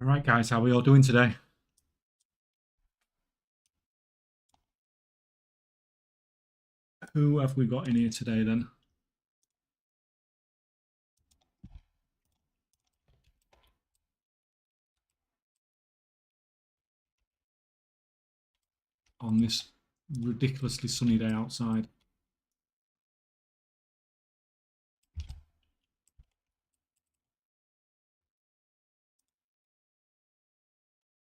All right, guys, how are we all doing today? Who have we got in here today then? On this ridiculously sunny day outside.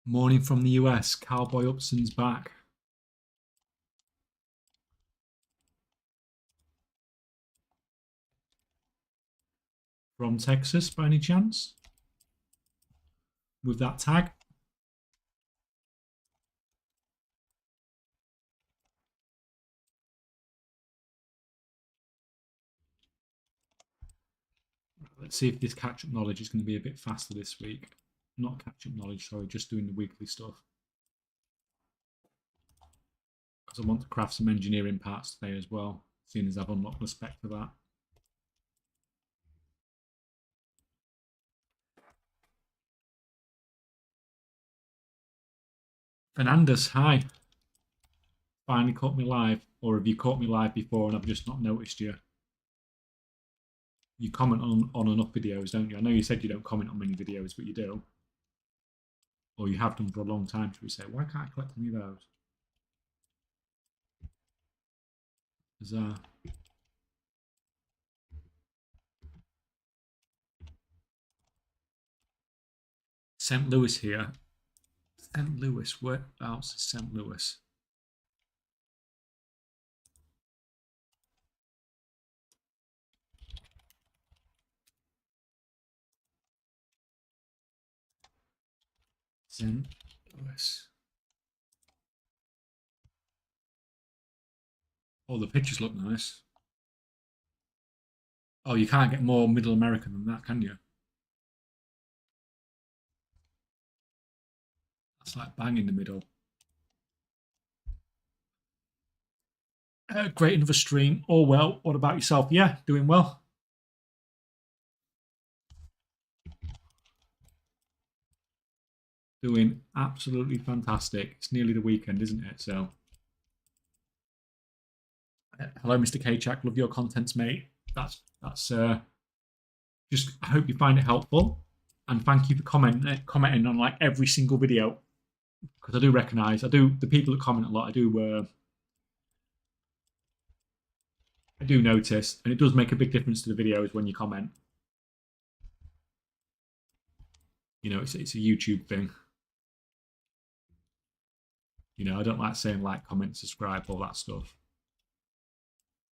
Morning from the US. Cowboy Upson's back. From Texas, by any chance? With that tag? Let's see if this catch-up knowledge is going to be a bit faster this week. Not catch-up knowledge, sorry, just doing the weekly stuff. Because I want to craft some engineering parts today as well, seeing as I've unlocked the spec for that. Fernandez, hi. Finally caught me live, or have you caught me live before and I've just not noticed you? You comment on enough videos, don't you? I know you said you don't comment on many videos, but you do. Or you have done for a long time, should we say. Why can't I collect any of those? Bizarre. St. Louis here. St. Louis, whereabouts is St. Louis? St. Louis. Oh, the pictures look nice. Oh, you can't get more Middle American than that, can you? That's like bang in the middle. Great, another stream. Oh, well, what about yourself? Yeah, doing well. Doing absolutely fantastic. It's nearly the weekend, isn't it? So, hello, Mr. Kachak. Love your contents, mate. That's just. I hope you find it helpful, and thank you for commenting on like every single video, because I do recognise the people that comment a lot. I do notice, and it does make a big difference to the videos when you comment. You know, it's a YouTube thing. You know, I don't like saying like, comment, subscribe, all that stuff.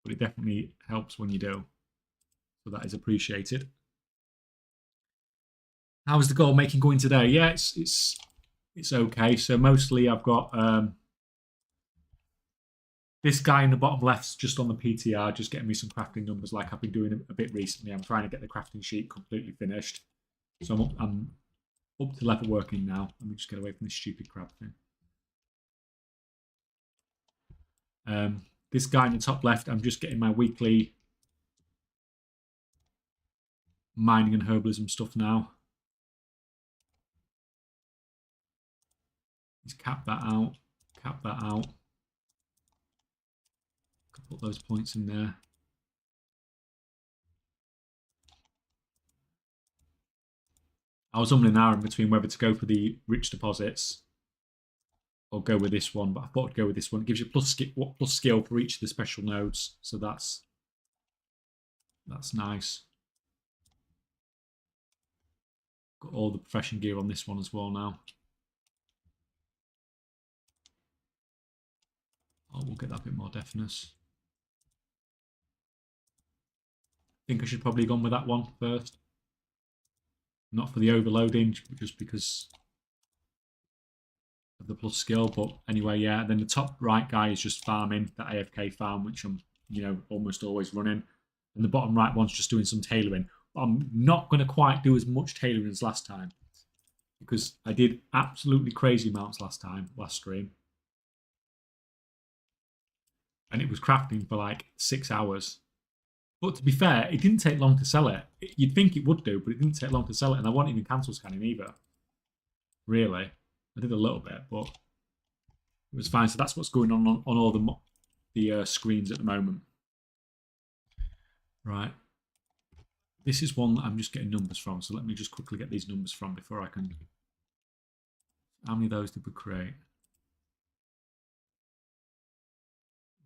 But it definitely helps when you do. So that is appreciated. How is the goal making going today? Yeah, it's okay. So mostly I've got this guy in the bottom left's just on the PTR, just getting me some crafting numbers like I've been doing a bit recently. I'm trying to get the crafting sheet completely finished. So I'm up to level working now. Let me just get away from this stupid crab thing. This guy in the top left, I'm just getting my weekly mining and herbalism stuff now. He's capped that out. Cap that out. Could put those points in there. I was umming and ahhing between whether to go for the rich deposits or go with this one, but I thought I'd go with this one. It gives you plus skill for each of the special nodes, so that's nice. Got all the profession gear on this one as well now. Oh, we'll get that bit more deafness. I think I should probably have gone with that one first. Not for the overloading, just because of the plus skill, but anyway, yeah. Then the top right guy is just farming, that AFK farm, which I'm, you know, almost always running. And the bottom right one's just doing some tailoring. I'm not going to quite do as much tailoring as last time, because I did absolutely crazy amounts last stream. And it was crafting for like 6 hours. But to be fair, it didn't take long to sell it. You'd think it would do, but it didn't take long to sell it, and I wasn't even cancel scanning either. really. I did a little bit, but it was fine. So that's what's going on all the screens at the moment. Right. This is one that I'm just getting numbers from. So let me just quickly get these numbers from before I can. How many of those did we create?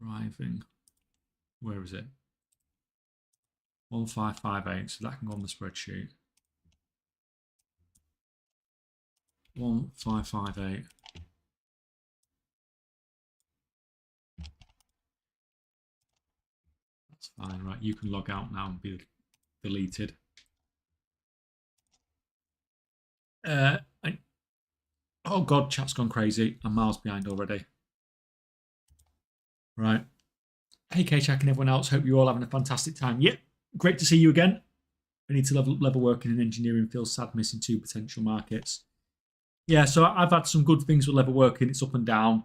Arriving. Where is it? 1558. So that can go on the spreadsheet. 1558. That's fine, right? You can log out now and be deleted. Oh god, chat's gone crazy. I'm miles behind already. Right. Hey K-Check and everyone else, hope you're all having a fantastic time. Yep, great to see you again. I need to level working in engineering, feel sad missing 2 potential markets. Yeah, so I've had some good things with level working. It's up and down.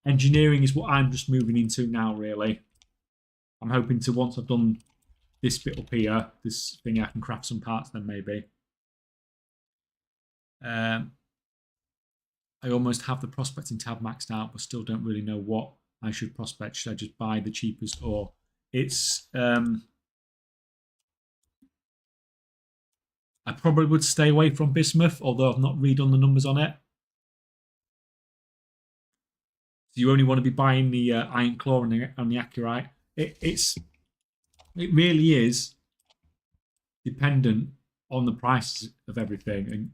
Engineering is what I'm just moving into now, really. I'm hoping to, once I've done this bit up here, this thing, I can craft some parts then maybe. I almost have the prospecting tab maxed out, but still don't really know what I should prospect. Should I just buy the cheapest? Or it's I probably would stay away from bismuth, although I've not redone the numbers on it. So you only want to be buying the iron claw and the acuity. It really is dependent on the prices of everything, and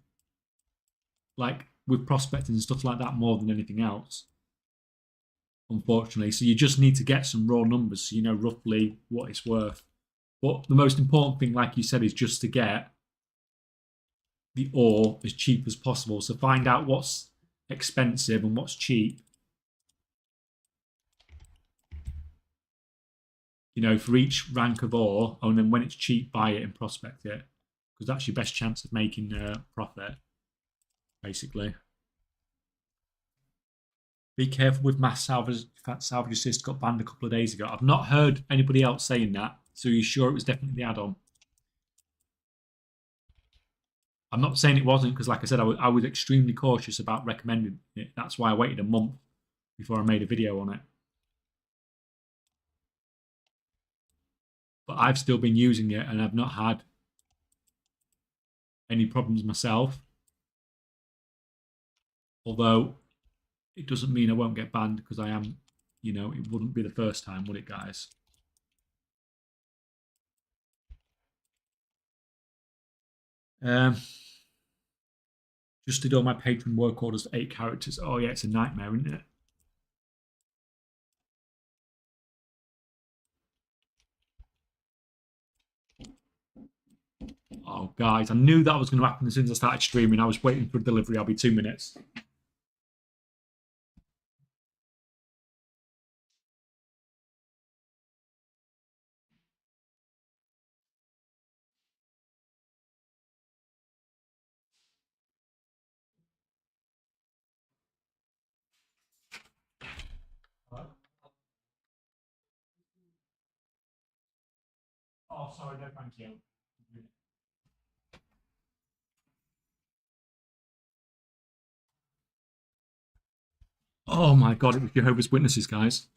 like with prospecting and stuff like that more than anything else, unfortunately. So you just need to get some raw numbers so you know roughly what it's worth. But the most important thing, like you said, is just to get the ore as cheap as possible. So find out what's expensive and what's cheap. You know, for each rank of ore, and then when it's cheap, buy it and prospect it, because that's your best chance of making profit, basically. Be careful with mass salvage. Salvage assist got banned a couple of days ago. I've not heard anybody else saying that, so you're sure it was definitely the add-on? I'm not saying it wasn't, because like I said, I was extremely cautious about recommending it. That's why I waited a month before I made a video on it. But I've still been using it and I've not had any problems myself. Although it doesn't mean I won't get banned, because I am, you know, it wouldn't be the first time, would it, guys? Just did all my Patron work orders for 8 characters. Oh yeah, it's a nightmare, isn't it? Oh, guys, I knew that was going to happen as soon as I started streaming. I was waiting for a delivery. I'll be 2 minutes. Oh, sorry, no, thank you. Oh my god, it was Jehovah's Witnesses, guys.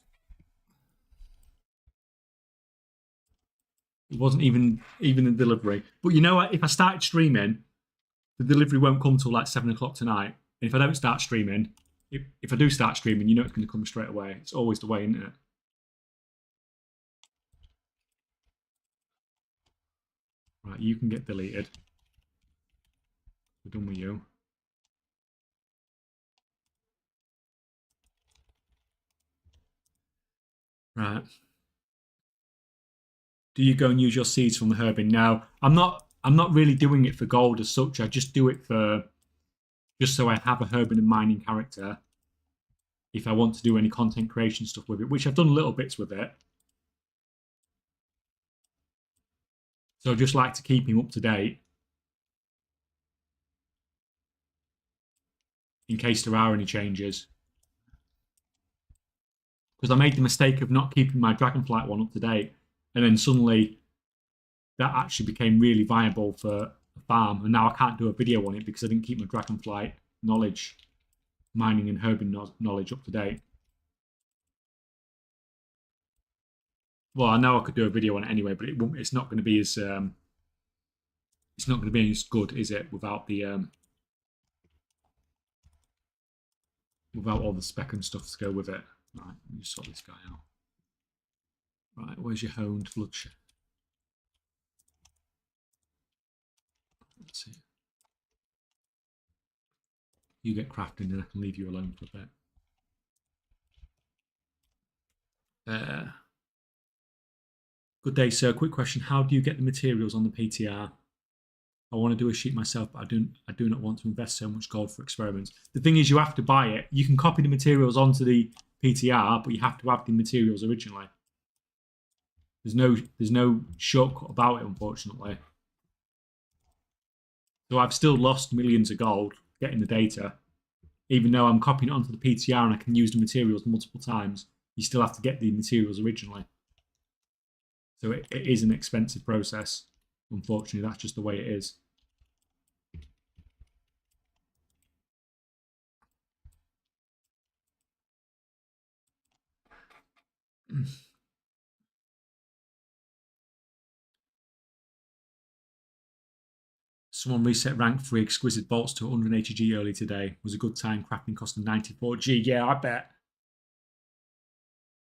It wasn't even the delivery. But you know what? If I started streaming, the delivery won't come till like 7 o'clock tonight. And if I don't start streaming, if I do start streaming, you know it's going to come straight away. It's always the way, isn't it? Right, you can get deleted. We're done with you. Right. Do you go and use your seeds from the herbing? No, I'm not really doing it for gold as such. I just do it for just so I have a herbing and mining character if I want to do any content creation stuff with it, which I've done little bits with it. So I just like to keep him up to date in case there are any changes. Because I made the mistake of not keeping my Dragonflight one up to date, and then suddenly that actually became really viable for a farm, and now I can't do a video on it because I didn't keep my Dragonflight knowledge, mining and herbing knowledge up to date. Well, I know I could do a video on it anyway, but it's not going to be as it's not going to be as good, is it, without the without all the spec and stuff to go with it. Right, let me just sort this guy out. Right, where's your honed bloodshed? Let's see. You get crafting and I can leave you alone for a bit. Good day, sir. Quick question. How do you get the materials on the PTR? I want to do a sheet myself, but I do not want to invest so much gold for experiments. The thing is, you have to buy it. You can copy the materials onto the PTR, but you have to have the materials originally. There's no shortcut about it, unfortunately. So I've still lost millions of gold getting the data, even though I'm copying it onto the PTR and I can use the materials multiple times. You still have to get the materials originally. So it is an expensive process. Unfortunately, that's just the way it is. Someone reset rank 3 exquisite bolts to 180G early today. Was a good time. Crafting cost of 94G. Yeah, I bet.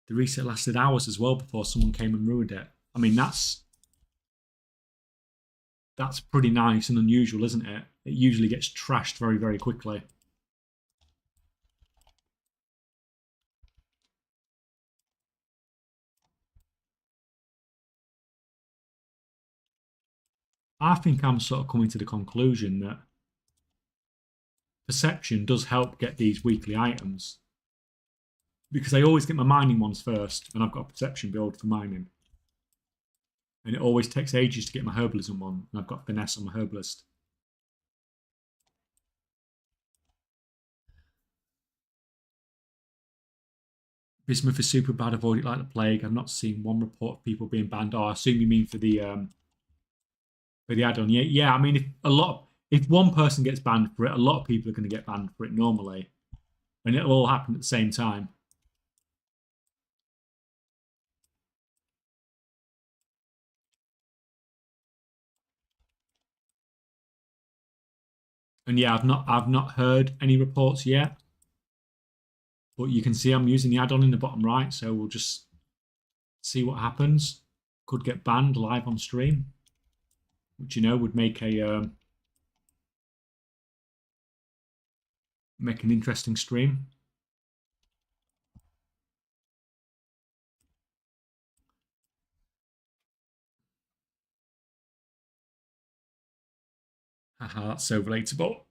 The reset lasted hours as well before someone came and ruined it. I mean, that's pretty nice and unusual, isn't it? It usually gets trashed very, very quickly. I think I'm sort of coming to the conclusion that perception does help get these weekly items, because I always get my mining ones first, and I've got a perception build for mining. And it always takes ages to get my herbalism one, and I've got finesse on my herbalist. Bismuth is super bad, avoid it like the plague. I've not seen one report of people being banned. Oh, I assume you mean for the add-on. Yeah. I mean, if one person gets banned for it, a lot of people are going to get banned for it normally, and it'll all happen at the same time. And yeah, I've not heard any reports yet, but you can see I'm using the add-on in the bottom right, so we'll just see what happens. Could get banned live on stream, which would make an interesting stream. Haha, that's so relatable.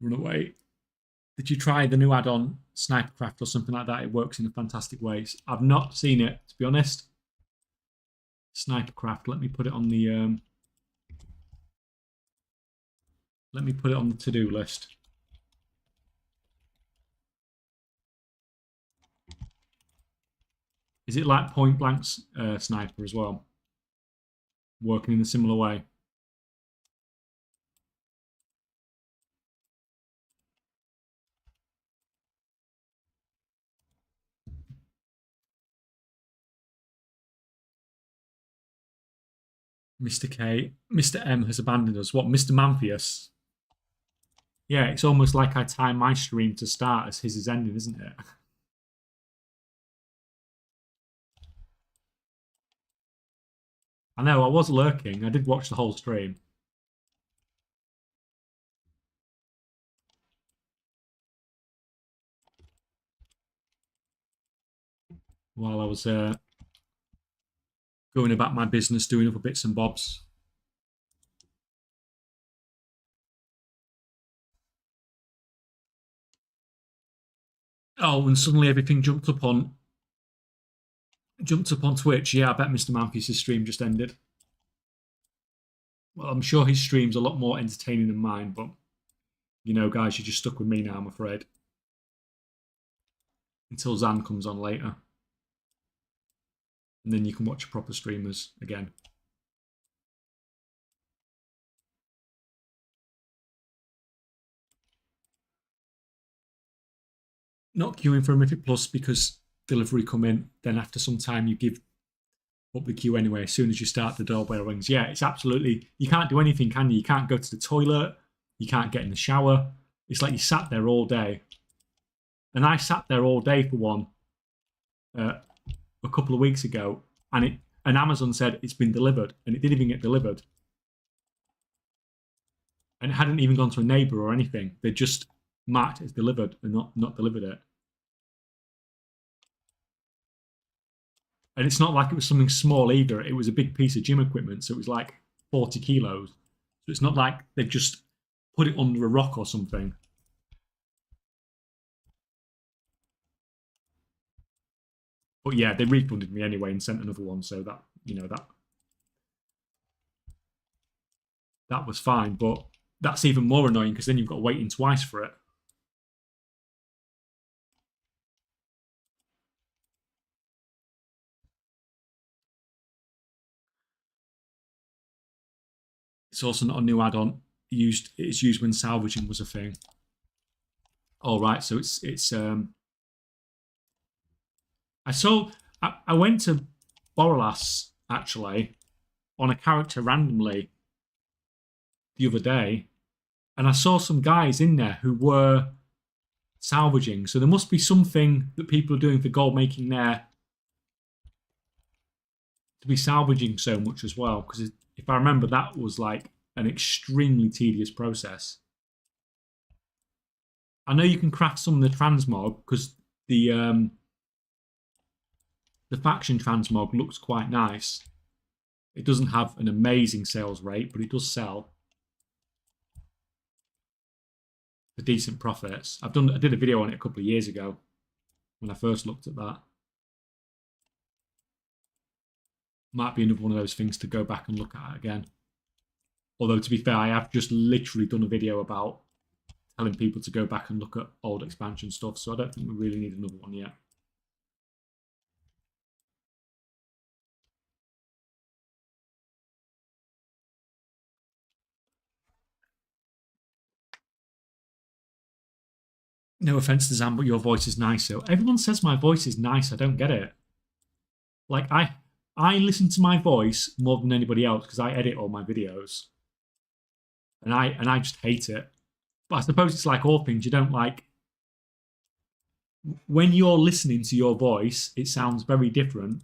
Run away. Did you try the new add-on Snipercraft or something like that? It works in a fantastic way. I've not seen it, to be honest. Snipercraft. Let me put it on the to-do list. Is it like point blank sniper as well? Working in a similar way? Mr. K, Mr. M has abandoned us. What, Mr. Mamphius? Yeah, it's almost like I time my stream to start as his is ending, isn't it? I know, I was lurking. I did watch the whole stream. While I was going about my business, doing other bits and bobs. Oh, and suddenly everything jumped up on Twitch. Yeah, I bet Mr. Mamphius' stream just ended. Well, I'm sure his stream's a lot more entertaining than mine, but guys, you're just stuck with me now, I'm afraid. Until Zan comes on later. And then you can watch proper streamers again. not queuing for a Mythic Plus because delivery come in, then after some time you give up the queue anyway as soon as you start the doorbell rings. Yeah, it's absolutely, you can't do anything, can you? You can't go to the toilet, you can't get in the shower. It's like you sat there all day. And I sat there all day for one a couple of weeks ago, and Amazon said it's been delivered, and it didn't even get delivered. And it hadn't even gone to a neighbor or anything. They just marked it as delivered and not delivered it. And it's not like it was something small either. It was a big piece of gym equipment, so it was like 40 kilos. So it's not like they've just put it under a rock or something. But yeah, they refunded me anyway and sent another one, so that, you know, that was fine. But that's even more annoying because then you've got waiting twice for it. It's also not a new add-on. It's used when salvaging was a thing. All right, so it's I went to Borealas actually on a character randomly the other day, and I saw some guys in there who were salvaging. So there must be something that people are doing for gold making there to be salvaging so much as well. Because if I remember, that was like an extremely tedious process. I know you can craft some of the transmog because the faction transmog looks quite nice. It doesn't have an amazing sales rate, but it does sell for decent profits. I did a video on it a couple of years ago when I first looked at that. Might be another one of those things to go back and look at again. Although, to be fair, I have just literally done a video about telling people to go back and look at old expansion stuff, so I don't think we really need another one yet. No offense to Zam, but your voice is nice. So everyone says my voice is nice. I don't get it. Like I listen to my voice more than anybody else because I edit all my videos, and I just hate it. But I suppose it's like all things. You don't like when you're listening to your voice. It sounds very different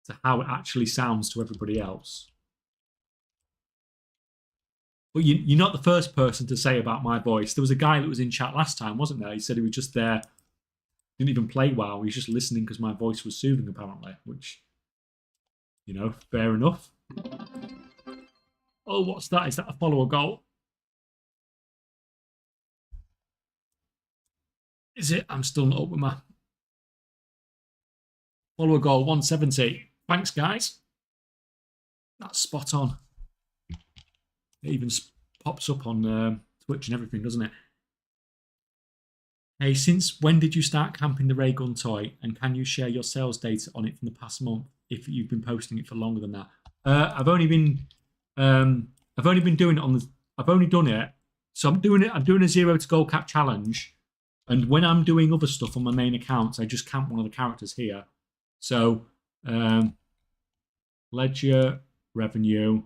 to how it actually sounds to everybody else. But you're not the first person to say about my voice. There was a guy that was in chat last time, wasn't there? He said he was just there, didn't even play WoW. He was just listening because my voice was soothing, apparently, which, you know, fair enough. Oh, what's that? Is that a follower goal? Is it? I'm still not up with my follower goal, 170. Thanks, guys. That's spot on. It even pops up on Twitch and everything, doesn't it? Hey, since when did you start camping the ray gun toy? And can you share your sales data on it from the past month if you've been posting it for longer than that? I've only been doing it on the. I've only done it. So I'm doing it. I'm doing a 0 to gold cap challenge, and when I'm doing other stuff on my main accounts, I just camp one of the characters here. So ledger revenue.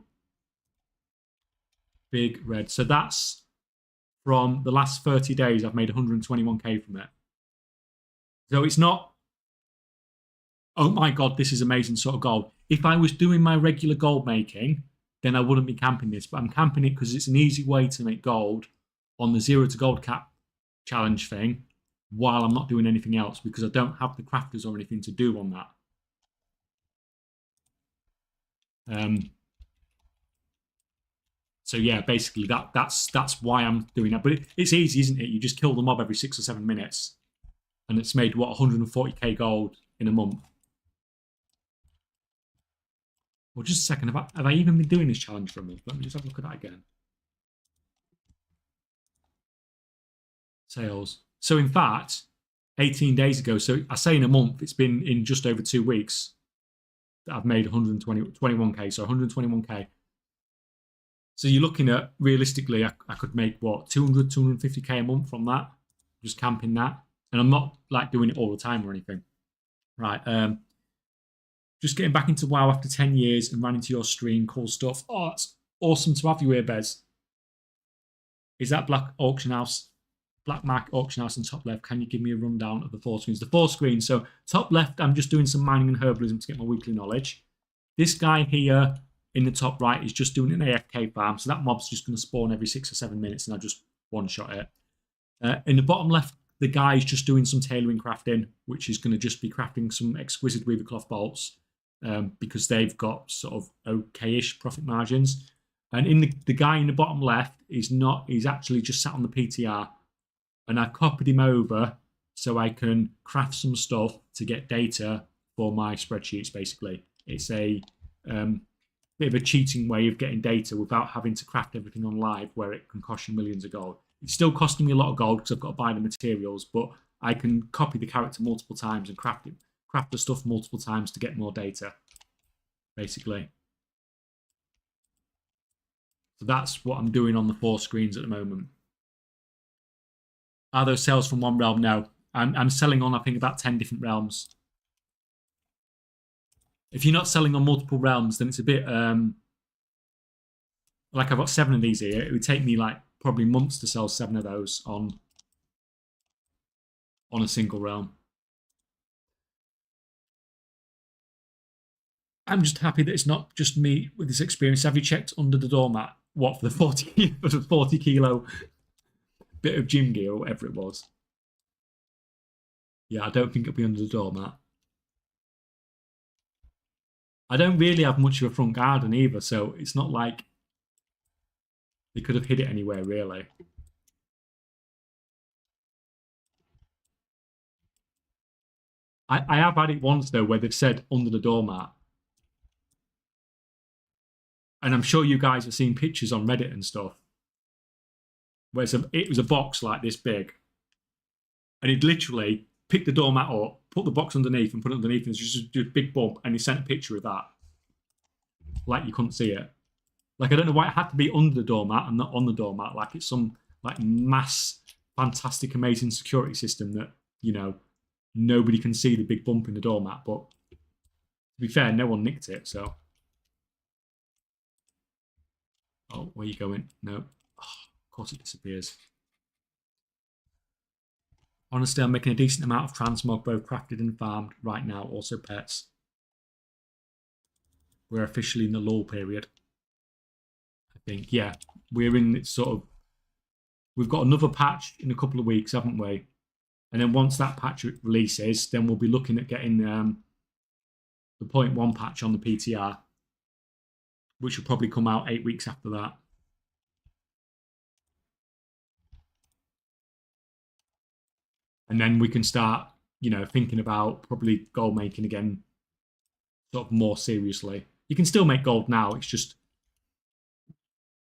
Big red. So that's from the last 30 days. I've made 121k from it. So it's not, oh my God, this is amazing sort of gold. If I was doing my regular gold making, then I wouldn't be camping this. But I'm camping it because it's an easy way to make gold on the 0 to gold cap challenge thing while I'm not doing anything else because I don't have the crafters or anything to do on that. So yeah, basically that's why I'm doing that. But it's easy, isn't it? You just kill the mob every 6 or 7 minutes, and it's made what 140k gold in a month. Well, just a second. Have I even been doing this challenge for a month? Let me just have a look at that again. Sales. So in fact, 18 days ago. So I say in a month, it's been in just over 2 weeks that I've made 121k. So 121k. So you're looking at, realistically, I could make, what, 200, 250k a month from that, just camping that. And I'm not like doing it all the time or anything. Right. Just getting back into WoW after 10 years and ran into your stream. Cool stuff. Oh, it's awesome to have you here, Bez. Is that Black Auction House? Black Market Auction House in top left. Can you give me a rundown of the 4 screens? The 4 screens. So top left, I'm just doing some mining and herbalism to get my weekly knowledge. This guy here in the top right is just doing an AFK farm. So that mob's just going to spawn every 6 or 7 minutes and I just one-shot it. In the bottom left, the guy is just doing some tailoring crafting, which is going to just be crafting some exquisite weaver cloth bolts because they've got sort of okay-ish profit margins. And in the guy in the bottom left is not, he's actually just sat on the PTR. And I've copied him over so I can craft some stuff to get data for my spreadsheets, basically. It's a bit of a cheating way of getting data without having to craft everything on live where it can cost you millions of gold. It's still costing me a lot of gold because I've got to buy the materials, but I can copy the character multiple times and craft the stuff multiple times to get more data, basically. So that's what I'm doing on the 4 screens at the moment. Are those sales from one realm? No. I'm selling on, I think, about 10 different realms. If you're not selling on multiple realms, then it's a bit... like I've got 7 of these here. It would take me like probably months to sell 7 of those on a single realm. I'm just happy that it's not just me with this experience. Have you checked under the doormat? What, for the 40 kilo bit of gym gear or whatever it was? Yeah, I don't think it'll be under the doormat. I don't really have much of a front garden either, so it's not like they could have hid it anywhere, really. I have had it once, though, where they've said under the doormat. And I'm sure you guys have seen pictures on Reddit and stuff. Where it was a box like this big. And he'd literally pick the doormat up, put the box underneath and put it underneath, and it's just a big bump, and he sent a picture of that. Like you couldn't see it. Like, I don't know why it had to be under the doormat and not on the doormat. Like, it's some, like, mass, fantastic, amazing security system that, you know, nobody can see the big bump in the doormat. But to be fair, no one nicked it, so. Oh, where are you going? No. Oh, of course it disappears. Honestly, I'm making a decent amount of transmog, both crafted and farmed right now, also pets. We're officially in the lull period. I think, yeah. We're in sort of... We've got another patch in a couple of weeks, haven't we? And then once that patch releases, then we'll be looking at getting the 0.1 patch on the PTR, which will probably come out 8 weeks after that. And then we can start, you know, thinking about probably gold making again, sort of more seriously. You can still make gold now. It's just,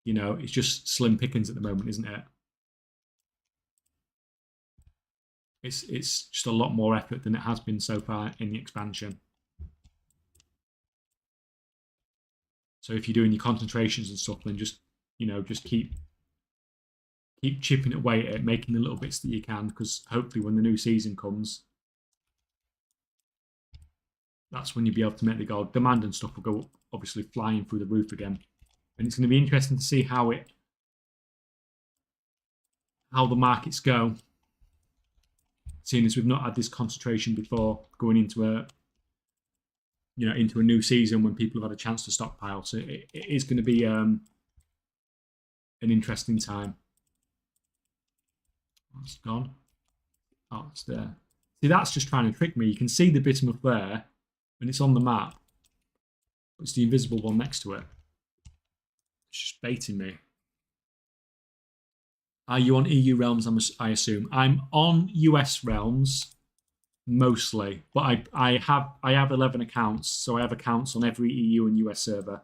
you know, it's just slim pickings at the moment, isn't it? It's just a lot more effort than it has been so far in the expansion. So if you're doing your concentrations and stuff, then just, you know, just keep chipping away at it, making the little bits that you can, because hopefully when the new season comes, that's when you'll be able to make the gold. Demand and stuff will go obviously flying through the roof again. And it's going to be interesting to see how the markets go, seeing as we've not had this concentration before, going into a new season when people have had a chance to stockpile. So it is going to be an interesting time. It's gone. Oh, it's there. See, that's just trying to trick me. You can see the bismuth there, and it's on the map. It's the invisible one next to it. It's just baiting me. Are you on EU realms, I assume? I'm on US realms, mostly. But I have 11 accounts, so I have accounts on every EU and US server.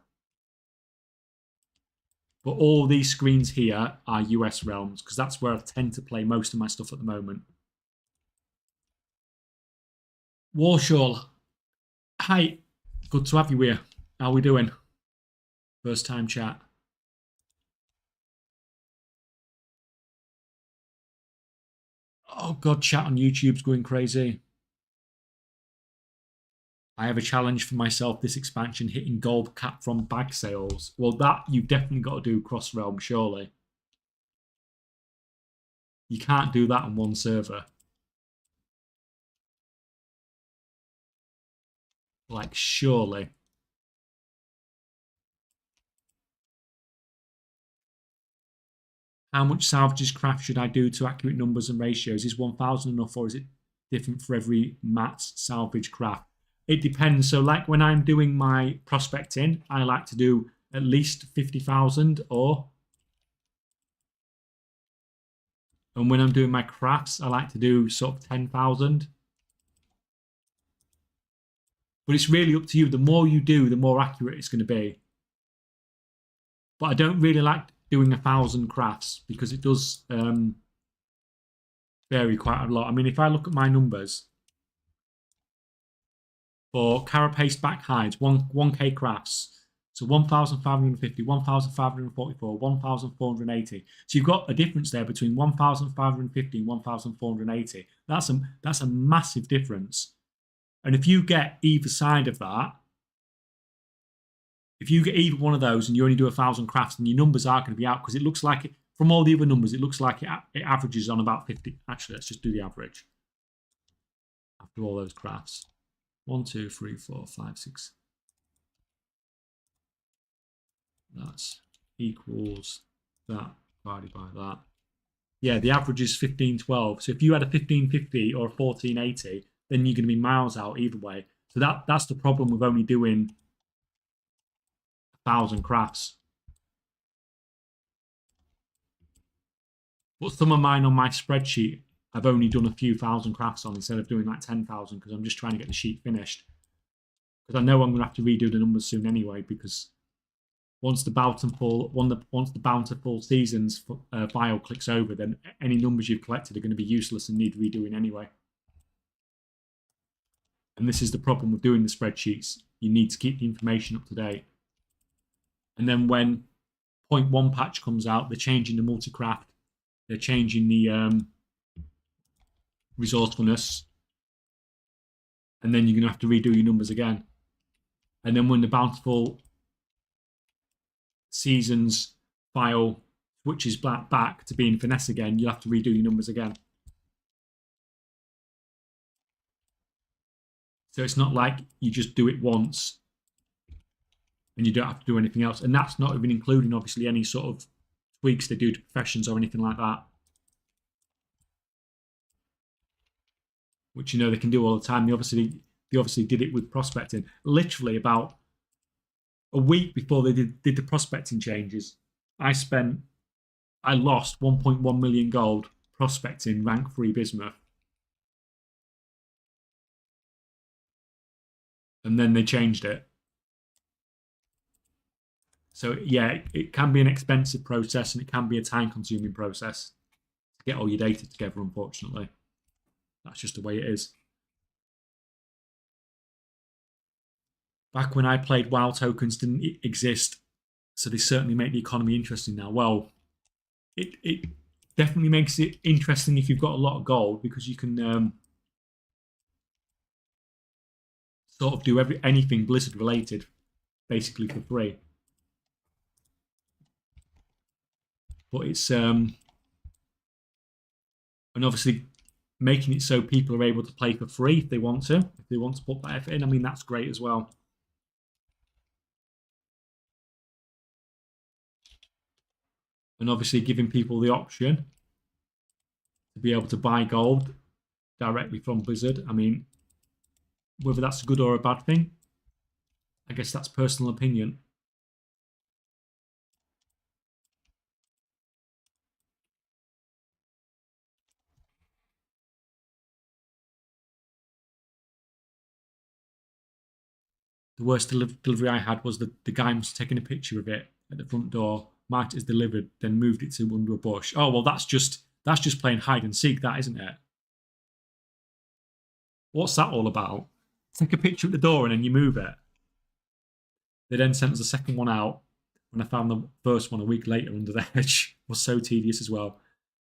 But all these screens here are US realms, because that's where I tend to play most of my stuff at the moment. Warshaw, hi. Good to have you here. How are we doing? First time chat. Oh God, chat on YouTube's going crazy. I have a challenge for myself this expansion, hitting gold cap from bag sales. Well, that you've definitely got to do cross realm, surely. You can't do that on one server. Like, surely. How much salvages craft should I do to accurate numbers and ratios? Is 1,000 enough, or is it different for every mat's salvage craft? It depends. So, like when I'm doing my prospecting, I like to do at least 50,000 or. And when I'm doing my crafts, I like to do sort of 10,000. But it's really up to you. The more you do, the more accurate it's going to be. But I don't really like doing 1,000 crafts because it does vary quite a lot. I mean, if I look at my numbers for carapace back hides, 1K crafts, so 1,550, 1,544, 1,480. So you've got a difference there between 1,550 and 1,480. That's a massive difference. And if you get either side of that, if you get either one of those and you only do 1,000 crafts, then your numbers are going to be out because it looks like it, from all the other numbers, it looks like it averages on about 50. Actually, let's just do the average after all those crafts. 1, 2, 3, 4, 5, 6. That's equals that divided by that. Yeah, the average is 1512. So if you had a 1550 or a 1480, then you're going to be miles out either way. So that's the problem with only doing 1,000 crafts. But some of mine on my spreadsheet, I've only done a few thousand crafts on instead of doing like 10,000 because I'm just trying to get the sheet finished. Because I know I'm going to have to redo the numbers soon anyway because once the bountiful seasons file clicks over, then any numbers you've collected are going to be useless and need redoing anyway. And this is the problem with doing the spreadsheets. You need to keep the information up to date. And then when 0.1 patch comes out, they're changing the multi-craft. They're changing the resourcefulness. And then you're going to have to redo your numbers again. And then when the bountiful seasons file switches back to being finesse again, you'll have to redo your numbers again. So it's not like you just do it once and you don't have to do anything else. And that's not even including, obviously, any sort of tweaks they do to professions or anything like that. Which, you know, they can do all the time. They obviously did it with prospecting. Literally about a week before they did the prospecting changes, I lost 1.1 million gold prospecting rank 3 bismuth. And then they changed it. So yeah, it can be an expensive process and it can be a time-consuming process to get all your data together, unfortunately. That's just the way it is. Back when I played, WoW tokens didn't exist, so they certainly make the economy interesting now. Well, it definitely makes it interesting if you've got a lot of gold because you can sort of do anything Blizzard related basically for free. But it's and obviously making it so people are able to play for free if they want to put that effort in. I mean, that's great as well. And obviously giving people the option to be able to buy gold directly from Blizzard. I mean, whether that's a good or a bad thing, I guess that's personal opinion. The worst delivery I had was the guy must have taken a picture of it at the front door, marked it as delivered, then moved it to under a bush. Oh, well, that's just playing hide and seek, that, isn't it? What's that all about? Take a picture at the door and then you move it. They then sent us the second one out when I found the first one a week later under the hedge. It was so tedious as well.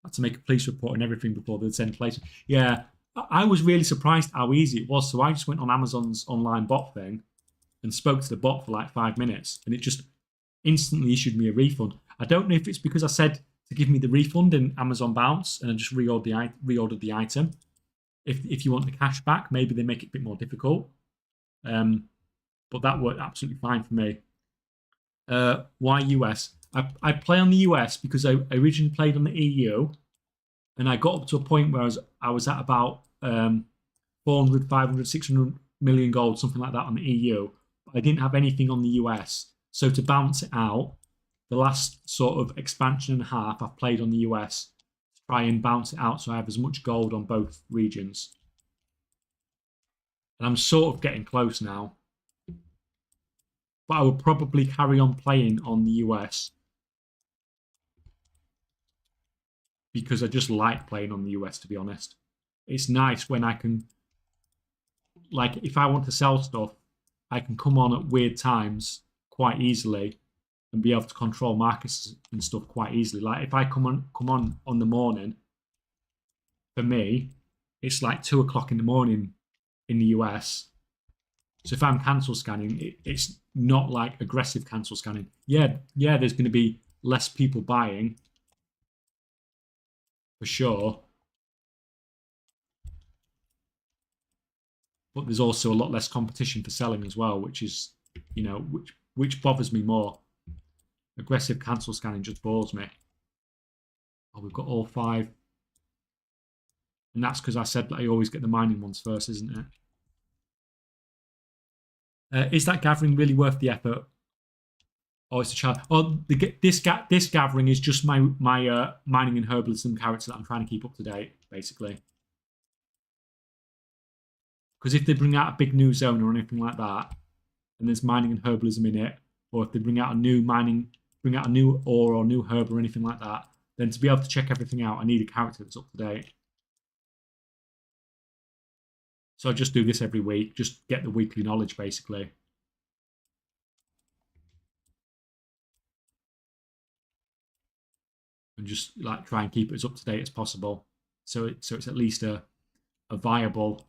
had to make a police report and everything before they'd send place. Yeah, I was really surprised how easy it was. So I just went on Amazon's online bot thing and spoke to the bot for like 5 minutes, and it just instantly issued me a refund. I don't know if it's because I said to give me the refund in Amazon Bounce and I just reordered the item. If you want the cash back, maybe they make it a bit more difficult. But that worked absolutely fine for me. Why US? I play on the US because I originally played on the EU, and I got up to a point where I was at about 400, 500, 600 million gold, something like that on the EU. But I didn't have anything on the US. So to balance it out, the last sort of expansion and a half I've played on the US to try and balance it out so I have as much gold on both regions. And I'm sort of getting close now. But I will probably carry on playing on the US because I just like playing on the US, to be honest. It's nice when I can, like, if I want to sell stuff, I can come on at weird times quite easily and be able to control markets and stuff quite easily. Like, if I come on the morning, for me, it's like 2 o'clock in the morning in the US. So if I'm cancel scanning, it's not like aggressive cancel scanning. Yeah, there's going to be less people buying, for sure. But there's also a lot less competition for selling as well, which is, which bothers me more. Aggressive cancel scanning just bores me. Oh, we've got all 5. And that's because I said that I always get the mining ones first, isn't it? Is that gathering really worth the effort? Oh, it's a challenge. Oh, this gathering is just my mining and herbalism character that I'm trying to keep up to date, basically. Because if they bring out a big new zone or anything like that, and there's mining and herbalism in it, or if they bring out a new ore or new herb or anything like that, then to be able to check everything out, I need a character that's up to date. So I just do this every week, just get the weekly knowledge, basically. And just like try and keep it as up to date as possible. So it's at least a viable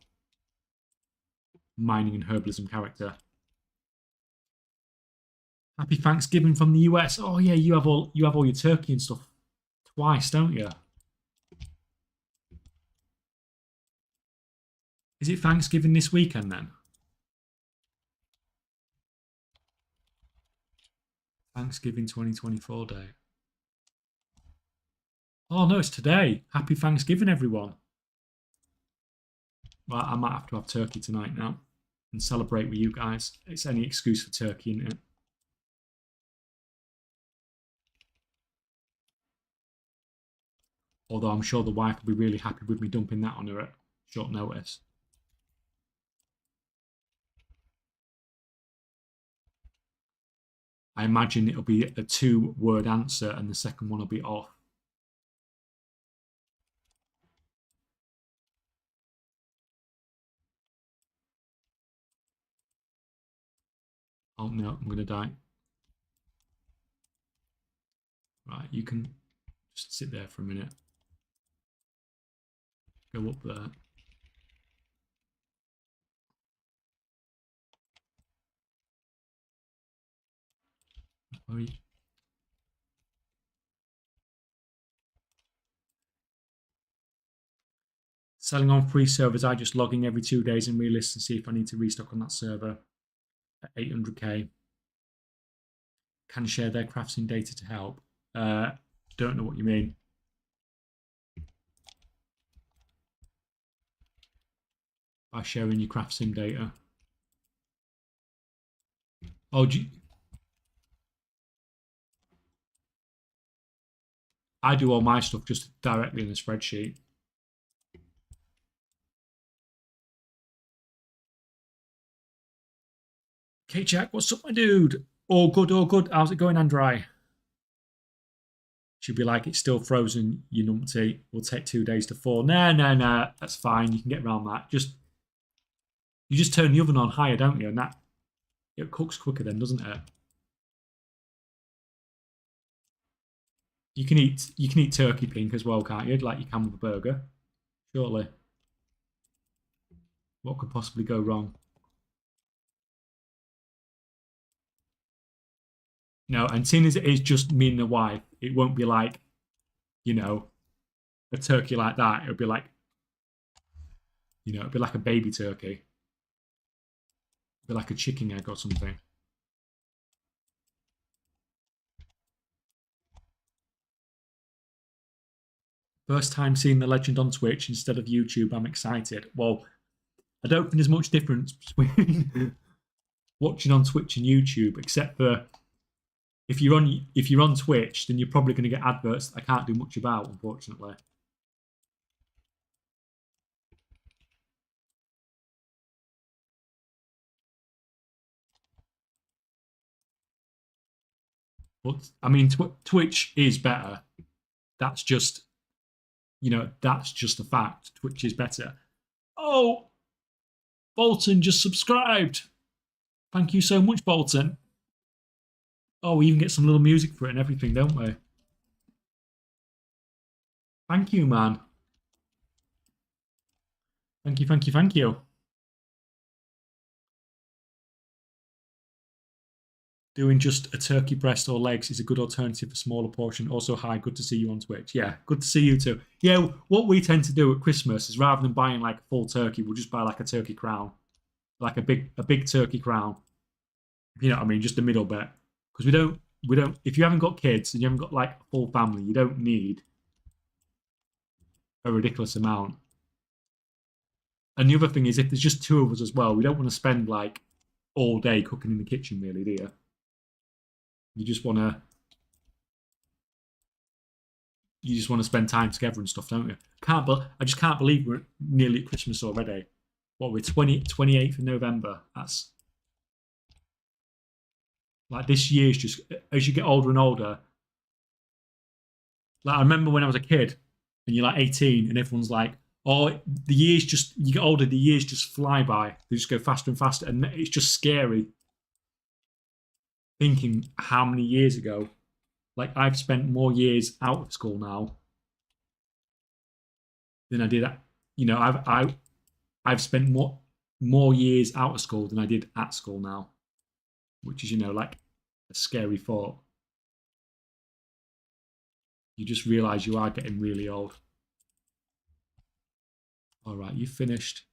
mining and herbalism character. Happy Thanksgiving from the US. Oh yeah, you have all your turkey and stuff twice, don't you? Is it Thanksgiving this weekend then? Thanksgiving 2024 day. Oh no, it's today. Happy Thanksgiving, everyone. Well, I might have to have turkey tonight now and celebrate with you guys. It's any excuse for turkey, isn't it? Although I'm sure the wife will be really happy with me dumping that on her at short notice. I imagine it'll be a 2-word answer and the second one will be off. Oh no, I'm going to die. Right, you can just sit there for a minute. Go up there. Where are you? Selling on free servers, I just log in every 2 days and relist and see if I need to restock on that server at 800k. Can share their CraftSim data to help. Don't know what you mean. By sharing your CraftSim data. Oh, I do all my stuff just directly in the spreadsheet. Okay, Jack, what's up, my dude? All good, all good. How's it going, Andrai? She'll be like, it's still frozen, you numpty. We'll take 2 days to thaw. No. That's fine. You can get around that. You just turn the oven on higher, don't you? And that it cooks quicker then, doesn't it? You can eat turkey pink as well, can't you? Like you can with a burger. Surely. What could possibly go wrong? No, and seeing as it is just me and the wife, it won't be like, you know, a turkey like that. It'll be like, it'll be like a baby turkey. It'll be like a chicken egg or something. First time seeing the legend on Twitch instead of YouTube. I'm excited. Well, I don't think there's much difference between watching on Twitch and YouTube, except for if you're on Twitch, then you're probably going to get adverts that I can't do much about, unfortunately. But I mean, Twitch is better. That's just, that's just a fact. Twitch is better. Oh, Bolton just subscribed. Thank you so much, Bolton. Oh, we even get some little music for it and everything, don't we? Thank you, man. Thank you, thank you, thank you. Doing just a turkey breast or legs is a good alternative for smaller portion. Also, hi, good to see you on Twitch. Yeah, good to see you too. Yeah, what we tend to do at Christmas is rather than buying like a full turkey, we'll just buy like a turkey crown, like a big turkey crown. You know what I mean? Just the middle bit, because we don't. If you haven't got kids and you haven't got like a full family, you don't need a ridiculous amount. And the other thing is, if there's just two of us as well, we don't want to spend like all day cooking in the kitchen, really, do you? You just want to spend time together and stuff, don't you? I just can't believe we're nearly at Christmas already. What, we're 28th of November. That's like, this year's just, as you get older and older. Like, I remember when I was a kid and you're like 18 and everyone's like, oh, you get older, the years just fly by. They just go faster and faster. And it's just scary thinking how many years ago. Like, I've spent more years out of school now than I did. I've spent more years out of school than I did at school now, which is like a scary thought. You just realise you are getting really old. All right, you finished.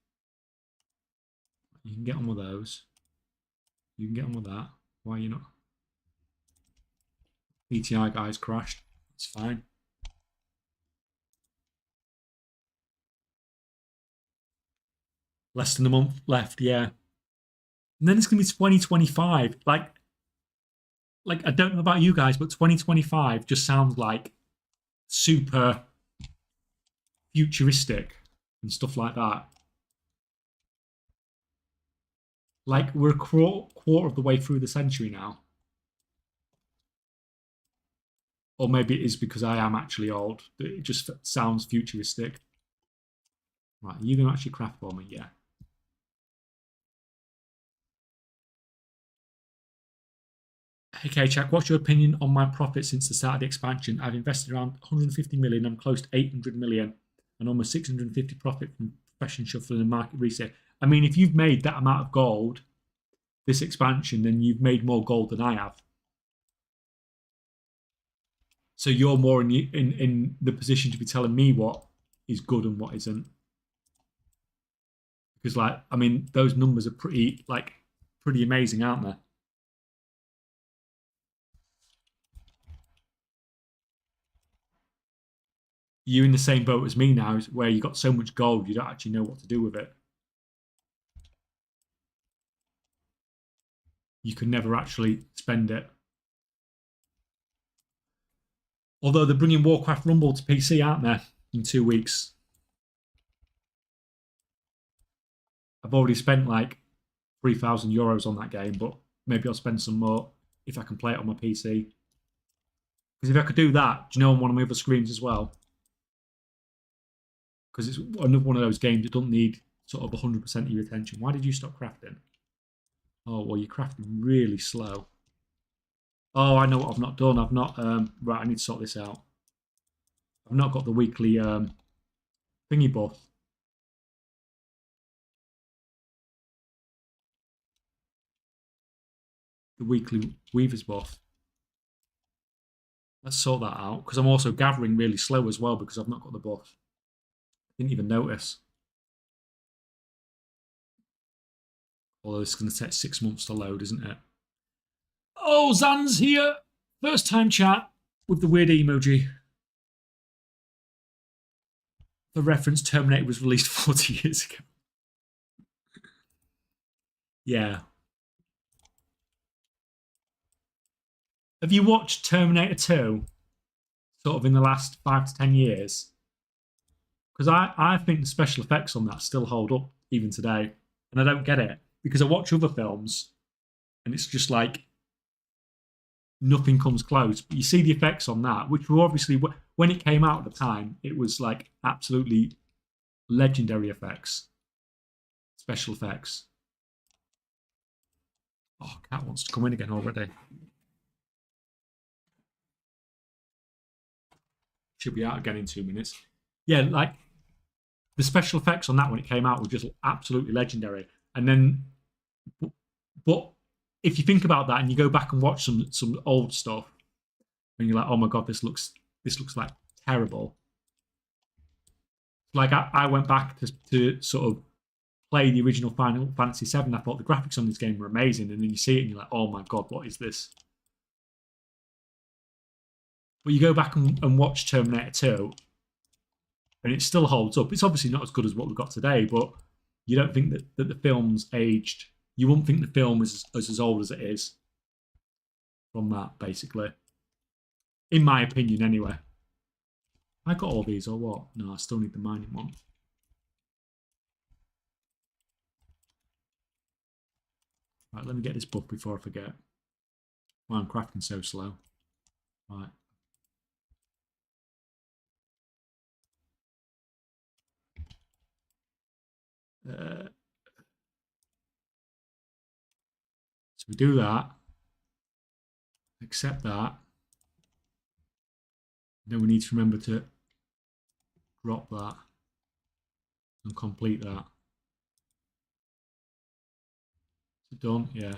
You can get on with those. You can get on with that. Why are you not? ETI guys crashed. It's fine. Less than a month left, yeah. And then it's gonna be 2025. Like I don't know about you guys, but 2025 just sounds like super futuristic and stuff like that. Like, we're a quarter of the way through the century now. Or maybe it is because I am actually old. It just sounds futuristic. Right, are you going to actually craft for me? Yeah. Hey, K-Chak, what's your opinion on my profit since the start of the expansion? I've invested around 150 million. I'm close to 800 million and almost 650 profit from profession shuffling and market reset. I mean, if you've made that amount of gold this expansion, then you've made more gold than I have. So you're more in the position to be telling me what is good and what isn't. Because, like, I mean, those numbers are pretty amazing, aren't they? You're in the same boat as me now, where you got so much gold, you don't actually know what to do with it. You can never actually spend it. Although they're bringing Warcraft Rumble to PC, aren't they, in 2 weeks? I've already spent like 3,000 euros on that game, but maybe I'll spend some more if I can play it on my PC. Because if I could do that, do you know, on one of my other screens as well? Because it's one of those games that doesn't need sort of 100% of your attention. Why did you stop crafting? Oh, well, you're crafting really slow. Oh, I know what I've not done. I've not... right, I need to sort this out. I've not got the weekly thingy buff. The weekly weavers buff. Let's sort that out, because I'm also gathering really slow as well because I've not got the buff. Didn't even notice. Although it's going to take 6 months to load, isn't it? Oh, Zan's here. First time chat with the weird emoji. For reference, Terminator was released 40 years ago. Yeah. Have you watched Terminator 2 sort of in the last 5 to 10 years? Because I think the special effects on that still hold up even today. And I don't get it. Because I watch other films and it's just like nothing comes close. But you see the effects on that, which were obviously, when it came out at the time, it was like absolutely legendary effects. Special effects. Oh, Cat wants to come in again already. Should be out again in 2 minutes. Yeah, like the special effects on that when it came out were just absolutely legendary. And then, but if you think about that and you go back and watch some old stuff, and you're like, oh my god, this looks like terrible. Like I went back to sort of play the original Final Fantasy VII. I thought the graphics on this game were amazing, and then you see it and you're like, oh my god, what is this? But you go back and watch Terminator 2, and it still holds up. It's obviously not as good as what we've got today, but you don't think that the film's aged. You wouldn't think the film is as old as it is from that, basically. In my opinion, anyway. I got all these or what? No, I still need the mining one. Right, let me get this book before I forget. Why I'm crafting so slow. Right. So we do that. Accept that. Then we need to remember to drop that and complete that. Is it done? Yeah.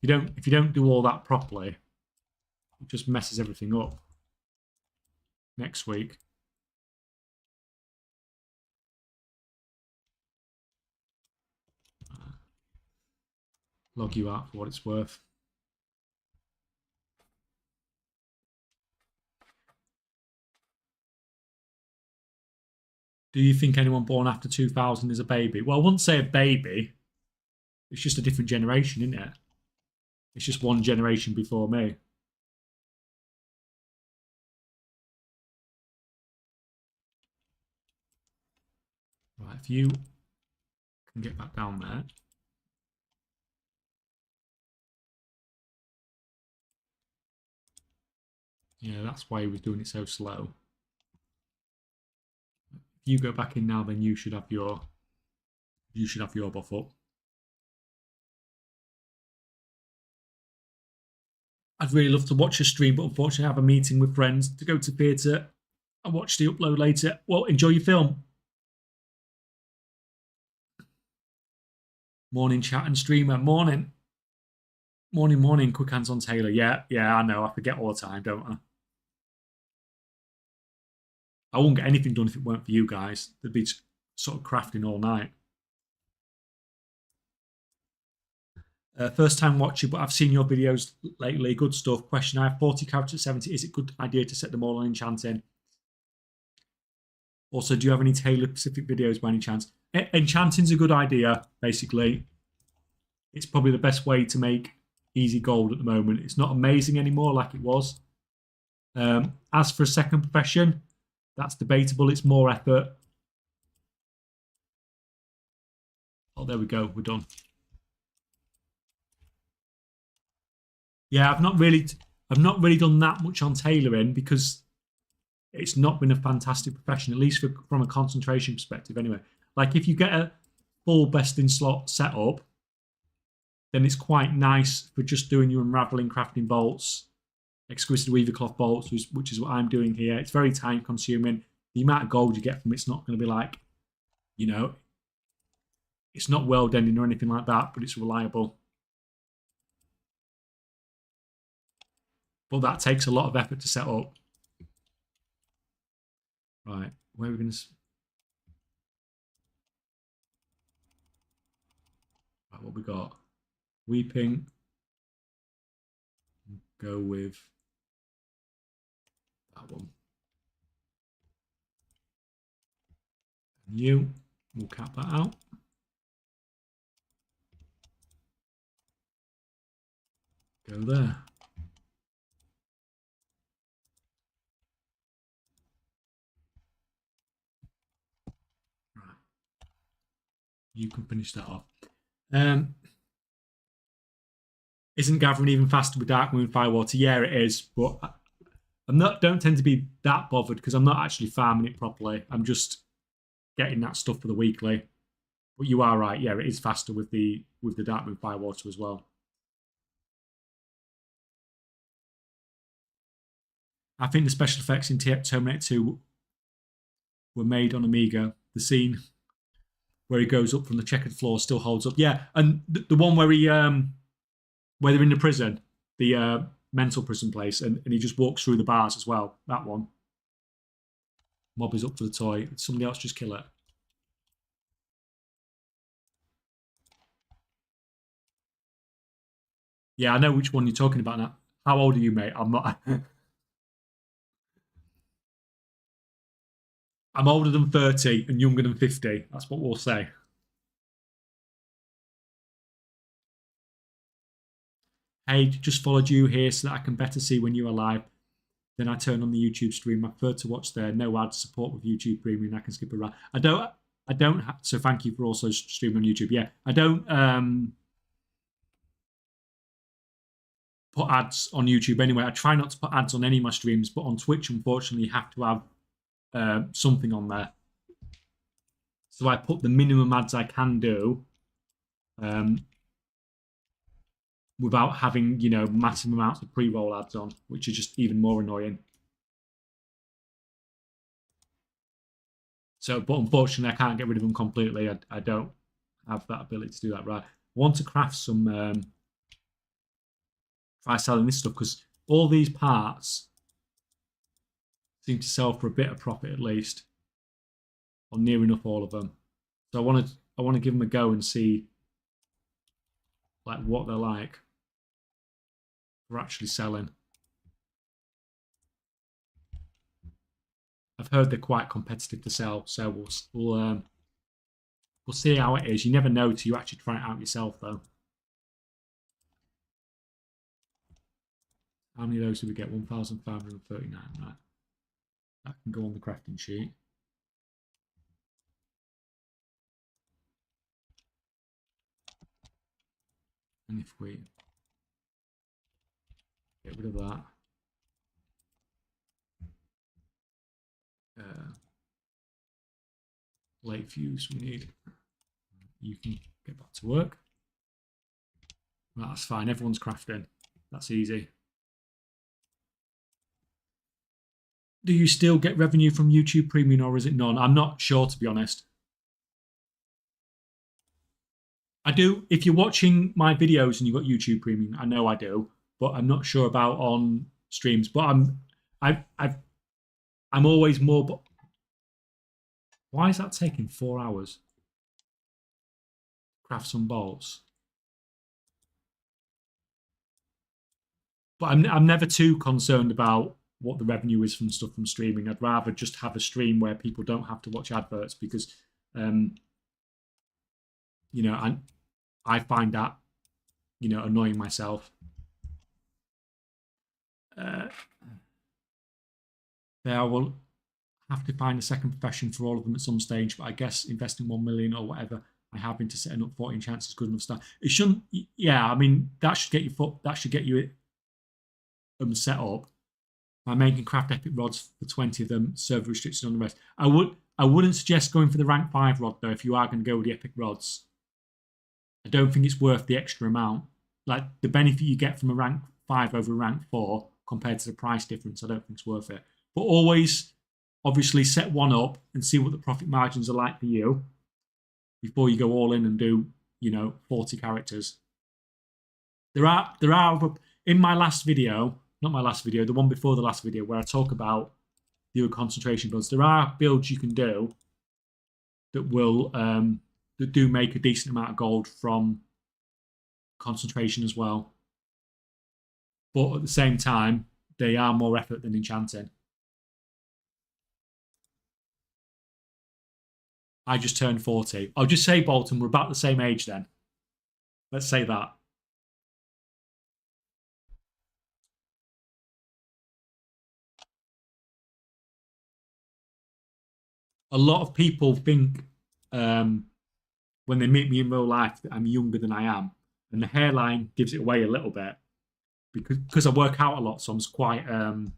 If you don't do all that properly, it just messes everything up. Next week. Log you out for what it's worth. Do you think anyone born after 2000 is a baby? Well, I wouldn't say a baby. It's just a different generation, isn't it? It's just one generation before me. Right, if you can get back down there. Yeah, that's why he was doing it so slow. If you go back in now, then you should have your buff up. I'd really love to watch a stream, but unfortunately I have a meeting with friends to go to theatre and watch the upload later. Well, enjoy your film. Morning chat and streamer. Morning. Morning. Quick hands on Taylor. Yeah, I know. I forget all the time, don't I? I wouldn't get anything done if it weren't for you guys. There'd be sort of crafting all night. First time watching, but I've seen your videos lately. Good stuff. Question: I have 40 characters at 70. Is it a good idea to set them all on enchanting? Also, do you have any tailor-specific videos by any chance? Enchanting's a good idea, basically. It's probably the best way to make easy gold at the moment. It's not amazing anymore like it was. As for a second profession, that's debatable. It's more effort. Oh, there we go. We're done. Yeah, I've not really done that much on tailoring because it's not been a fantastic profession, at least from a concentration perspective. Anyway, like if you get a full best in slot setup, then it's quite nice for just doing your unraveling, crafting bolts, exquisite weaver cloth bolts, which is what I'm doing here. It's very time consuming. the amount of gold you get from it's not going to be like, you know, it's not world ending or anything like that, but it's reliable. But that takes a lot of effort to set up. Right, where are we going to... Right, what we got? Weeping. Go with that one. New. We'll cap that out. Go there. Right. You can finish that off. Isn't gathering even faster with Dark Moon Firewater? Yeah, it is, but don't tend to be that bothered because I'm not actually farming it properly. I'm just getting that stuff for the weekly. But you are right, yeah, it is faster with the Dark Moon Firewater as well. I think the special effects in Terminator 2 were made on Amiga. The scene where he goes up from the checkered floor still holds up. Yeah, and the one where he where they're in the prison, the mental prison place, and he just walks through the bars as well. That one. Mob is up for the toy. Did somebody else just kill it? Yeah, I know which one you're talking about now. How old are you, mate? I'm not. I'm older than 30 and younger than 50. That's what we'll say. Hey, just followed you here so that I can better see when you are live. Then I turn on the YouTube stream. I prefer to watch there. No ads, support with YouTube Premium. I can skip around. I don't. So thank you for also streaming on YouTube. Yeah, I don't put ads on YouTube anyway. I try not to put ads on any of my streams, but on Twitch, unfortunately, you have to have something on there. So I put the minimum ads I can do without having, you know, massive amounts of pre-roll ads on, which is just even more annoying. So, but unfortunately, I can't get rid of them completely. I don't have that ability to do that. Right. I want to craft some, try selling this stuff, because all these parts seem to sell for a bit of profit at least, or near enough all of them. So I want to give them a go and see like what they're like for actually selling. I've heard they're quite competitive to sell, so we'll see how it is. You never know till you actually try it out yourself, though. How many of those do we get? 1,539. Right. That can go on the crafting sheet. And if we get rid of that, late fuse we need. You can get back to work. Right, that's fine. Everyone's crafting. That's easy. Do you still get revenue from YouTube Premium or is it none? I'm not sure, to be honest. I do. If you're watching my videos and you've got YouTube Premium, I know I do, but I'm not sure about on streams. But I'm always more. Why is that taking 4 hours? Craft some bolts. But I'm never too concerned about what the revenue is from stuff from streaming. I'd rather just have a stream where people don't have to watch adverts because, you know, I find that, you know, annoying myself. There I will have to find a second profession for all of them at some stage, but I guess investing 1 million or whatever I have into setting up 14 chances good enough start. It shouldn't, yeah, I mean, that should get you set up. By making craft epic rods for 20 of them, server restricted on the rest. I wouldn't suggest going for the rank 5 rod though if you are going to go with the epic rods. I don't think it's worth the extra amount. Like the benefit you get from a rank 5 over a rank 4 compared to the price difference, I don't think it's worth it. But always obviously set one up and see what the profit margins are like for you before you go all in and do, 40 characters. There are in my last video, not my last video, the one before the last video where I talk about the concentration builds. There are builds you can do that will that do make a decent amount of gold from concentration as well. But at the same time, they are more effort than enchanting. I just turned 40. I'll just say, Bolton, we're about the same age then. Let's say that. A lot of people think when they meet me in real life that I'm younger than I am. And the hairline gives it away a little bit. Because I work out a lot, so I'm quite, I'm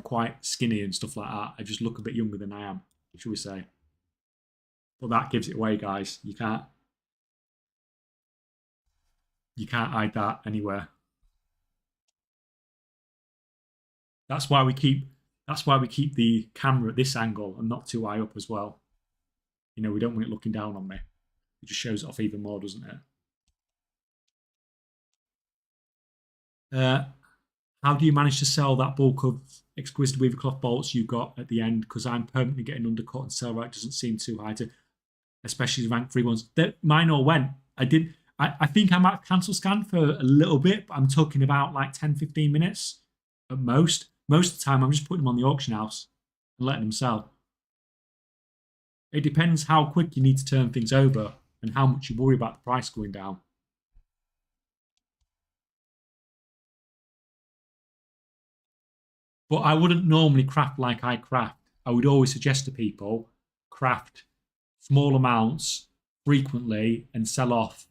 quite skinny and stuff like that. I just look a bit younger than I am, should we say. But that gives it away, guys. You can't hide that anywhere. That's why we keep the camera at this angle and not too high up as well. We don't want it looking down on me. It just shows it off even more, doesn't it? How do you manage to sell that bulk of exquisite weaver cloth bolts you got at the end? Because I'm permanently getting undercut and sell right doesn't seem too high to, especially the rank 3 ones. Mine all went. I think I might cancel scan for a little bit, but I'm talking about like 10-15 minutes at most. Most of the time, I'm just putting them on the auction house and letting them sell. It depends how quick you need to turn things over and how much you worry about the price going down. But I wouldn't normally craft like I craft. I would always suggest to people, craft small amounts frequently and sell off.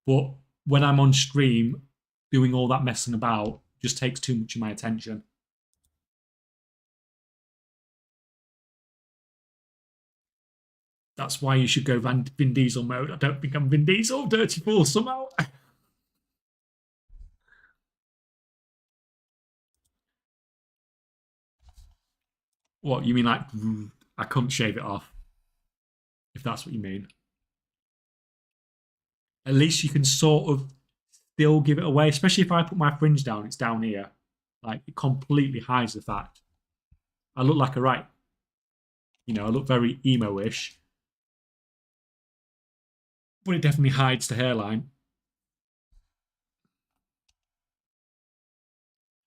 But when I'm on stream, doing all that messing about just takes too much of my attention. That's why you should go Vin Diesel mode. I don't think I'm Vin Diesel. Dirty Fool somehow. What, you mean like I couldn't shave it off? If that's what you mean. At least you can sort of still give it away, especially if I put my fringe down, it's down here. Like, it completely hides the fact. I look like I look very emo-ish. But it definitely hides the hairline.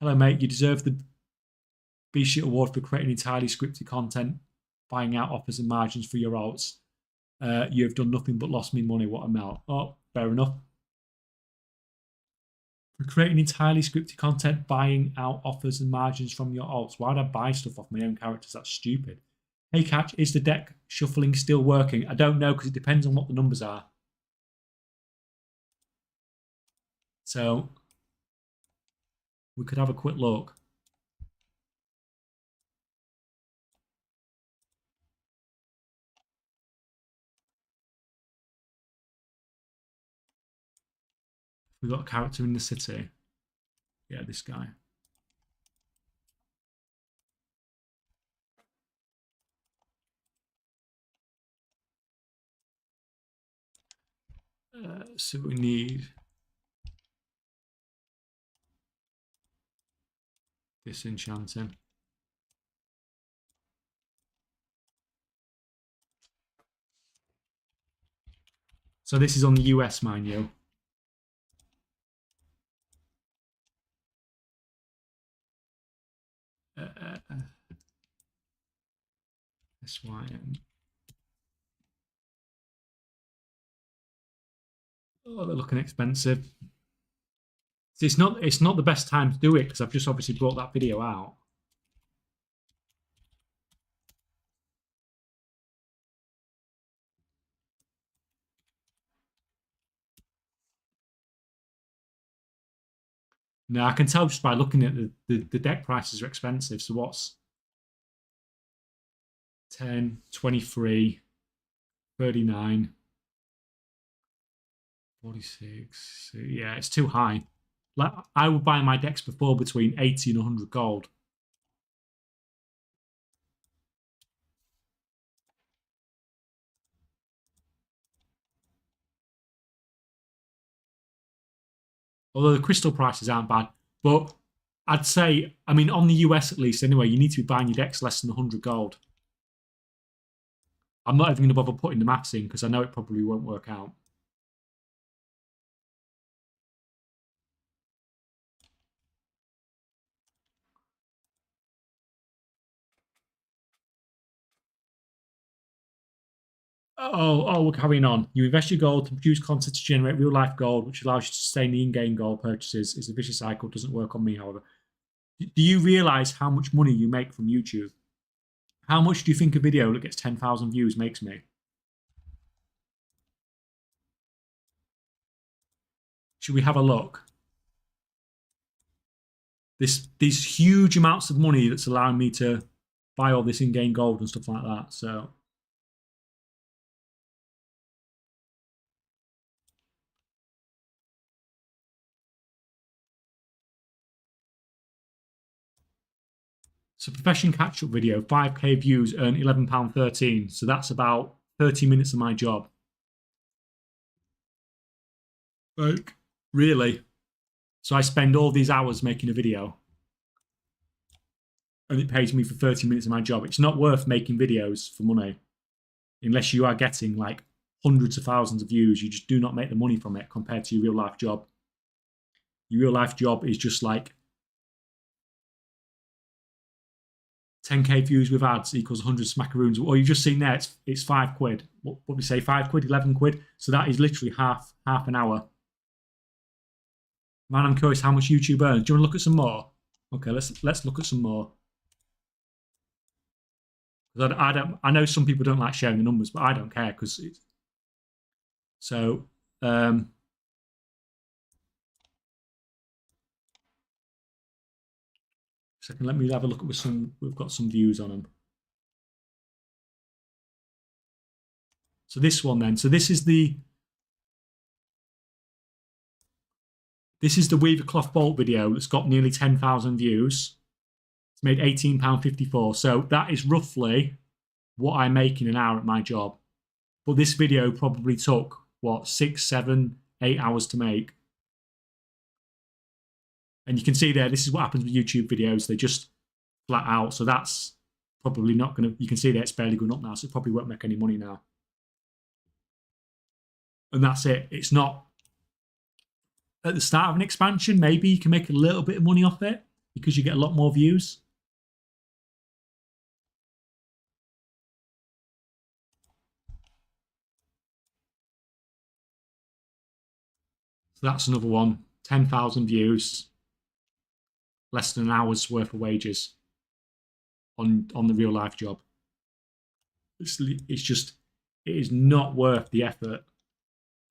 Hello, mate. You deserve the B-Sheet Award for creating entirely scripted content, buying out offers and margins for your alts. You have done nothing but lost me money. What a melt. Oh, fair enough. For creating entirely scripted content, buying out offers and margins from your alts. Why would I buy stuff off my own characters? That's stupid. Hey, Catch, is the deck shuffling still working? I don't know because it depends on what the numbers are. So we could have a quick look. We've got a character in the city. Yeah, this guy. So we need disenchanting. So this is on the US, mind you. SYM. Oh, they're looking expensive. See, it's not the best time to do it because I've just obviously brought that video out. Now I can tell just by looking at the deck prices are expensive. So what's 10, 23, 39, 46. So yeah, it's too high. Like, I would buy my decks before between 80 and 100 gold. Although the crystal prices aren't bad. But I'd say, I mean, on the US at least anyway, you need to be buying your decks less than 100 gold. I'm not even going to bother putting the maths in because I know it probably won't work out. We're carrying on. You invest your gold to produce content to generate real life gold, which allows you to sustain the in-game gold purchases. It's a vicious cycle. Doesn't work on me, however. Do you realize how much money you make from YouTube? How much do you think a video that gets 10,000 views makes me? Should we have a look? These huge amounts of money that's allowing me to buy all this in-game gold and stuff like that. So profession catch-up video, 5k views, earn £11.13. So that's about 30 minutes of my job. Like, really? So I spend all these hours making a video and it pays me for 30 minutes of my job. It's not worth making videos for money unless you are getting like hundreds of thousands of views. You just do not make the money from it compared to your real life job. Your real life job is just like 10k views with ads equals 100 smackaroons. Or you've just seen there, it's £5. What would we say, £5, 11 quid? So that is literally half an hour. Man, I'm curious how much YouTube earns. Do you want to look at some more? Okay, let's look at some more. I know some people don't like sharing the numbers, but I don't care because it's so. Second, let me have a look at some. We've got some views on them. So this one then. So this is the Weaver Cloth Bolt video that's got nearly 10,000 views. It's made £18.54. So that is roughly what I make in an hour at my job. But this video probably took, what, 6, 7, 8 hours to make. And you can see there, this is what happens with YouTube videos. They just flat out. So that's probably not going to, you can see there it's barely going up now. So it probably won't make any money now. And that's it. It's not, at the start of an expansion, maybe you can make a little bit of money off it because you get a lot more views. So that's another one. 10,000 views, less than an hour's worth of wages on the real life job. It's just, it is not worth the effort.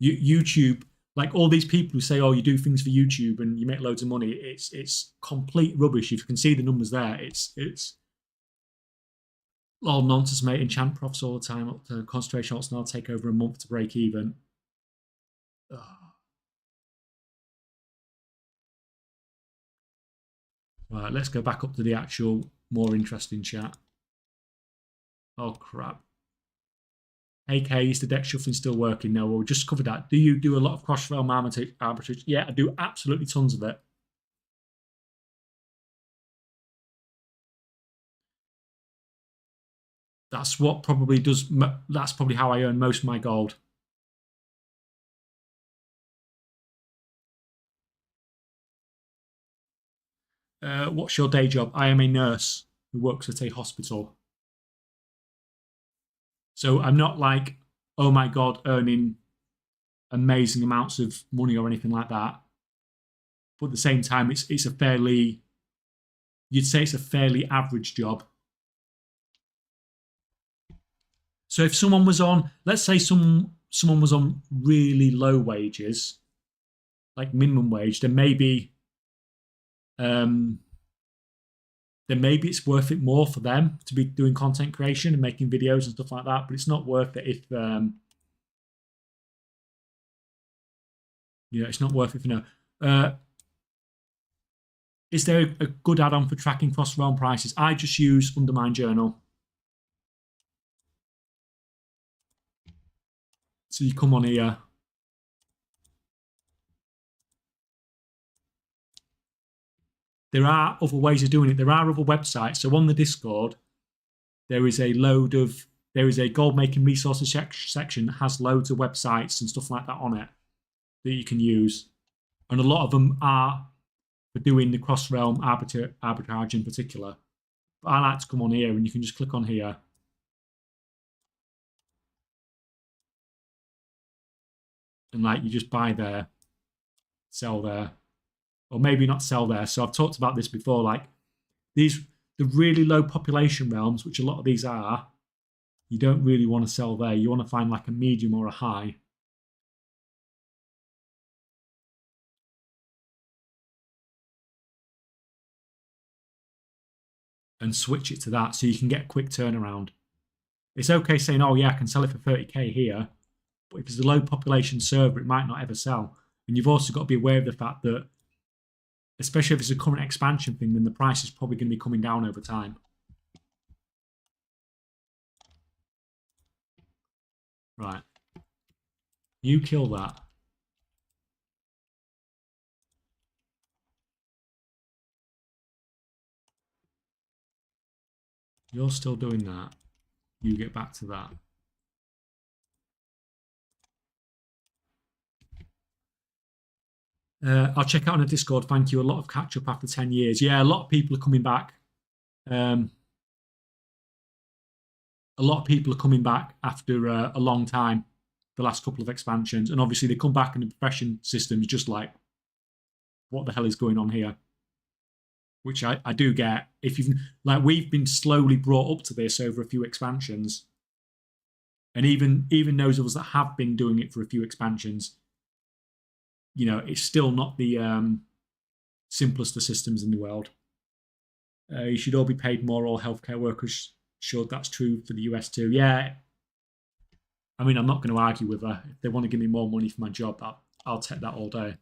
YouTube, like all these people who say, oh, you do things for YouTube and you make loads of money, it's complete rubbish. If you can see the numbers there, it's all nonsense, mate. Enchant profs all the time, up to concentration shots, and I'll take over a month to break even. Ugh. Right, let's go back up to the actual more interesting chat. Oh, crap. Hey, Kay, is the deck shuffling still working? No, we'll just cover that. Do you do a lot of cross-realm arbitrage? Yeah, I do absolutely tons of it. That's what probably does, that's probably how I earn most of my gold. What's your day job? I am a nurse who works at a hospital. So I'm not like, oh my God, earning amazing amounts of money or anything like that. But at the same time, it's a fairly, you'd say it's a fairly average job. So if someone was on, let's say someone was on really low wages, like minimum wage, then maybe it's worth it more for them to be doing content creation and making videos and stuff like that. But it's not worth it if it's not worth it for now. Is there a good add-on for tracking cross-realm prices? I just use Undermine Journal. So you come on here. there are other ways of doing it. There are other websites. So on the Discord, there is a gold making resources section that has loads of websites and stuff like that on it that you can use. And a lot of them are for doing the cross realm arbitrage in particular. But I like to come on here and you can just click on here. And like you just buy there, sell there, or maybe not sell there. So I've talked about this before, like the really low population realms, which a lot of these are, you don't really want to sell there. You want to find like a medium or a high. And switch it to that so you can get a quick turnaround. It's okay saying, oh yeah, I can sell it for 30k here, but if it's a low population server, it might not ever sell. And you've also got to be aware of the fact that, especially if it's a current expansion thing, then the price is probably going to be coming down over time. Right. You kill that. You're still doing that. You get back to that. I'll check out on a Discord. Thank you. A lot of catch up after 10 years. Yeah, a lot of people are coming back. A lot of people are coming back after a long time, the last couple of expansions. And obviously they come back and the profession system is just like, what the hell is going on here? Which I do get. If you've like, we've been slowly brought up to this over a few expansions. And even those of us that have been doing it for a few expansions, you know, it's still not the simplest of systems in the world. You should all be paid more, all healthcare workers should. That's true for the US too. Yeah. I mean, I'm not going to argue with her. If they want to give me more money for my job, I'll take that all day.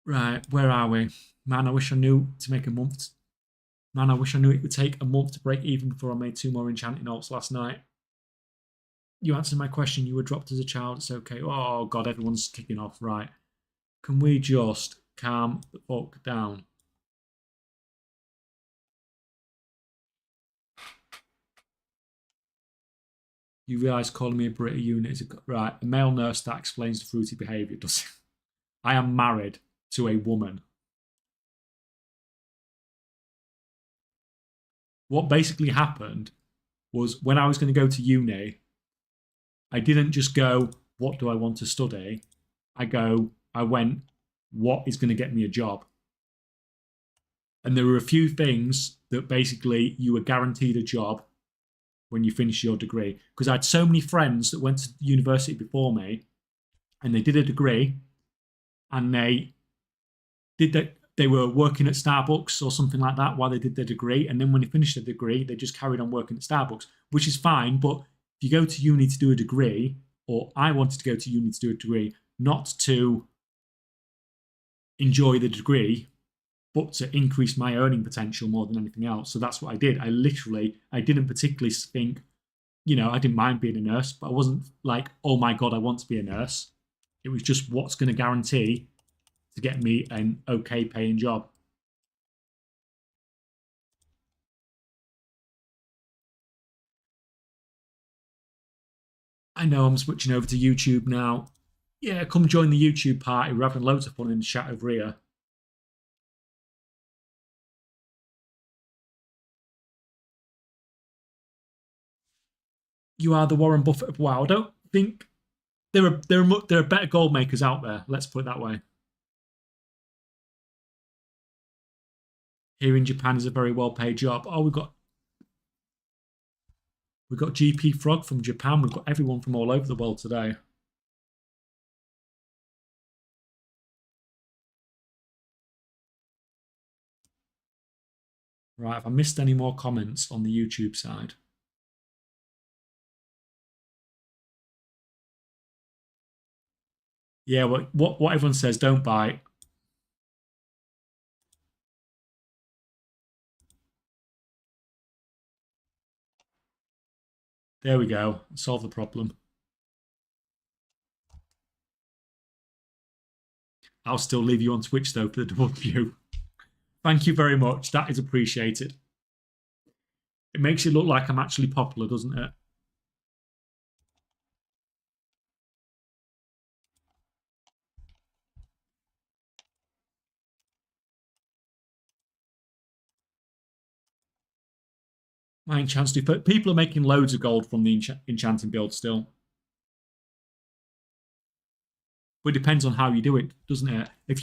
Right, where are we? Man, I wish I knew to make a month. Man, I wish I knew it would take a month to break even before I made 2 more enchanting alts last night. You answered my question. You were dropped as a child. It's okay. Oh, God, everyone's kicking off. Right. Can we just calm the fuck down? You realise calling me a Brita unit is right. A male nurse that explains the fruity behaviour, does it? I am married to a woman. What basically happened was when I was going to go to uni, I didn't just go, what do I want to study? I went, what is going to get me a job? And there were a few things that basically you were guaranteed a job when you finish your degree. Because I had so many friends that went to university before me and they did a degree and they were working at Starbucks or something like that while they did their degree. And then when they finished their degree, they just carried on working at Starbucks, which is fine. But if you go to uni to do a degree, or I wanted to go to uni to do a degree, not to enjoy the degree, but to increase my earning potential more than anything else. So that's what I did. I didn't particularly think, you know, I didn't mind being a nurse, but I wasn't like, oh my God, I want to be a nurse. It was just what's going to guarantee to get me an okay paying job. I know I'm switching over to YouTube now. Yeah, come join the YouTube party. We're having loads of fun in the chat over here. You are the Warren Buffett of WoW. I don't think there are better gold makers out there. Let's put it that way. Here in Japan is a very well paid job. Oh, we've got GP Frog from Japan. We've got everyone from all over the world today. Right, have I missed any more comments on the YouTube side? Yeah, what everyone says, don't buy. There we go. Solve the problem. I'll still leave you on Twitch though for the double view. Thank you very much. That is appreciated. It makes it look like I'm actually popular, doesn't it? My enchants do. But people are making loads of gold from the enchanting build still. But it depends on how you do it, doesn't it? If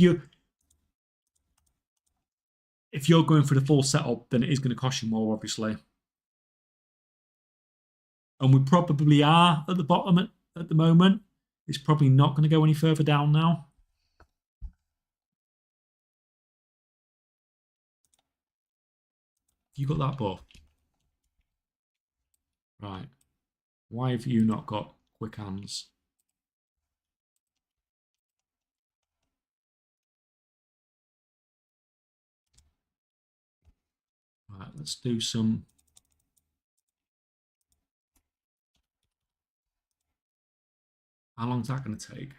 you're going for the full setup, then it is going to cost you more, obviously. And we probably are at the bottom at the moment. It's probably not going to go any further down now. You got that buff? Right. Why have you not got quick hands? Right, let's do some... How long is that going to take?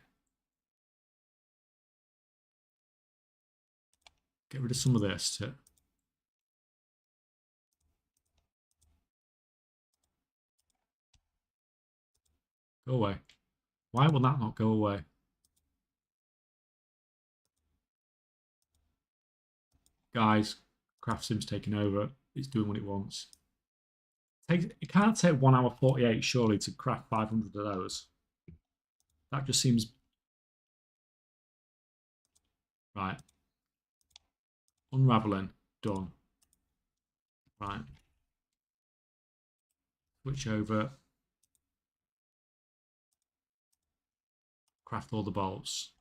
Get rid of some of this. Go away. Why will that not go away? Guys, CraftSim's taking over. It's doing what it wants. It can't take 1 hour 48, surely, to craft 500 of those. That just seems... Right. Unraveling. Done. Right. Switch over. Craft all the bolts.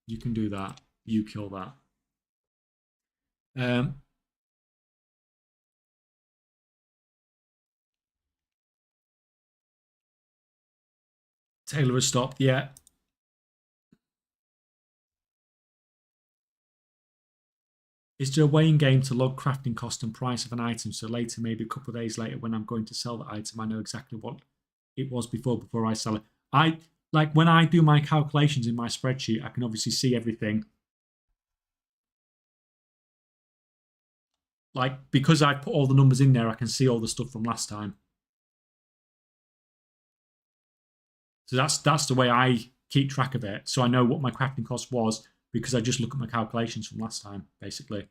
You can do that. You kill that. Taylor has stopped. Yeah. Is there a way in game to log crafting cost and price of an item so later, maybe a couple of days later, when I'm going to sell the item, I know exactly what it was before I sell it? Like when I do my calculations in my spreadsheet, I can obviously see everything. Like because I put all the numbers in there, I can see all the stuff from last time. So that's the way I keep track of it. So I know what my crafting cost was because I just look at my calculations from last time, basically.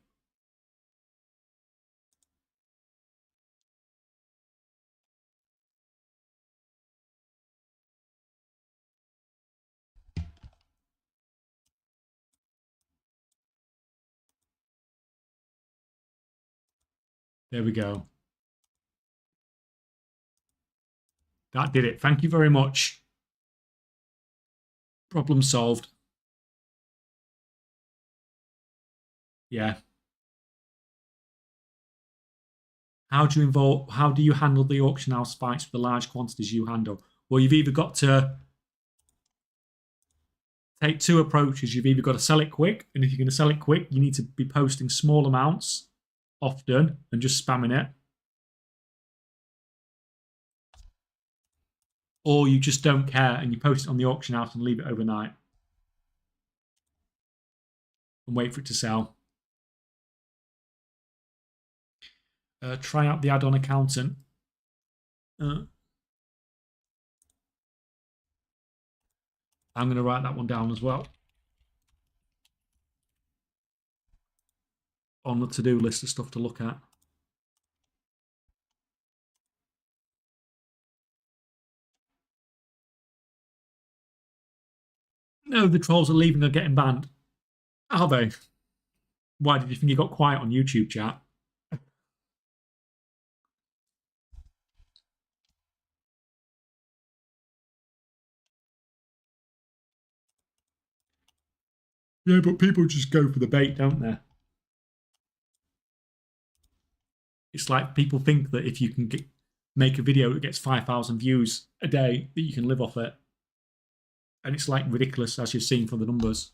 There we go. That did it. Thank you very much. Problem solved. Yeah. How do you handle the auction house fights with the large quantities you handle? Well, you've either got to take two approaches. You've either got to sell it quick, and if you're going to sell it quick, you need to be posting small amounts often and just spamming it. Or you just don't care and you post it on the auction house and leave it overnight and wait for it to sell. Try out the Addon accountant. I'm going to write that one down as well on the to-do list of stuff to look at. No, the trolls are leaving or getting banned. Are they? Why did you think you got quiet on YouTube, chat? Yeah, but people just go for the bait, don't they? It's like people think that if you can make a video that gets 5,000 views a day, that you can live off it. And it's like ridiculous, as you've seen from the numbers.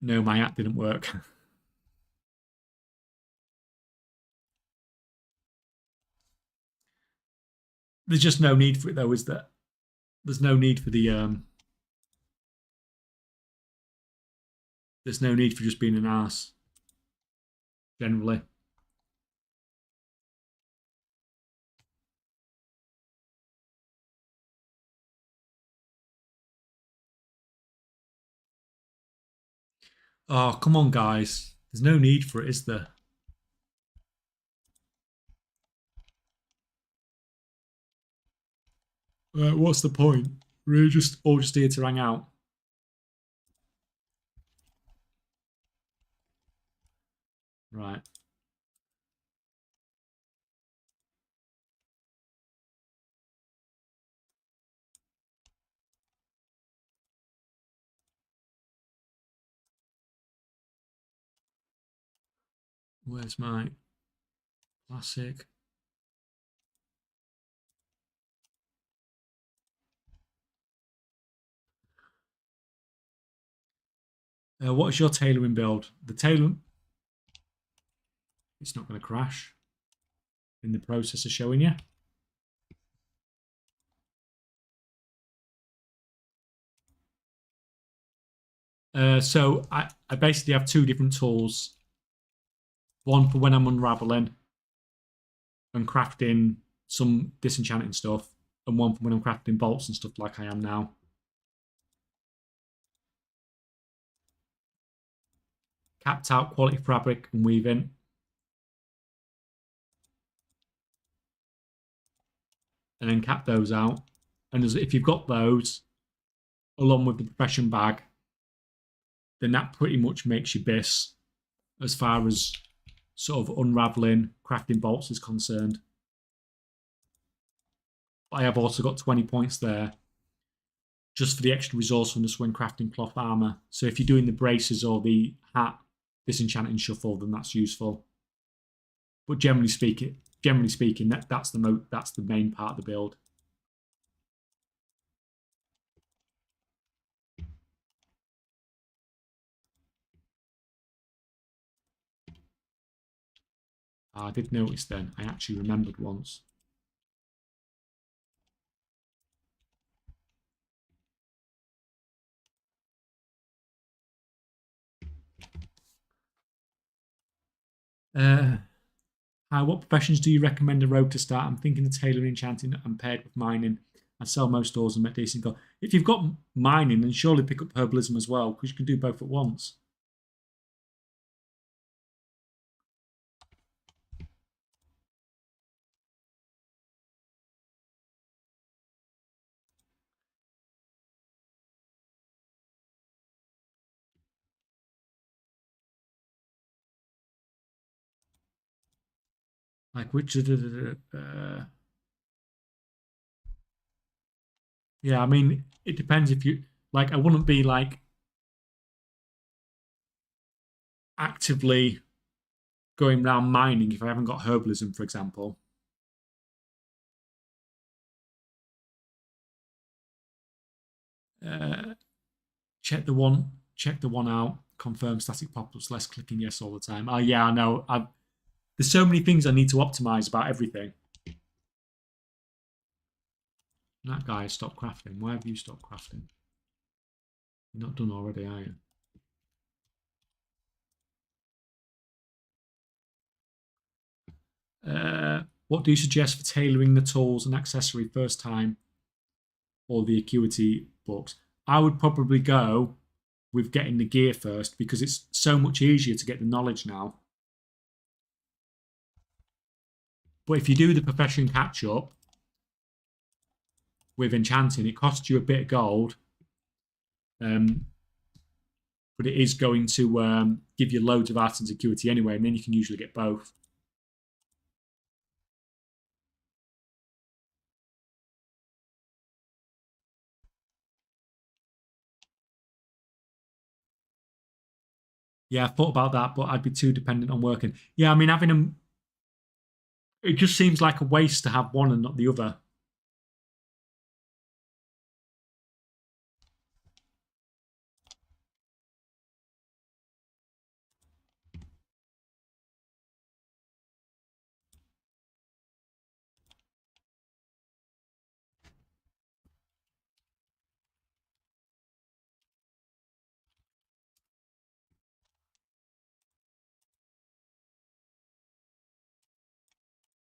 No, my app didn't work. There's just no need for it though, is there? There's no need for the there's no need for just being an arse generally. Oh, come on, guys. There's no need for it, is there? What's the point? We're just all just here to hang out. Right. Where's my classic? What is your tailoring build? The tailor, it's not going to crash in the process of showing you. So I basically have two different tools. One for when I'm unraveling and crafting some disenchanting stuff, and one for when I'm crafting bolts and stuff like I am now. Capped out quality fabric and weaving. And then cap those out. And if you've got those, along with the profession bag, then that pretty much makes you bis as far as sort of unraveling, crafting bolts is concerned. I have also got 20 points there just for the extra resourcefulness when crafting cloth armor. So if you're doing the braces or the hat disenchanting shuffle, then that's useful. But generally speaking, that's the main part of the build. I did notice then. I actually remembered once. What professions do you recommend a rogue to start? I'm thinking of tailoring, enchanting, and paired with mining. I sell most stores and make decent gold. If you've got mining, then surely pick up herbalism as well, because you can do both at once. Like which? Yeah, I mean, it depends if you like. I wouldn't be like actively going around mining if I haven't got herbalism, for example. Uh, check the one out. Confirm static pop-ups, less clicking yes all the time. Oh yeah, I know. There's so many things I need to optimize about everything. That guy has stopped crafting. Why have you stopped crafting? You're not done already, are you? What do you suggest for tailoring the tools and accessory first time or the acuity books? I would probably go with getting the gear first because it's so much easier to get the knowledge now. But if you do the profession catch-up with enchanting, it costs you a bit of gold. But it is going to give you loads of art and acuity anyway, and then you can usually get both. Yeah, I thought about that, but I'd be too dependent on working. Yeah, I mean, having them, it just seems like a waste to have one and not the other.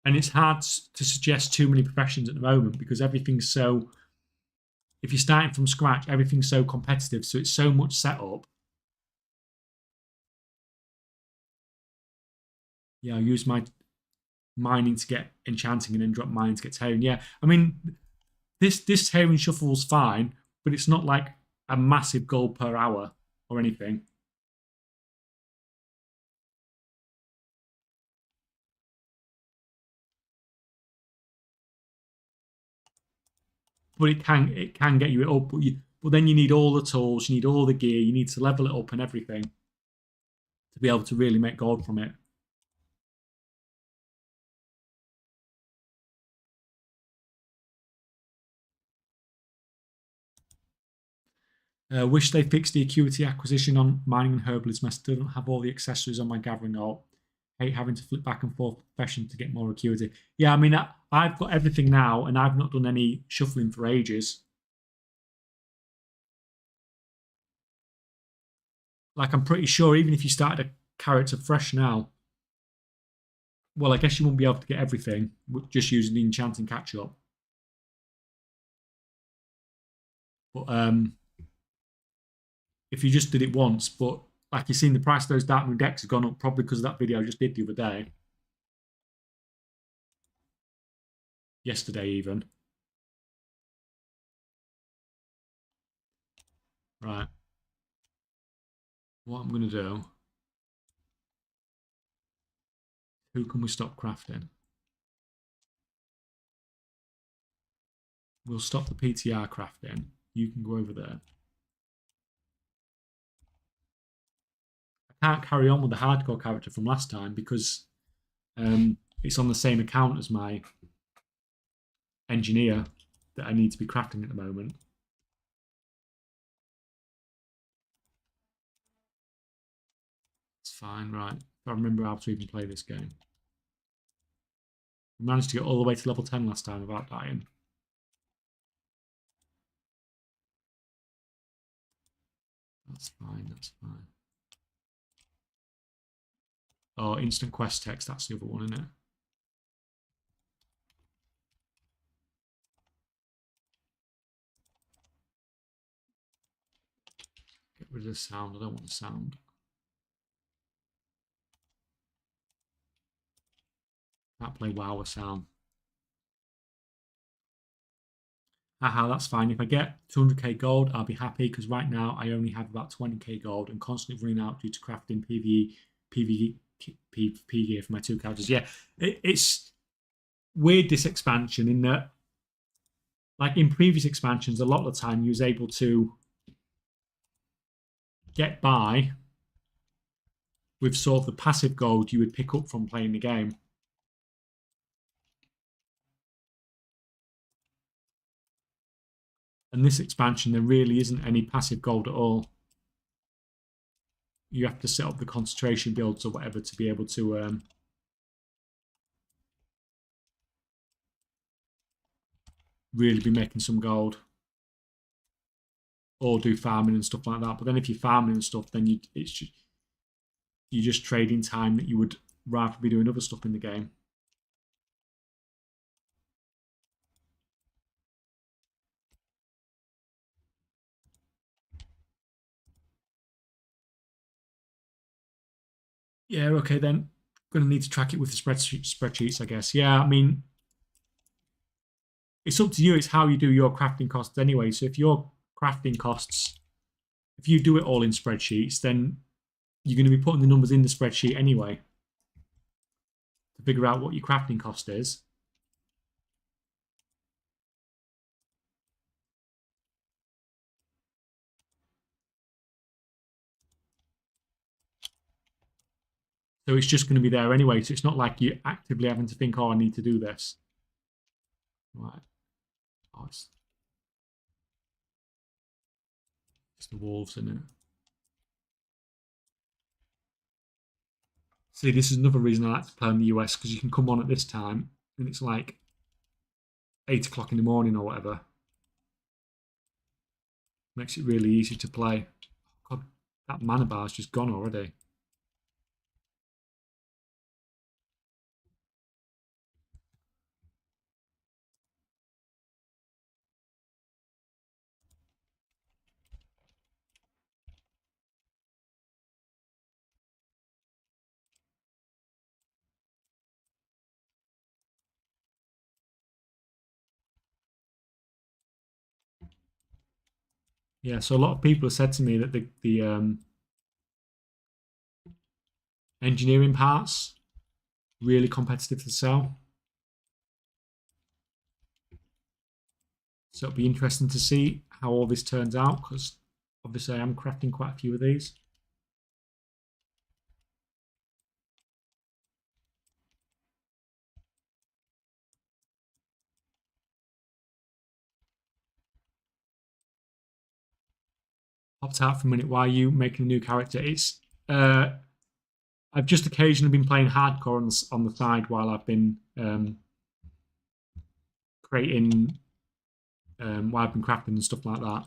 And it's hard to suggest too many professions at the moment because everything's so, if you're starting from scratch, everything's so competitive. So it's so much setup. Yeah, I'll use my mining to get enchanting and then drop mining to get tailoring. Yeah, I mean, this tailoring shuffle's fine, but it's not like a massive gold per hour or anything. But it can get you it up. But then you need all the tools, you need all the gear, you need to level it up and everything to be able to really make gold from it. Wish they fixed the acuity acquisition on mining and herbalism. I still don't have all the accessories on my gathering alt. Hate having to flip back and forth profession to get more acuity. Yeah, I mean, I've got everything now, and I've not done any shuffling for ages. Like, I'm pretty sure even if you started a character fresh now, well, I guess you won't be able to get everything just using the enchanting catch-up. But if you just did it once, but like you've seen, the price of those Dark Moon decks has gone up probably because of that video I just did the other day. Yesterday, even. Right. What I'm going to do, who can we stop crafting? We'll stop the PTR crafting. You can go over there. I can't carry on with the hardcore character from last time because it's on the same account as my engineer that I need to be crafting at the moment. It's fine, right. If I remember how to even play this game. We managed to get all the way to level 10 last time without dying. That's fine, that's fine. Oh, instant quest text, that's the other one, isn't it? Get rid of the sound, I don't want the sound. Can't play WoW with sound. Haha, that's fine. If I get 200k gold, I'll be happy because right now I only have about 20k gold and constantly running out due to crafting PvE gear for my two characters. Yeah, it's weird, this expansion, in that, like in previous expansions, a lot of the time you was able to get by with sort of the passive gold you would pick up from playing the game. And this expansion, there really isn't any passive gold at all. You have to set up the concentration builds or whatever to be able to really be making some gold. Or do farming and stuff like that. But then if you're farming and stuff, then you're just trading time that you would rather be doing other stuff in the game. Yeah, okay then. Going to need to track it with the spreadsheets, I guess. Yeah, I mean, it's up to you. It's how you do your crafting costs anyway. So if your crafting costs, if you do it all in spreadsheets, then you're going to be putting the numbers in the spreadsheet anyway to figure out what your crafting cost is. So it's just going to be there anyway. So it's not like you're actively having to think, oh, I need to do this. Right. Oh, it's the wolves, isn't it? See, this is another reason I like to play in the US, because you can come on at this time and it's like 8 o'clock in the morning or whatever. Makes it really easy to play. God, that mana bar's just gone already. Yeah, so a lot of people have said to me that the engineering parts really competitive to sell. So it'll be interesting to see how all this turns out, because obviously I am crafting quite a few of these. Popped out for a minute. Why are you making a new character? It's I've just occasionally been playing hardcore on the side while I've been creating, while I've been crafting and stuff like that.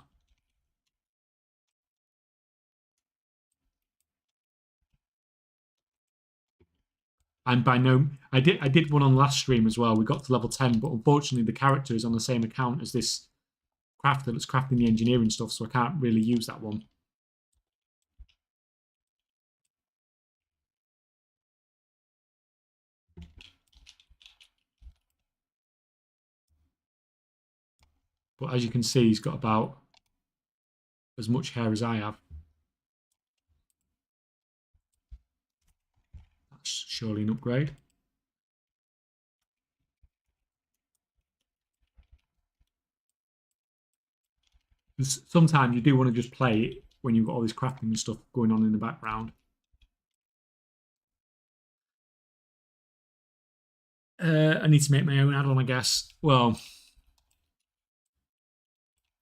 And by no, I did one on the last stream as well. We got to level 10, but unfortunately the character is on the same account as this crafter that's crafting the engineering stuff, so I can't really use that one. But as you can see, he's got about as much hair as I have. That's surely an upgrade. Sometimes you do want to just play it when you've got all this crafting and stuff going on in the background. I need to make my own add-on, I guess. Well,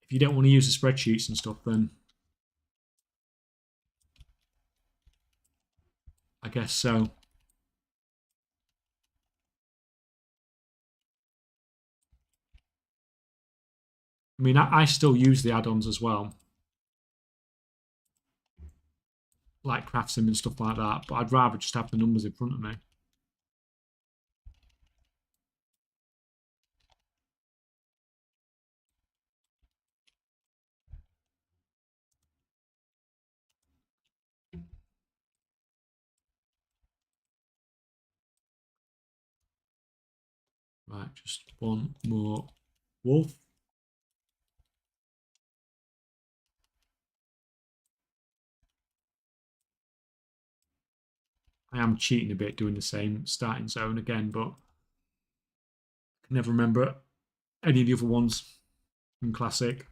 if you don't want to use the spreadsheets and stuff, then I guess so. I mean, I still use the add-ons as well, like CraftSim and stuff like that, but I'd rather just have the numbers in front of me. Right, just one more wolf. I am cheating a bit doing the same starting zone again, but I can never remember any of the other ones in Classic.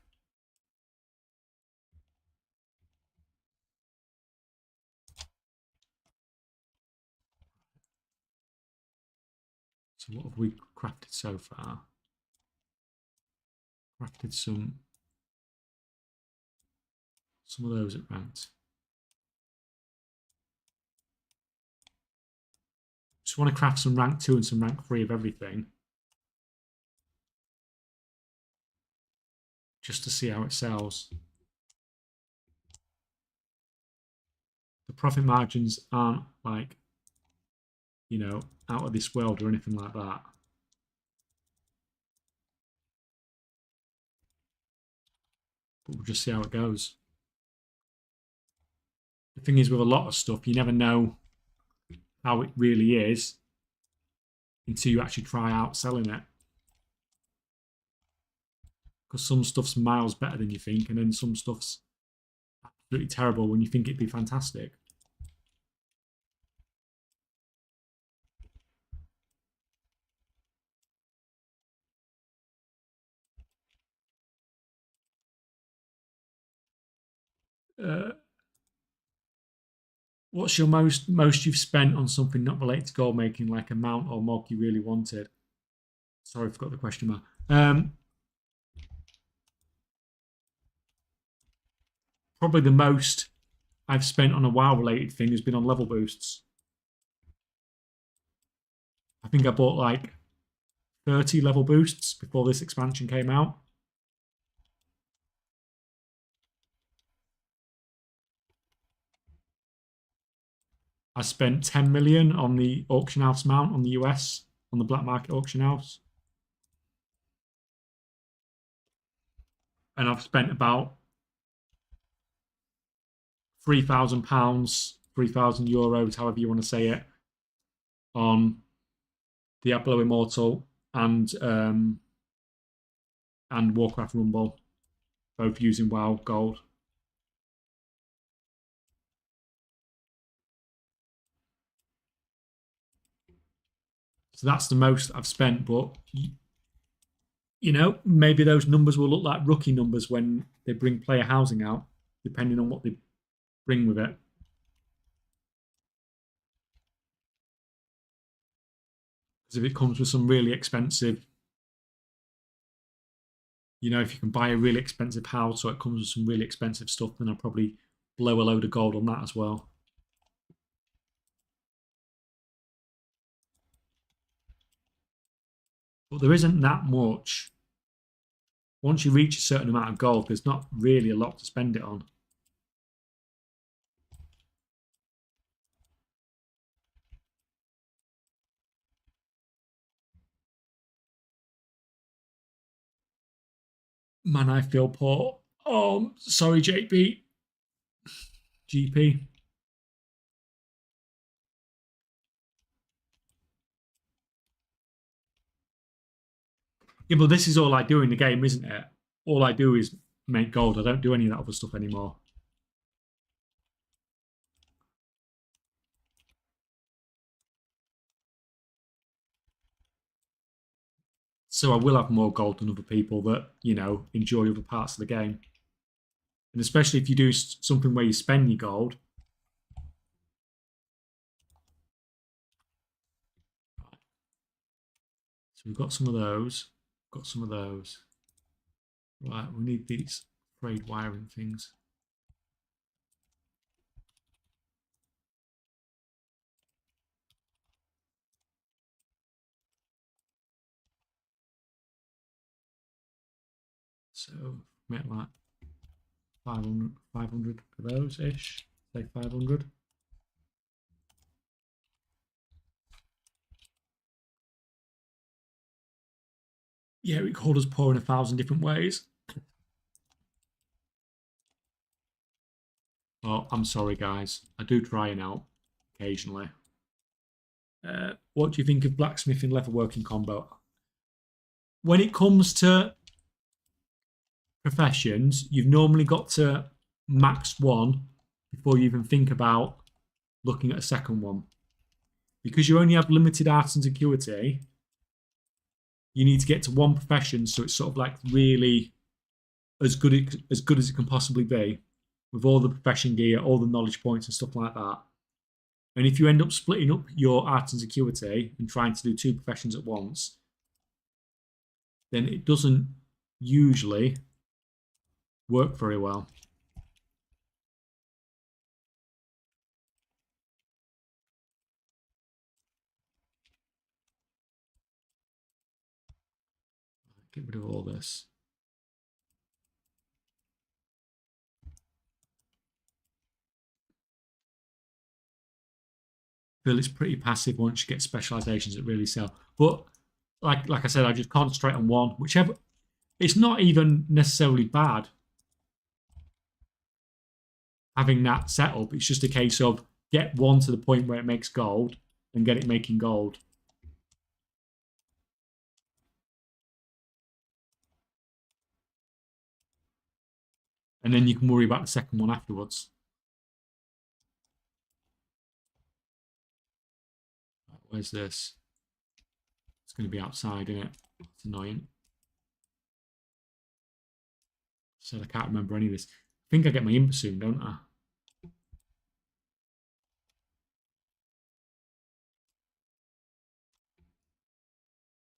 So what have we crafted so far? Crafted some of those at ranked. Just want to craft some rank 2 and some rank 3 of everything, just to see how it sells. The profit margins aren't like, you know, out of this world or anything like that. But we'll just see how it goes. The thing is, with a lot of stuff, you never know how it really is until you actually try out selling it. Because some stuff's miles better than you think, and then some stuff's absolutely terrible when you think it'd be fantastic. What's your most you've spent on something not related to gold making, like a mount or mog you really wanted? Sorry, I forgot the question mark. Probably the most I've spent on a WoW related thing has been on level boosts. I think I bought like 30 level boosts before this expansion came out. I spent 10 million on the auction house mount on the US, on the black market auction house. And I've spent about £3,000, 3,000 euros, however you want to say it, on Diablo Immortal and Warcraft Rumble. both using wild gold. So that's the most I've spent, but you know, maybe those numbers will look like rookie numbers when they bring player housing out, depending on what they bring with it. Because if it comes with some really expensive, you know, if you can buy a really expensive house or it comes with some really expensive stuff, then I'll probably blow a load of gold on that as well. But there isn't that much. Once you reach a certain amount of gold, there's not really a lot to spend it on. Man, I feel poor. Oh, sorry, JP. GP. Yeah, but this is all I do in the game, isn't it? All I do is make gold. I don't do any of that other stuff anymore. So I will have more gold than other people that, you know, enjoy other parts of the game. And especially if you do something where you spend your gold. So we've got some of those. Got some of those. Right, we need these frayed wiring things. So make like 500 of those ish. Say 500. Yeah, it could us pour in 1,000 different ways. Oh, I'm sorry, guys. I do try and out occasionally. What do you think of blacksmithing leatherworking combo? When it comes to professions, you've normally got to max one before you even think about looking at a second one. Because you only have limited arts and acuity, you need to get to one profession so it's sort of like really as good as it can possibly be with all the profession gear, all the knowledge points and stuff like that. And if you end up splitting up your arts and acuity and trying to do two professions at once, then it doesn't usually work very well. Get rid of all this. I feel it's pretty passive once you get specializations that really sell. But like I said, I just concentrate on one, whichever. It's not even necessarily bad having that setup. It's just a case of get one to the point where it makes gold and get it making gold. And then you can worry about the second one afterwards. Where's this? It's going to be outside, isn't it? It's annoying. Said I can't remember any of this. I think I get my imp soon, don't I?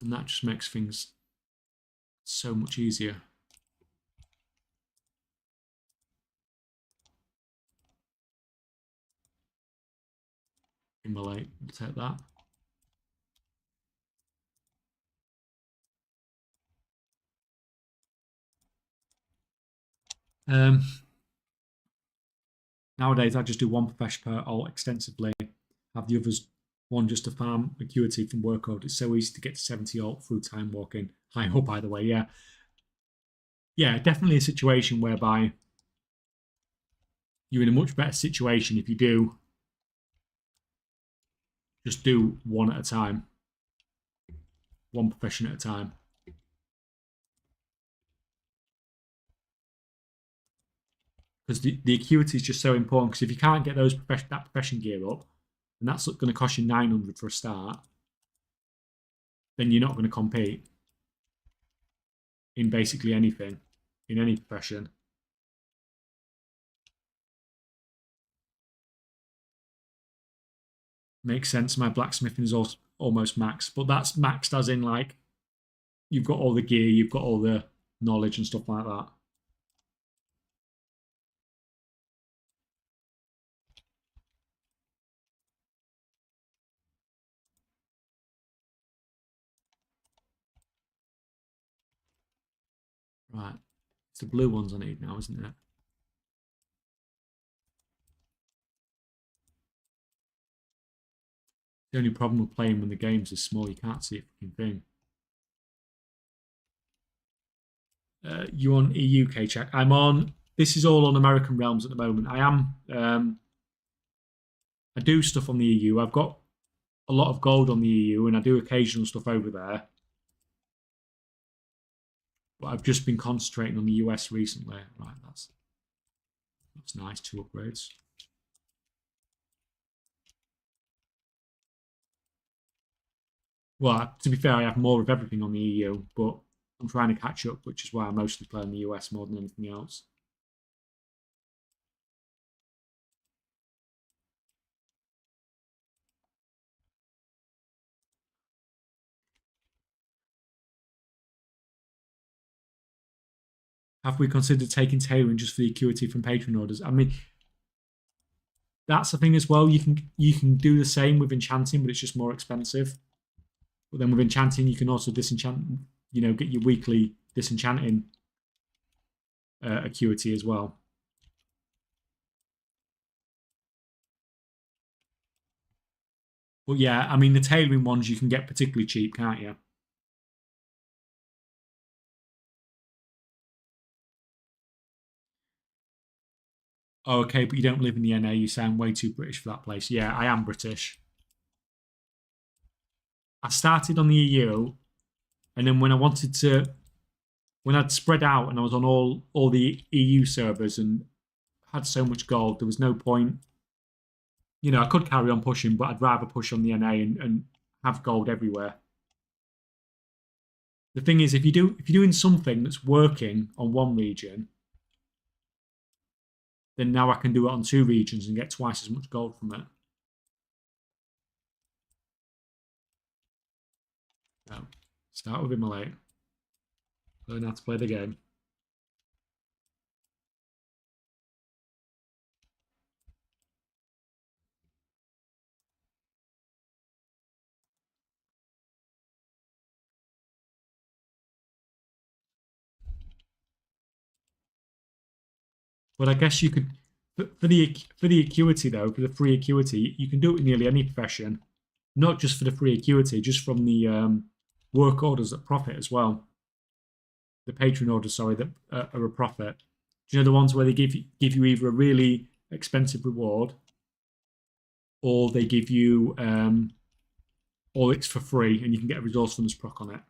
And that just makes things so much easier. Immolate, we'll take that. Nowadays, I just do one profession per alt extensively. Have the others one just to farm acuity from workload. It's so easy to get to 70 alt through time walking. High up, by the way, yeah. Yeah, definitely a situation whereby you're in a much better situation if you do just do one at a time. One profession at a time. because the acuity is just so important. Because if you can't get that profession gear up, and that's going to cost you 900 for a start, then you're not going to compete in basically anything, in any profession. Makes sense. My blacksmithing is also almost maxed, but that's maxed as in like you've got all the gear, you've got all the knowledge and stuff like that. Right. It's the blue ones I need now, isn't it? The only problem with playing when the games is small, you can't see a fucking thing. You on UK check? I'm on. This is all on American realms at the moment. I am. I do stuff on the EU. I've got a lot of gold on the EU, and I do occasional stuff over there. But I've just been concentrating on the US recently. Right, that's nice. 2 upgrades. Well, to be fair, I have more of everything on the EU, but I'm trying to catch up, which is why I mostly play in the US more than anything else. Have we considered taking tailoring just for the acuity from Patron orders? I mean, that's the thing as well. You can do the same with enchanting, but it's just more expensive. But then with enchanting, you can also disenchant. You know, get your weekly disenchanting acuity as well. But yeah, I mean the tailoring ones you can get particularly cheap, can't you? Oh, okay, but you don't live in the NA. You sound way too British for that place. Yeah, I am British. I started on the EU, and then when I'd spread out and I was on all the EU servers and had so much gold, there was no point. You know, I could carry on pushing, but I'd rather push on the NA and have gold everywhere. The thing is, if you're doing something that's working on one region, then now I can do it on 2 regions and get twice as much gold from it. So, start with Immolate. Learn how to play the game. But I guess you could for the acuity though, for the free acuity, you can do it in nearly any profession, not just for the free acuity, just from the work orders that profit as well. The patron orders, sorry, that are a profit. Do you know the ones where they give you either a really expensive reward, or they give you, or it's for free and you can get a resourcefulness proc on it.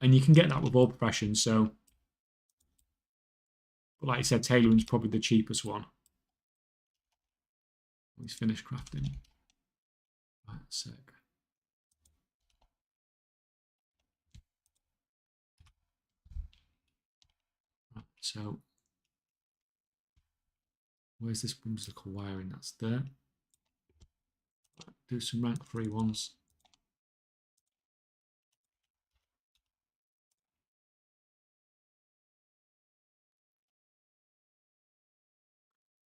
And you can get that with all professions, so. But like I said, tailoring's probably the cheapest one. Let's finish crafting. Right, a sec. Right, so where's this whimsical wiring? That's there. Do some rank 3 ones.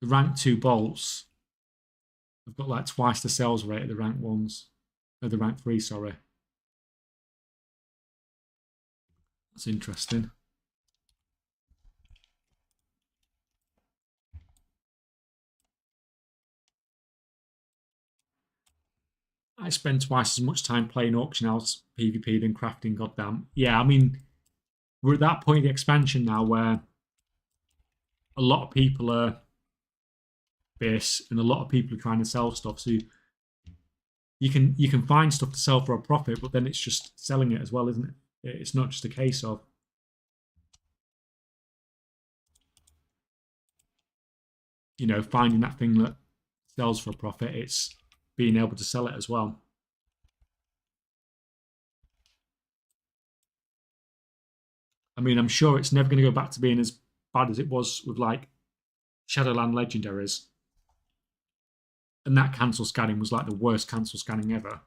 The rank 2 bolts, I've got like twice the sales rate of the rank 1s. Or the rank 3, sorry. That's interesting. I spend twice as much time playing auction house PvP than crafting, goddamn. Yeah, I mean, we're at that point of the expansion now where a lot of people are this and a lot of people are trying to sell stuff. So you can find stuff to sell for a profit, but then it's just selling it as well, isn't it? It's not just a case of you know, finding that thing that sells for a profit. It's being able to sell it as well. I mean, I'm sure it's never going to go back to being as bad as it was with like Shadowland Legendaries. And that cancel scanning was like the worst cancel scanning ever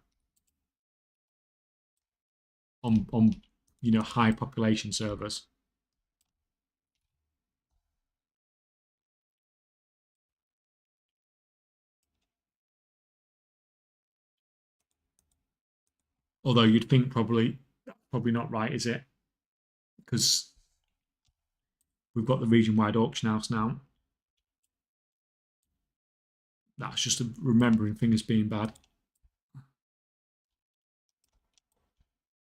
on you know, high population servers. Although you'd think probably not right, is it? Because we've got the region-wide auction house now. That's just remembering things being bad.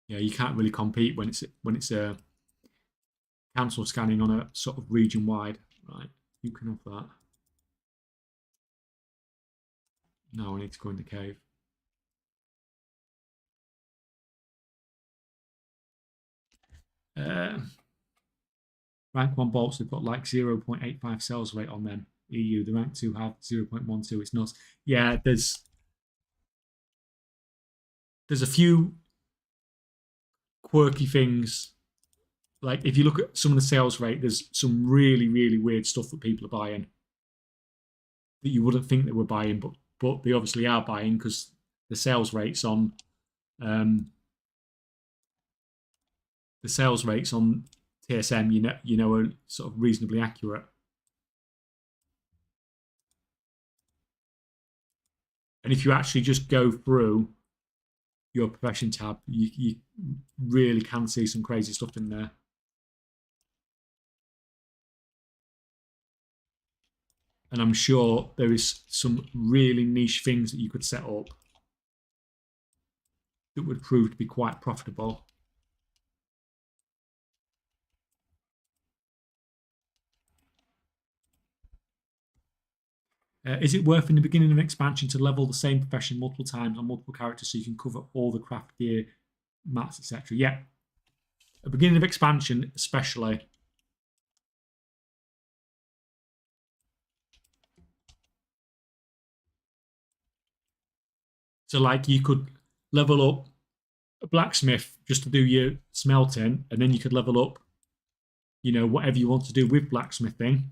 Yeah, you can't really compete when it's a cancel scanning on a sort of region-wide. Right, you can have that. Now I need to go in the cave. Rank 1 bolts have got like 0.85 sales rate on them. EU, the rank 2 have 0.12. It's nuts. Yeah, there's a few quirky things. Like if you look at some of the sales rate, there's some really, really weird stuff that people are buying that you wouldn't think they were buying, but they obviously are buying because the sales rates on TSM, you know, are sort of reasonably accurate. And if you actually just go through your profession tab, you really can see some crazy stuff in there. And I'm sure there is some really niche things that you could set up that would prove to be quite profitable. Is it worth in the beginning of an expansion to level the same profession multiple times on multiple characters so you can cover all the craft gear, mats, etc.? Yeah. At the beginning of expansion, especially. So, like, you could level up a blacksmith just to do your smelting, and then you could level up, you know, whatever you want to do with blacksmithing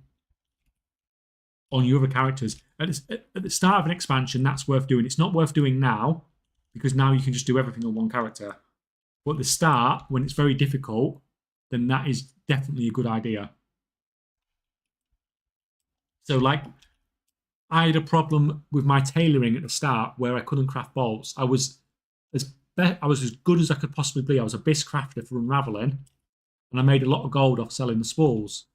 on your other characters. At the start of an expansion, that's worth doing. It's not worth doing now because now you can just do everything on one character. But at the start, when it's very difficult, then that is definitely a good idea. So, like, I had a problem with my tailoring at the start where I couldn't craft bolts. I was as good as I could possibly be. I was a bisque crafter for unraveling, and I made a lot of gold off selling the spools,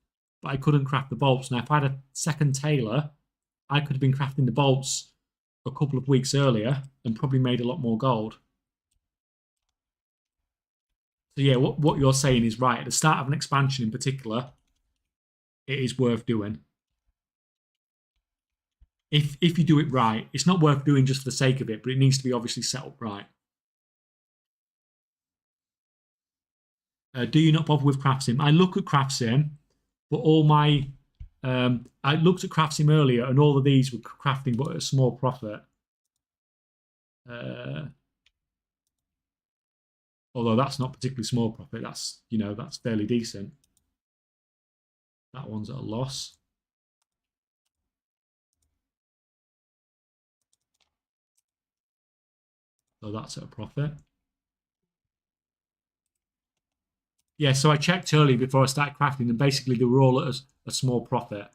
but I couldn't craft the bolts. Now, if I had a second tailor, I could have been crafting the bolts a couple of weeks earlier and probably made a lot more gold. So yeah, what you're saying is right. At the start of an expansion in particular, it is worth doing. If you do it right, it's not worth doing just for the sake of it, but it needs to be obviously set up right. Do you not bother with CraftSim? I look at CraftSim, but all my I looked at CraftSim earlier, and all of these were crafting, but at a small profit. Although that's not particularly small profit. That's, you know, that's fairly decent. That one's at a loss. So that's at a profit. Yeah, so I checked early before I started crafting, and basically they were all at a small profit.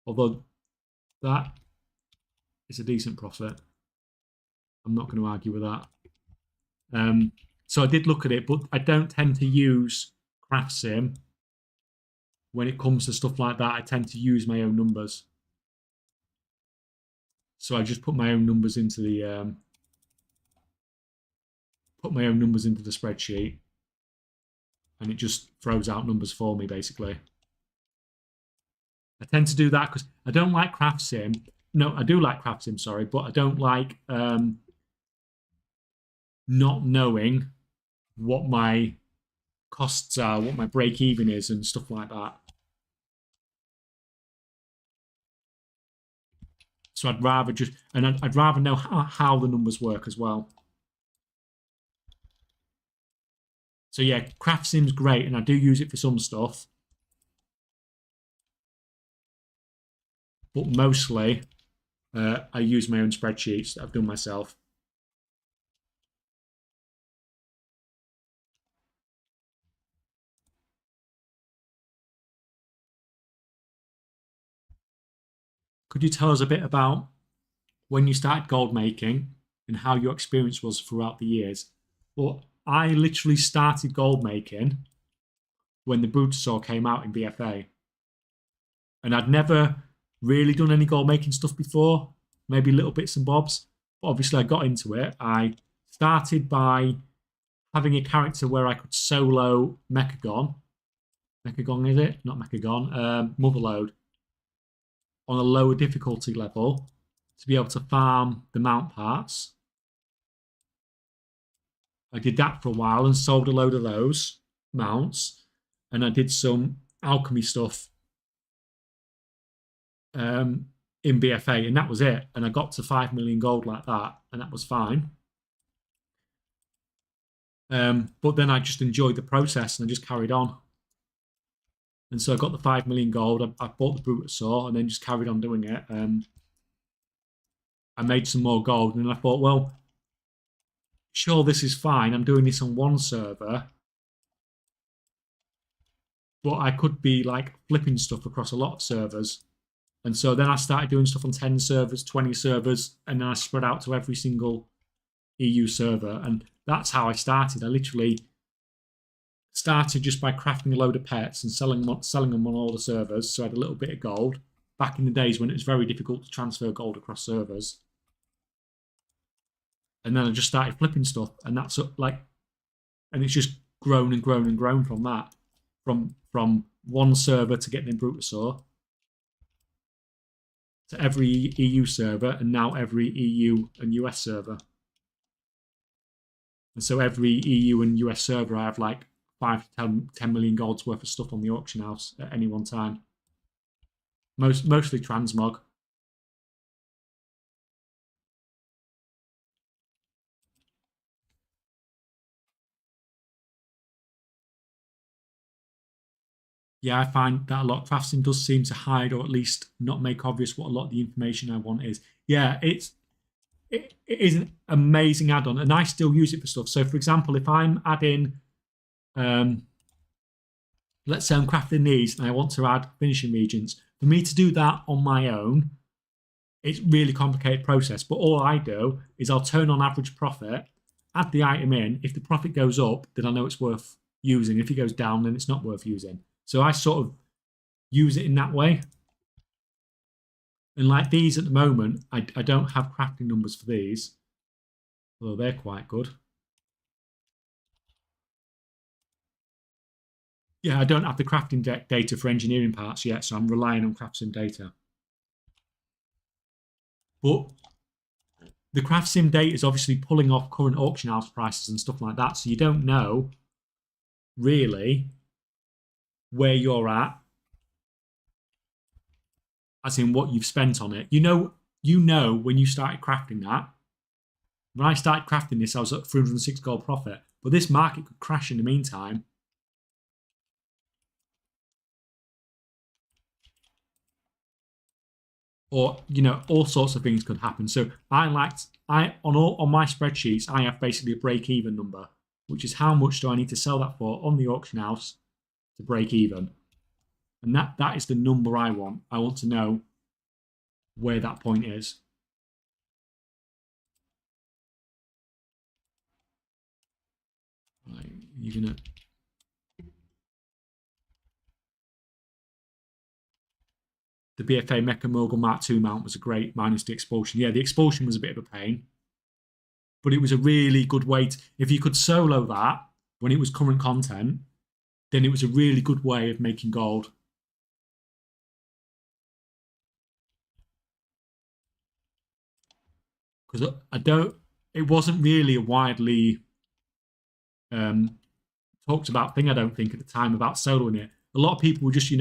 Although that is a decent profit. I'm not going to argue with that. So I did look at it, but I don't tend to use CraftSim when it comes to stuff like that. I tend to use my own numbers. So I just put my own numbers into the spreadsheet, and it just throws out numbers for me, basically. I tend to do that because I don't like CraftSim. No, I do like CraftSim, sorry, but I don't like not knowing what my costs are, what my break even is, and stuff like that. So I'd rather just, and I'd rather know how the numbers work as well. So yeah, CraftSim's great, and I do use it for some stuff. But mostly, I use my own spreadsheets that I've done myself. Could you tell us a bit about when you started gold making and how your experience was throughout the years? Well, I literally started gold making when the Brutosaur came out in BFA. And I'd never really done any gold making stuff before, maybe little bits and bobs. But obviously, I got into it. I started by having a character where I could solo Mechagon. Mechagon, is it? Not Mechagon. Motherlode. On a lower difficulty level to be able to farm the mount parts. I did that for a while and sold a load of those mounts. And I did some alchemy stuff in BFA, and that was it. And I got to 5 million gold like that, and that was fine. But then I just enjoyed the process and I just carried on. And so I got the 5 million gold. I bought the Brutosaur and then just carried on doing it. I made some more gold, and I thought, well, sure, this is fine. I'm doing this on one server, but I could be like flipping stuff across a lot of servers. And so then I started doing stuff on 10 servers, 20 servers, and then I spread out to every single EU server. And that's how I started. I literally started just by crafting a load of pets and selling them on all the servers. So I had a little bit of gold back in the days when it was very difficult to transfer gold across servers. And then I just started flipping stuff, and that's like, and it's just grown and grown and grown from that, from one server to getting in Brutosaur to every EU server, and now every EU and US server. And so every EU and US server, I have like 5 to 10 million gold's worth of stuff on the auction house at any one time. Mostly Transmog. Yeah, I find that a lot. CraftSim does seem to hide, or at least not make obvious, what a lot of the information I want is. Yeah, it is an amazing add-on, and I still use it for stuff. So, for example, if I'm adding, let's say I'm crafting these, and I want to add finishing regions, for me to do that on my own, it's a really complicated process. But all I do is I'll turn on average profit, add the item in. If the profit goes up, then I know it's worth using. If it goes down, then it's not worth using. So I sort of use it in that way. And like these at the moment, I don't have crafting numbers for these, although they're quite good. Yeah, I don't have the crafting data for engineering parts yet, so I'm relying on CraftSim data. But the CraftSim data is obviously pulling off current auction house prices and stuff like that, so you don't know really where you're at, as in what you've spent on it. You know when you started crafting that. When I started crafting this, I was at 306 gold profit, but this market could crash in the meantime. Or, all sorts of things could happen. So on my spreadsheets, I have basically a break-even number, which is how much do I need to sell that for on the auction house to break even. And that is the number I want. I want to know where that point is. Right, you're gonna. The BFA Mecha Mogul Mark II mount was a great, minus the expulsion. Yeah, the expulsion was a bit of a pain, but it was a really good way to, if you could solo that when it was current content, then it was a really good way of making gold. Because it wasn't really a widely talked about thing, I don't think, at the time about soloing it. A lot of people were just,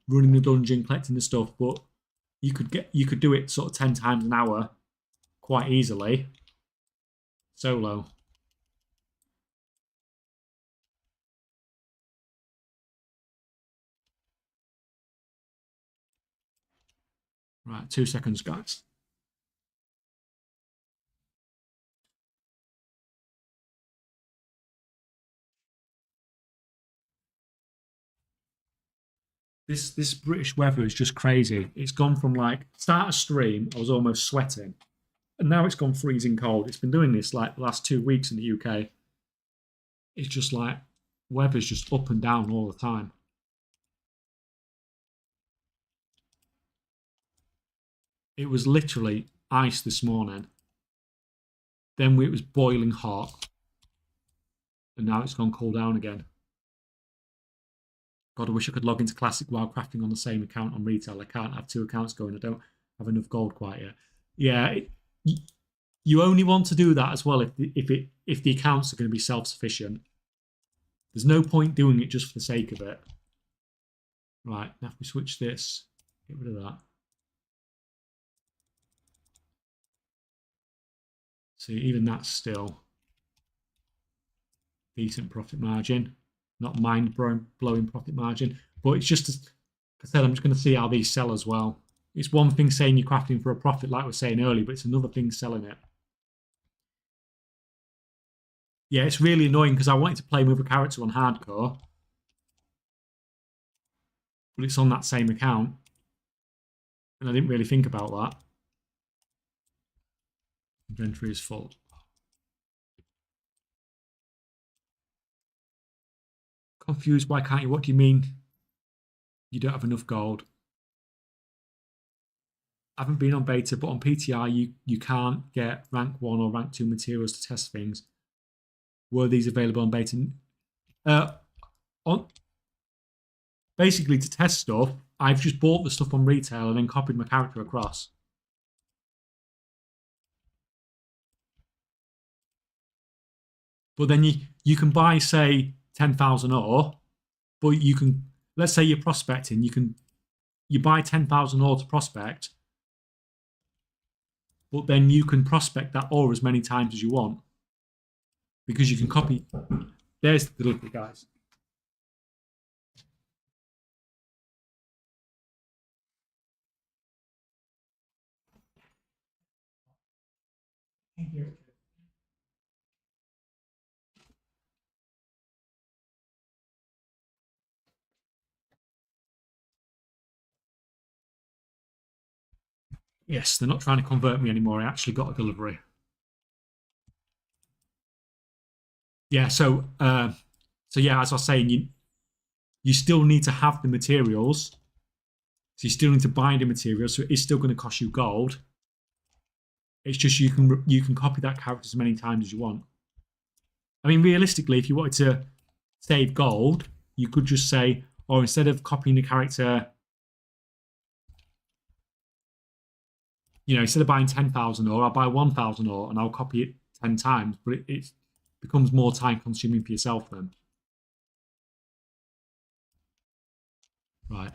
running the dungeon, collecting the stuff, but you could do it sort of 10 times an hour quite easily. Solo. Right, 2 seconds, guys. This British weather is just crazy. It's gone from like start a stream, I was almost sweating, and now it's gone freezing cold. It's been doing this like the last 2 weeks in the UK. It's just like weather's just up and down all the time. It was literally ice this morning. Then it was boiling hot, and now it's gone cool down again. God, I wish I could log into Classic while crafting on the same account on retail. I can't have 2 accounts going. I don't have enough gold quite yet. Yeah, you only want to do that as well if the accounts are going to be self-sufficient. There's no point doing it just for the sake of it. Right, now if we switch this, get rid of that. See, even that's still decent profit margin. Not mind-blowing profit margin. But it's just, like I said, I'm just going to see how these sell as well. It's one thing saying you're crafting for a profit, like we were saying earlier, but it's another thing selling it. Yeah, it's really annoying because I wanted to play with a character on hardcore, but it's on that same account, and I didn't really think about that. Inventory is full. Confused, why can't you? What do you mean you don't have enough gold? I haven't been on beta, but on PTR you can't get rank 1 or rank 2 materials to test things. Were these available on beta? Basically, to test stuff, I've just bought the stuff on retail and then copied my character across. But then you can buy, say, 10,000 ore, but you can, let's say you're prospecting, you buy 10,000 ore to prospect, but then you can prospect that ore as many times as you want because you can copy. There's the delivery, guys. Thank you. Yes, they're not trying to convert me anymore. I actually got a delivery. Yeah, so yeah, as I was saying, you still need to have the materials. So you still need to buy the materials. So it is still going to cost you gold. It's just you can copy that character as many times as you want. I mean, realistically, if you wanted to save gold, you could just say, or instead of copying the character, you know, instead of buying 10,000 ore, I'll buy 1,000 ore and I'll copy it 10 times, but it becomes more time consuming for yourself then. Right.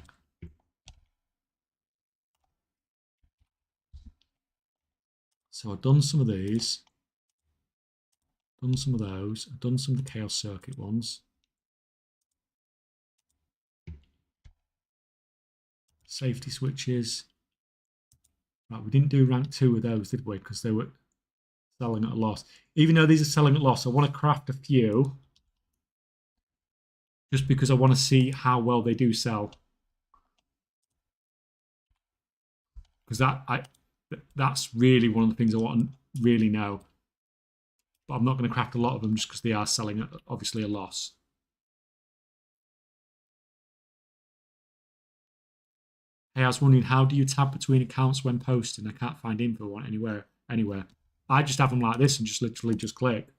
So I've done some of these, done some of those, I've done some of the Chaos Circuit ones. Safety switches. Right, we didn't do rank 2 of those, did we? Because they were selling at a loss. Even though these are selling at a loss, I want to craft a few just because I want to see how well they do sell. Because that's really one of the things I want to really know. But I'm not going to craft a lot of them just because they are selling at obviously a loss. Hey, I was wondering, how do you tab between accounts when posting? I can't find info on anywhere. I just have them like this and just literally just click.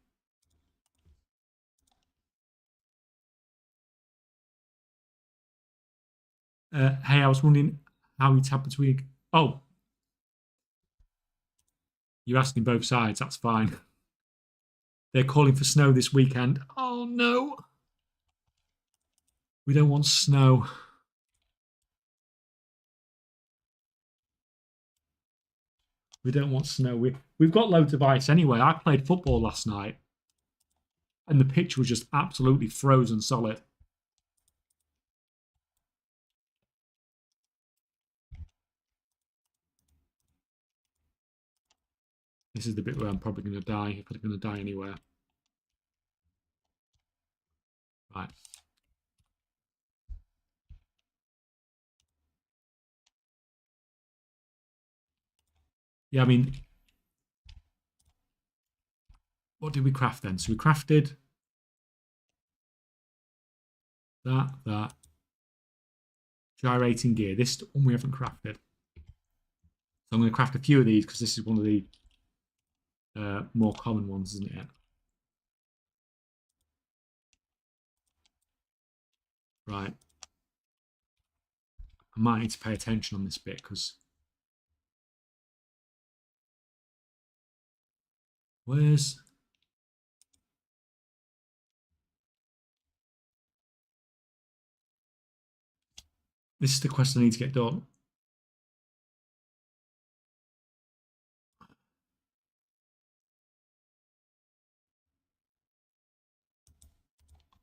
Hey, I was wondering how you tab between. Oh, you're asking both sides. That's fine. They're calling for snow this weekend. Oh no, we don't want snow. We don't want snow. We've got loads of ice anyway. I played football last night, and the pitch was just absolutely frozen solid. This is the bit where I'm probably going to die, if I'm going to die anywhere. Right. Yeah, I mean, what did we craft then? So we crafted that. Gyrating gear. This one we haven't crafted. So I'm going to craft a few of these because this is one of the more common ones, isn't it? Right. I might need to pay attention on this bit because where's... This is the quest I need to get done.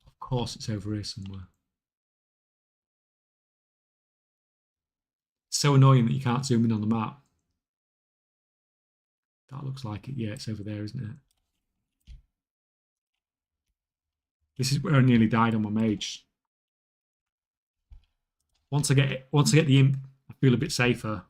Of course it's over here somewhere. It's so annoying that you can't zoom in on the map. That looks like it. Yeah, it's over there, isn't it? This is where I nearly died on my mage. Once I get the imp, I feel a bit safer.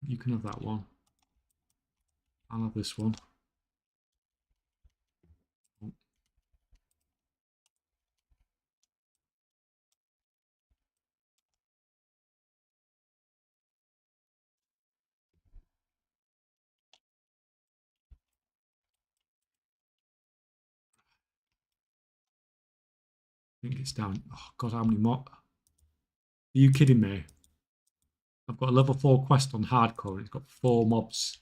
You can have that one. I'll have this one. I think it's down. Oh God, how many more? Are you kidding me? I've got a level 4 quest on hardcore. It's got 4 mobs.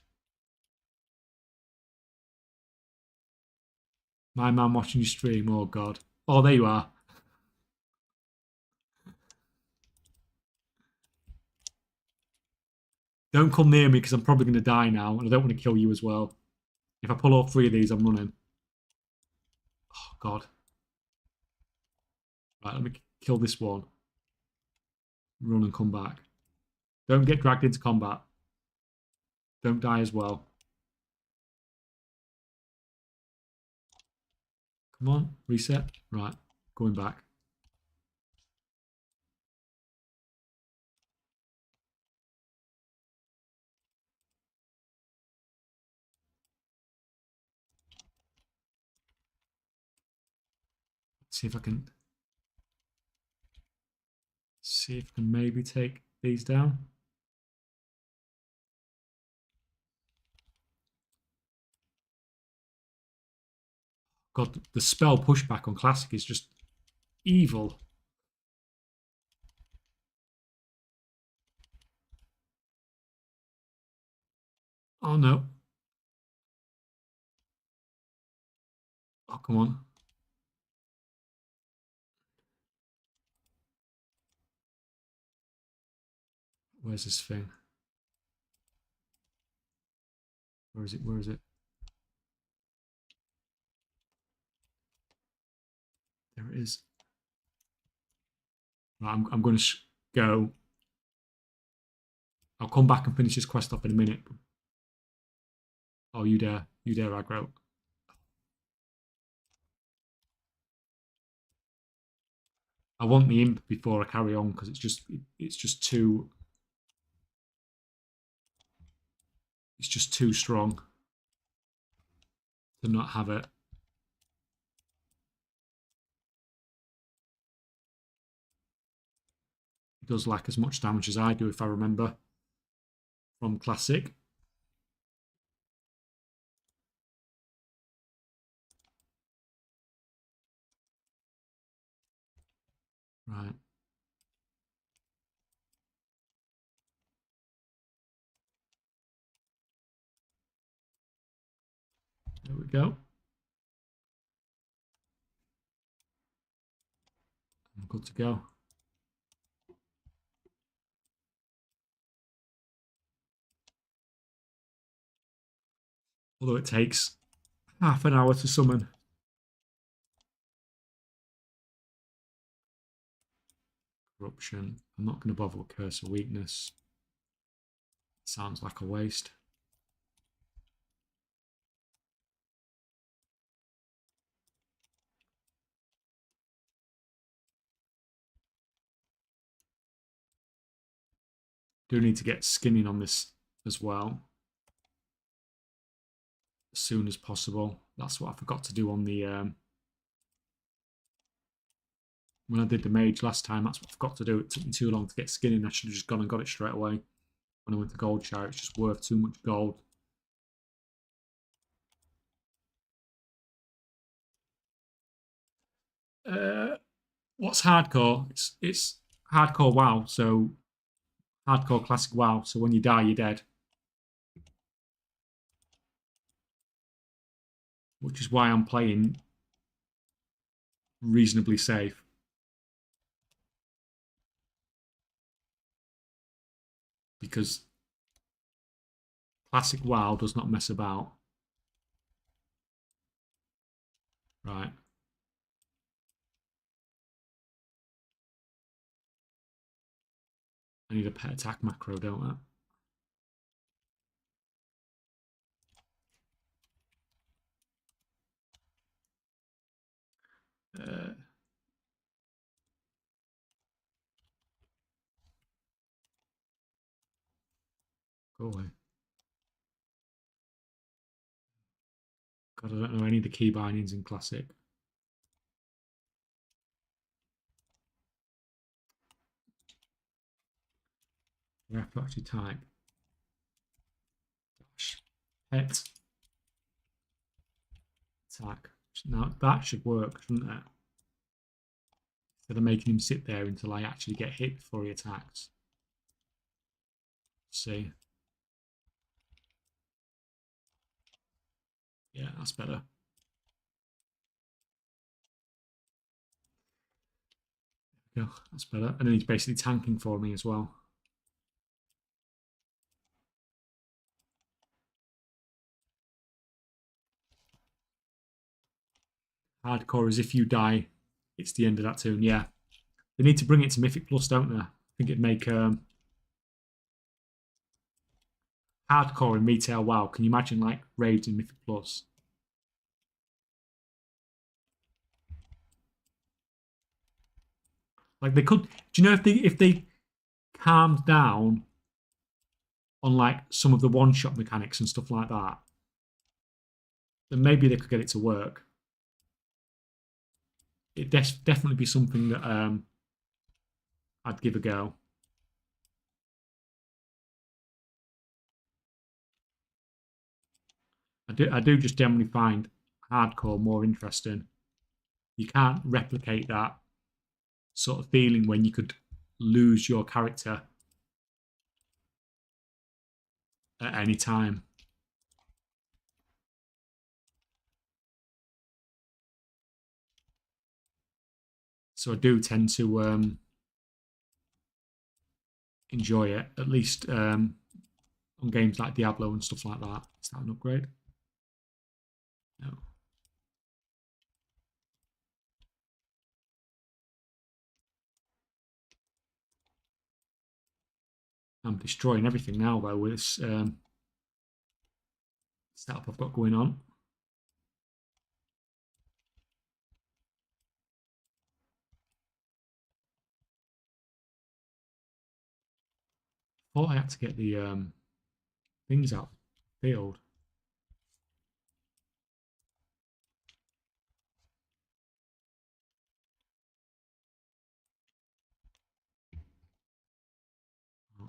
My man watching you stream. Oh God. Oh, there you are. Don't come near me because I'm probably going to die now, and I don't want to kill you as well. If I pull all 3 of these, I'm running. Oh God. Right, let me kill this one. Run and come back. Don't get dragged into combat. Don't die as well. Come on, reset. Right, going back. See if I can maybe take these down. God, the spell pushback on classic is just evil. Oh no. Oh, come on. Where's this thing? Where is it? Where is it? There it is. Right, I'm going to go. I'll come back and finish this quest off in a minute. Oh, you dare aggro. I want the imp before I carry on because it's just too strong to not have it. It does like as much damage as I do, if I remember from classic. Right. go. I'm good to go. Although it takes half an hour to summon. Corruption. I'm not going to bother with Curse of Weakness. Sounds like a waste. Do need to get skinning on this as well. As soon as possible. That's what I forgot to do on the... when I did the mage last time, that's what I forgot to do. It took me too long to get skinning. I should have just gone and got it straight away. When I went to gold share, it's just worth too much gold. What's hardcore? It's hardcore WoW, so hardcore classic WoW. So when you die, you're dead. Which is why I'm playing reasonably safe. Because classic WoW does not mess about. Right. I need a pet attack macro, don't I? Go away. God, I don't know any of the key bindings in Classic. I have to actually type dash pet attack. Now that should work, shouldn't it? Instead of making him sit there until I actually get hit before he attacks. Let's see. Yeah, that's better. There we go. That's better. And then he's basically tanking for me as well. Hardcore is if you die, it's the end of that turn. Yeah. They need to bring it to Mythic Plus, don't they? I think it'd make hardcore in retail WoW. Can you imagine like raids in Mythic Plus? Like they could. Do you know if they calmed down on like some of the one shot mechanics and stuff like that, then maybe they could get it to work. It'd definitely be something that I'd give a go. I do just generally find hardcore more interesting. You can't replicate that sort of feeling when you could lose your character at any time. So I do tend to enjoy it, at least on games like Diablo and stuff like that. Is that an upgrade? No. I'm destroying everything now, though, with this setup I've got going on. Thought I had to get the things out field.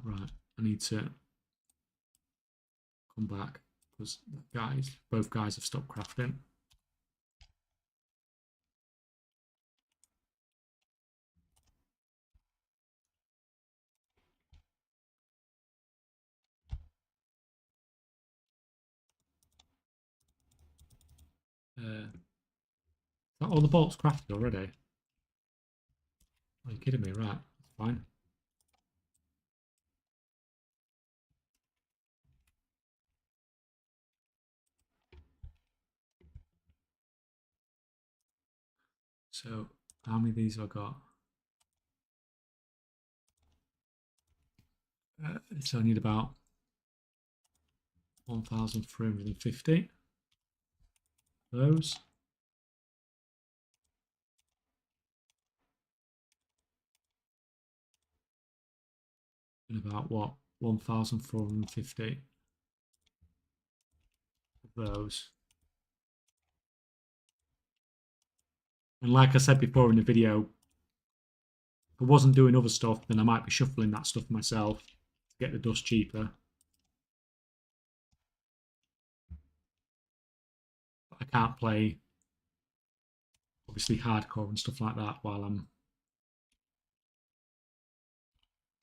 Right, I need to come back because both guys have stopped crafting. Are all the bolts crafted already? Are you kidding me? Right, that's fine. So, how many of these have I got? So I need about 1,350 those. And about what? 1,450 of those. And like I said before in the video, if I wasn't doing other stuff, then I might be shuffling that stuff myself to get the dust cheaper. But I can't play, obviously, hardcore and stuff like that while I'm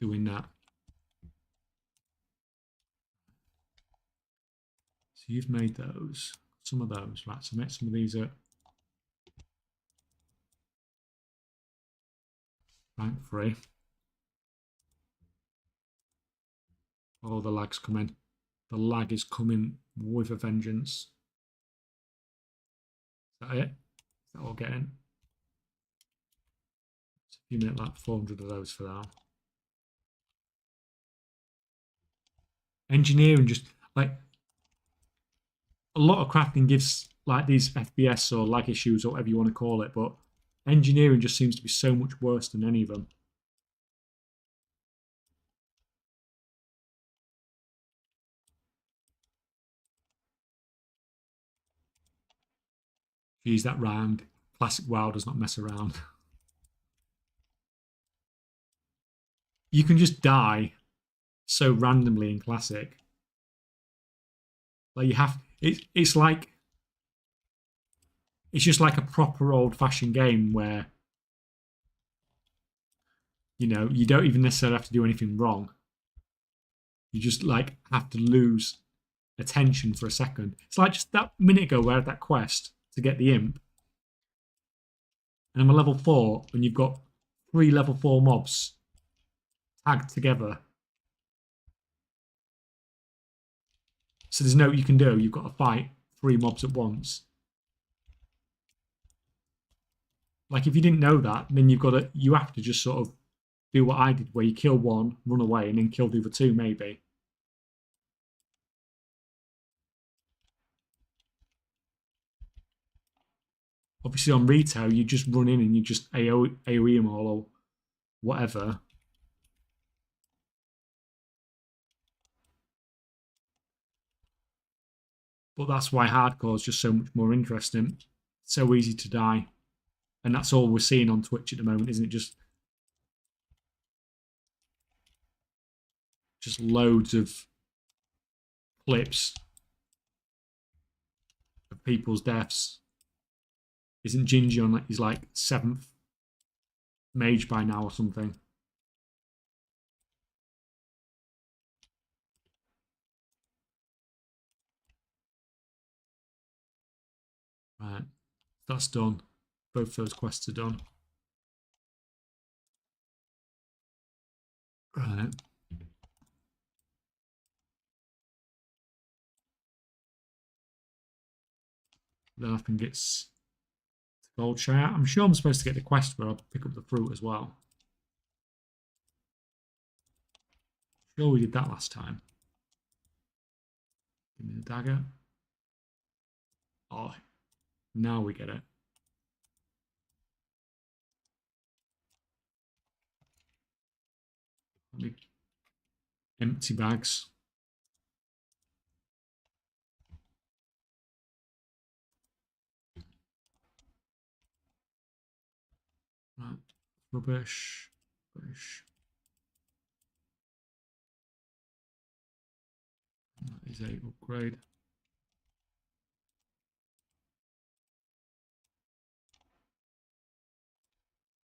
doing that. So you've made those, some of those, right? So make some of these at rank 3. Oh, the lag's coming. The lag is coming with a vengeance. Is that it? Is that all getting? So you make like 400 of those for now. Engineering just like a lot of crafting gives like these FPS or lag issues or whatever you want to call it, but engineering just seems to be so much worse than any of them. Geez, that round. Classic WoW does not mess around. You can just die so randomly in Classic. Like you have, it's like, it's just like a proper old-fashioned game where, you know, you don't even necessarily have to do anything wrong. You just like have to lose attention for a second. It's like just that minute ago where I had that quest to get the imp, and I'm a level 4, and you've got 3 level 4 mobs tagged together. So there's no you can do. You've got to fight 3 mobs at once. Like if you didn't know that, then you have to just sort of do what I did, where you kill one, run away, and then kill the other 2 maybe. Obviously on retail, you just run in and you just AoE them all or whatever. But that's why hardcore is just so much more interesting. So easy to die. And that's all we're seeing on Twitch at the moment, isn't it? Just loads of clips of people's deaths. Isn't Gingy on he's like 7th mage by now or something? Right. That's done. Both those quests are done. Right. Then I think it's gold share. I'm sure I'm supposed to get the quest where I'll pick up the fruit as well. Sure we did that last time. Give me the dagger. Oh, now we get it. Empty bags. Right. Rubbish. Rubbish. That is a upgrade.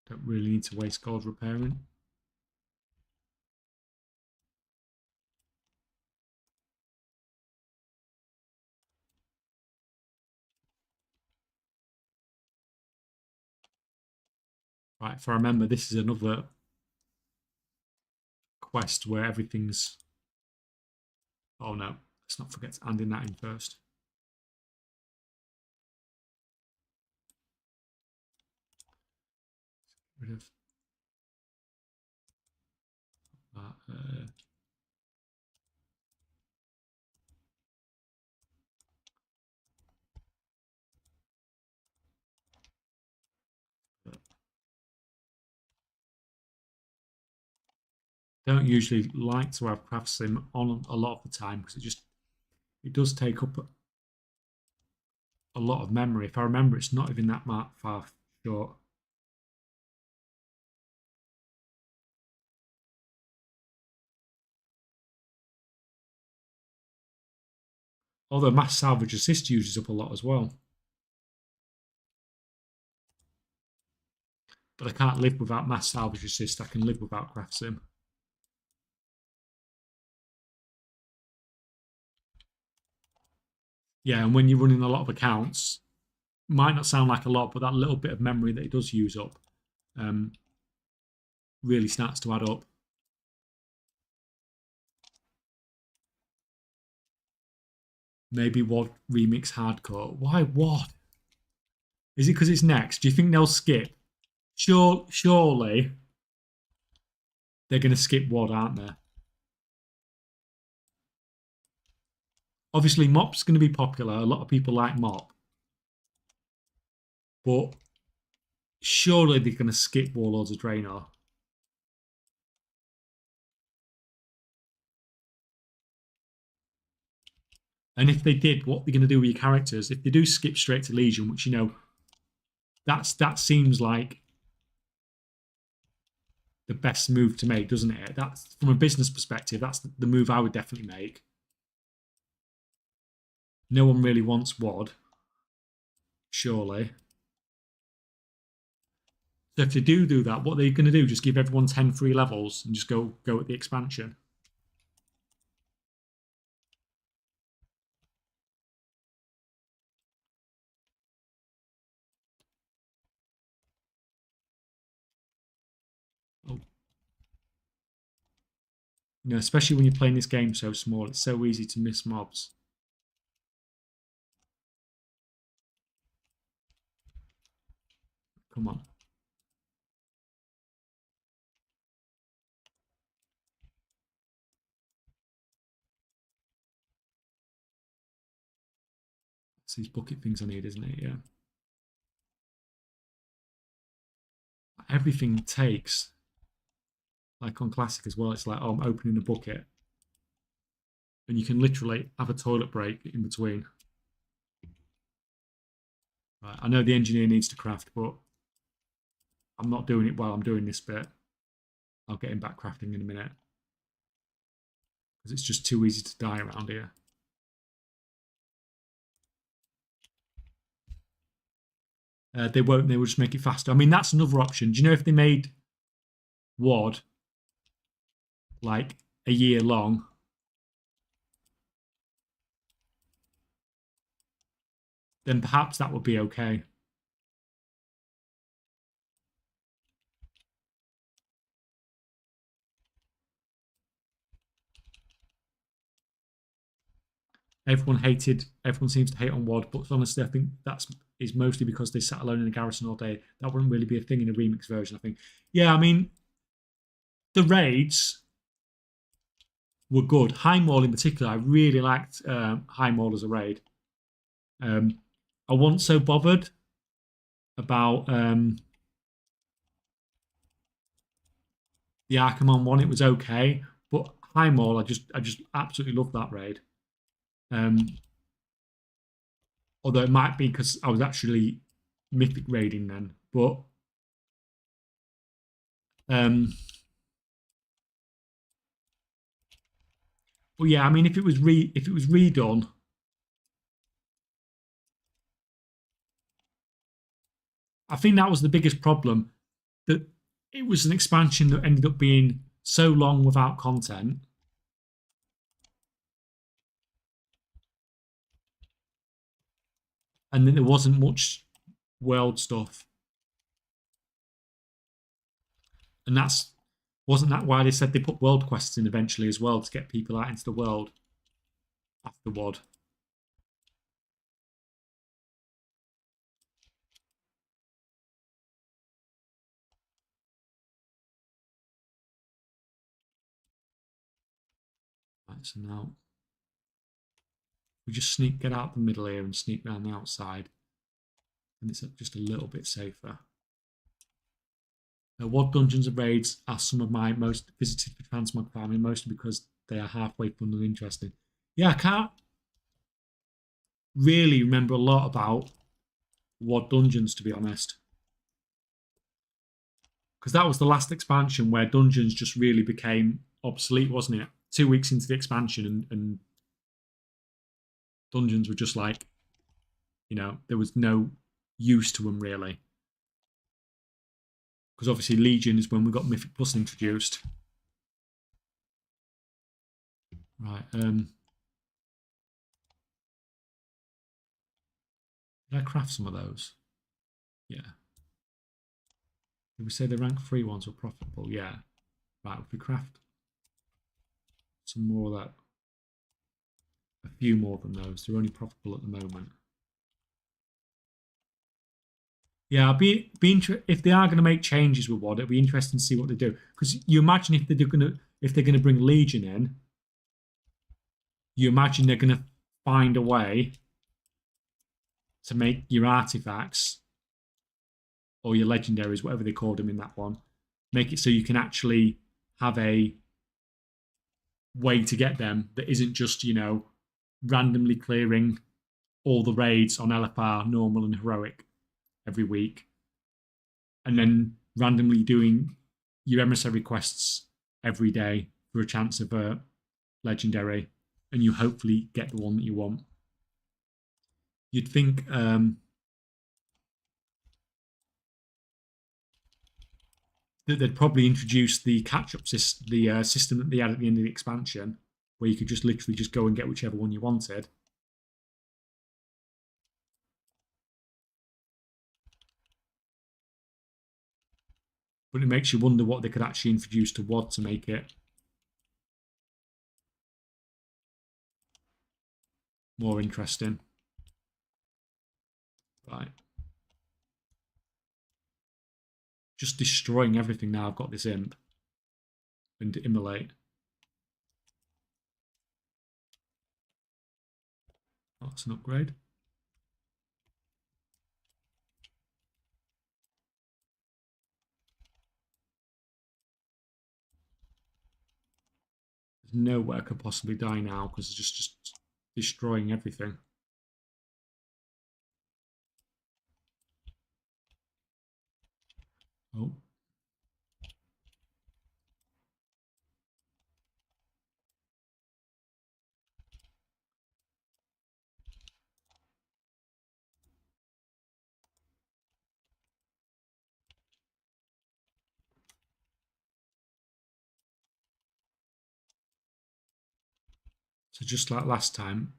Don't really need to waste gold repairing. Right, if I remember, this is another quest where everything's... Oh no, let's not forget to hand in that in first. Get rid of that. Don't usually like to have CraftSim on a lot of the time because it does take up a lot of memory. If I remember, it's not even that far short. Although mass salvage assist uses up a lot as well. But I can't live without mass salvage assist. I can live without CraftSim. Yeah, and when you're running a lot of accounts, might not sound like a lot, but that little bit of memory that it does use up really starts to add up. Maybe WOD Remix Hardcore. Why WOD? Is it because it's next? Do you think they'll skip? Surely they're going to skip WOD, aren't they? Obviously, Mop's going to be popular. A lot of people like Mop. But surely they're going to skip Warlords of Draenor. And if they did, what are they going to do with your characters? If they do skip straight to Legion, which, you know, that seems like the best move to make, doesn't it? That's from a business perspective, that's the move I would definitely make. No one really wants WOD, surely. So if they do that, what are they going to do? Just give everyone 10 free levels and just go at the expansion? Oh. You know, especially when you're playing this game so small, it's so easy to miss mobs. Come on. It's these bucket things I need, isn't it? Yeah. Everything takes, like on Classic as well, it's like, oh, I'm opening a bucket. And you can literally have a toilet break in between. Right, I know the engineer needs to craft, but I'm not doing it while I'm doing this bit. I'll get him back crafting in a minute. Because it's just too easy to die around here. They won't, they will just make it faster. I mean, that's another option. Do you know if they made WOD like a year long, then perhaps that would be okay. Everyone seems to hate on WOD, but honestly, I think is mostly because they sat alone in a garrison all day. That wouldn't really be a thing in a remix version, I think. Yeah, I mean, the raids were good. High Mall in particular, I really liked High Mall as a raid. I wasn't so bothered about the Archimon one. It was okay, but High Mall, I just absolutely loved that raid. Although it might be because I was actually mythic raiding then, but but yeah, I mean, if it was redone, I think that was the biggest problem, that it was an expansion that ended up being so long without content. And then there wasn't much world stuff. And wasn't that why they said they put world quests in eventually as well, to get people out into the world afterward? Right, so now we just get out the middle here and sneak around the outside, and it's just a little bit safer. What dungeons and raids are some of my most visited for Transmog farming, mostly because they are halfway fun and interesting. Yeah, I can't really remember a lot about what dungeons, to be honest, because that was the last expansion where dungeons just really became obsolete, wasn't it? 2 weeks into the expansion, and dungeons were just like, there was no use to them really. Because obviously Legion is when we got Mythic Plus introduced. Right. Did I craft some of those? Yeah. Did we say the rank 3 ones were profitable? Yeah. Right, if we craft some more of that, a few more than those, they're only profitable at the moment. Yeah, I'll be if they are going to make changes with WoD, it'll be interesting to see what they do. Because you imagine if they're going to bring Legion in, you imagine they're going to find a way to make your artifacts or your legendaries, whatever they called them in that one, make it so you can actually have a way to get them that isn't just, randomly clearing all the raids on LFR, normal and heroic every week, and then randomly doing your emissary quests every day for a chance of a legendary, and you hopefully get the one that you want. You'd think that they'd probably introduce the catch-up system that they had at the end of the expansion, where you could just literally just go and get whichever one you wanted. But it makes you wonder what they could actually introduce to WoD to make it more interesting. Right. Just destroying everything now I've got this imp. And immolate. Oh, that's an upgrade. There's nowhere I could possibly die now because it's just destroying everything. Oh. So just like last time,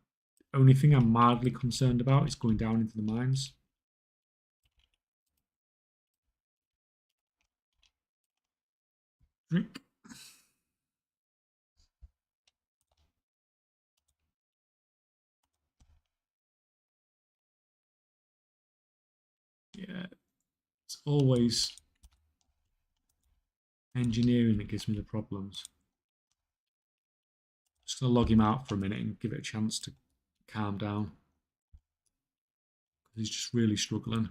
only thing I'm mildly concerned about is going down into the mines. Drink. Yeah, it's always engineering that gives me the problems. Just going to log him out for a minute and give it a chance to calm down. He's just really struggling.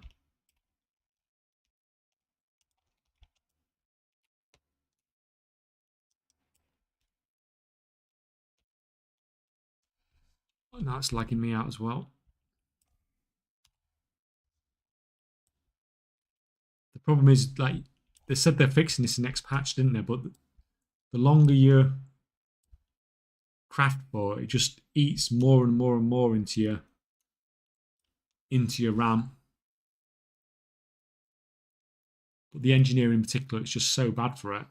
And that's lagging me out as well. The problem is, like, they said they're fixing this in the next patch, didn't they? But the longer you craft for, it just eats more and more and more into your RAM. But the engineering in particular, it's just so bad for it.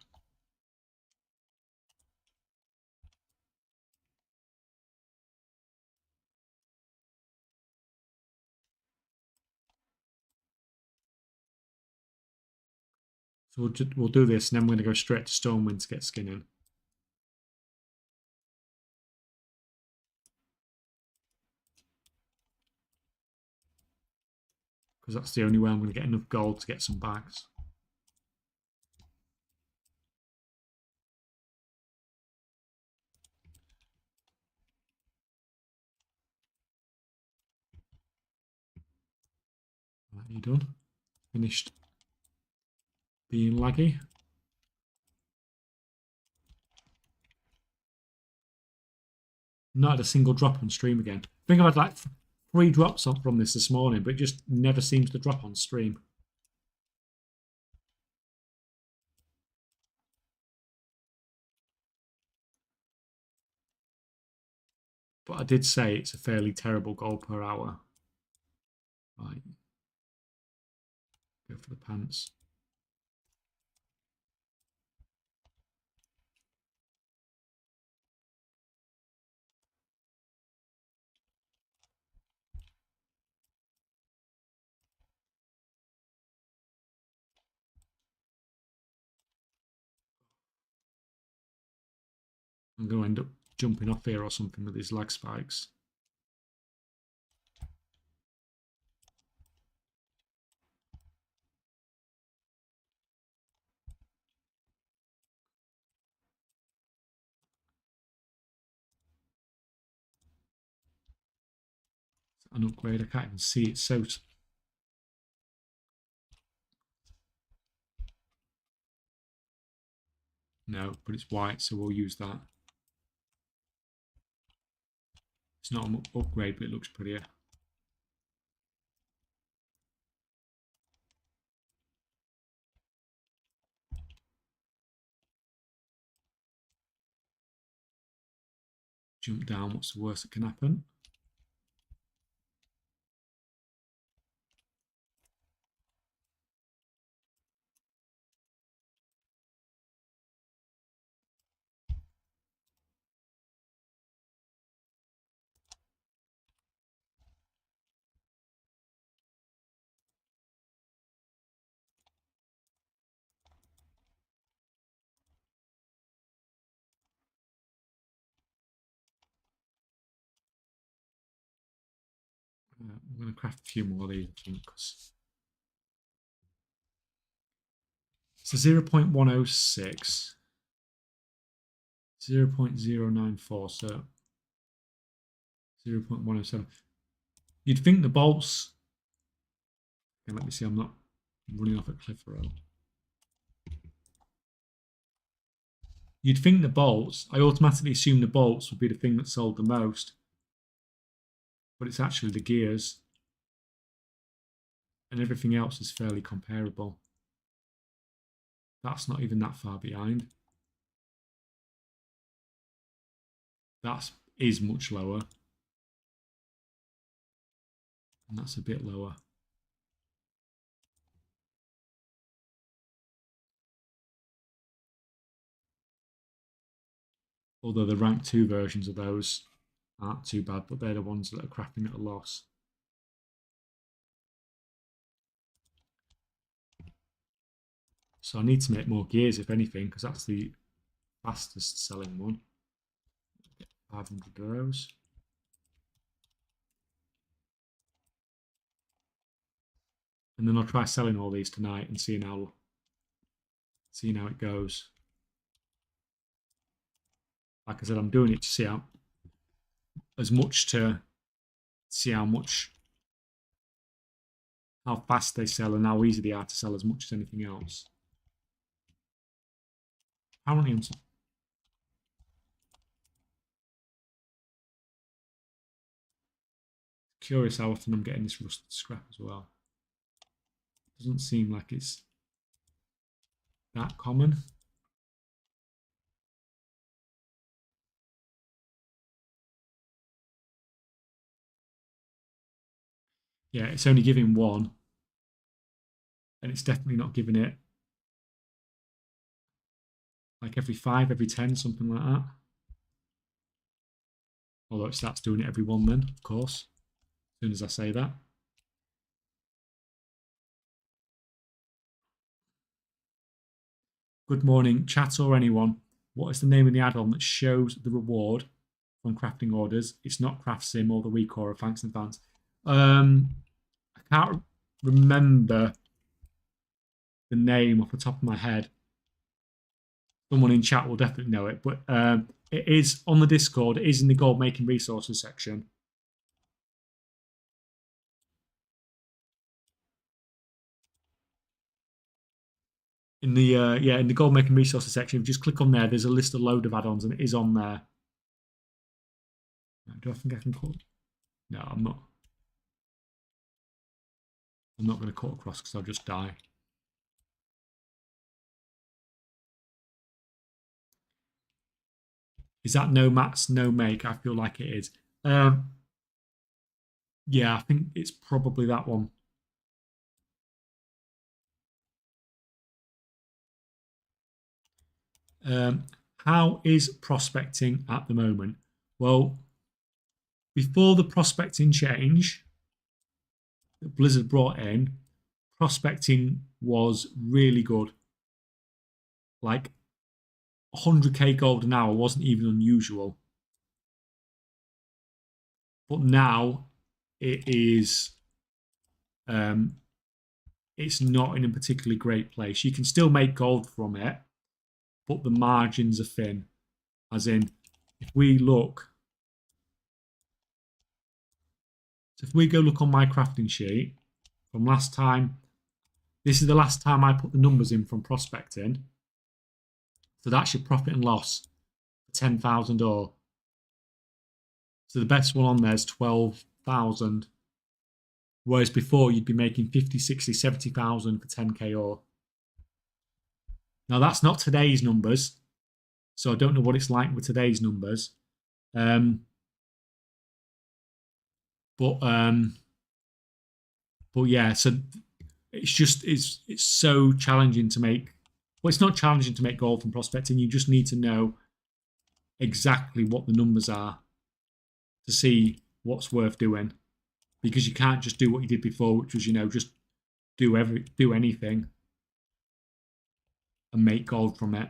So we'll do this, and then we're going to go straight to Stormwind to get skin in. Because that's the only way I'm going to get enough gold to get some bags. Right, you done? Finished being laggy. Not had a single drop on stream again. I think I've had like 3 drops from this morning, but it just never seems to drop on stream. But I did say it's a fairly terrible goal per hour. Right. Go for the pants. I'm going to end up jumping off here or something with these lag spikes. An upgrade, I can't even see it. So no, but it's white, so we'll use that. It's not an upgrade, but it looks prettier. Jump down, what's the worst that can happen? I'm going to craft a few more of these, I think, because it's a 0.106, 0.094, so 0.107. You'd think the bolts. Okay, let me see, I'm not running off at Cliff Row. You'd think the bolts, I automatically assume the bolts would be the thing that sold the most, but it's actually the gears, and everything else is fairly comparable. That's not even that far behind. That is much lower, and that's a bit lower. Although the rank 2 versions of those aren't too bad, but they're the ones that are crafting at a loss. So I need to make more gears, if anything, because that's the fastest selling one. Get 500 of those. And then I'll try selling all these tonight and seeing how it goes. Like I said, I'm doing it to see how fast they sell and how easy they are to sell as much as anything else. Apparently, I'm curious how often I'm getting this rusted scrap as well. Doesn't seem like it's that common. Yeah, it's only giving 1. And it's definitely not giving it like every 5, every 10, something like that. Although it starts doing it every 1 then, of course, as soon as I say that. Good morning, chat or anyone. What is the name of the add-on that shows the reward from crafting orders? It's not CraftSim or the week or thanks in advance. I can't remember the name off the top of my head. Someone in chat will definitely know it, but it is on the Discord. It is in the gold making resources section. In the in the gold making resources section, if you just click on there, there's a list of load of add-ons, and it is on there. Do I think I can cut? No, I'm not. I'm not going to cut across because I'll just die. Is that no mats, no make? I feel like it is. Yeah, I think it's probably that one. How is prospecting at the moment? Well, before the prospecting change that Blizzard brought in, prospecting was really good. Like 100k gold an hour wasn't even unusual. But now it is, it's not in a particularly great place. You can still make gold from it, but the margins are thin. As in, if we look, so if we go look on my crafting sheet from last time, this is the last time I put the numbers in from prospecting. So that's your profit and loss for 10,000 ore. So the best one on there is 12,000. Whereas before you'd be making 50, 60, 70,000 for 10k ore. Now that's not today's numbers. So I don't know what it's like with today's numbers. But yeah, so it's just it's so challenging to make. Well, it's not challenging to make gold from prospecting. You just need to know exactly what the numbers are to see what's worth doing, because you can't just do what you did before, which was, you know, just do anything and make gold from it.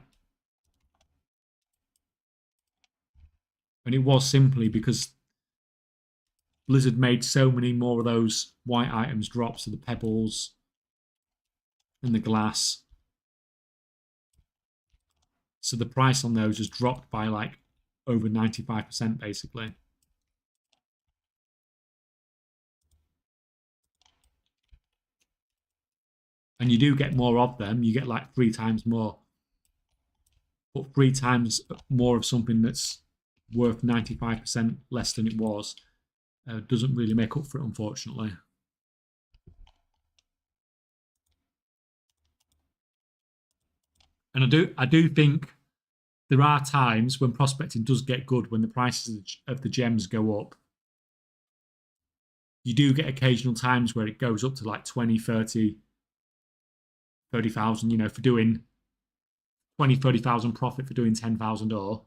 And it was simply because Blizzard made so many more of those white items drop, so the pebbles and the glass. So the price on those has dropped by like over 95% basically. And you do get more of them. You get like 3 times more. But 3 times more of something that's worth 95% less than it was doesn't really make up for it, unfortunately. And I do think there are times when prospecting does get good, when the prices of the gems go up. You do get occasional times where it goes up to like 20, 30, 30,000, you know, for doing 20, 30,000 profit for doing 10,000 ore,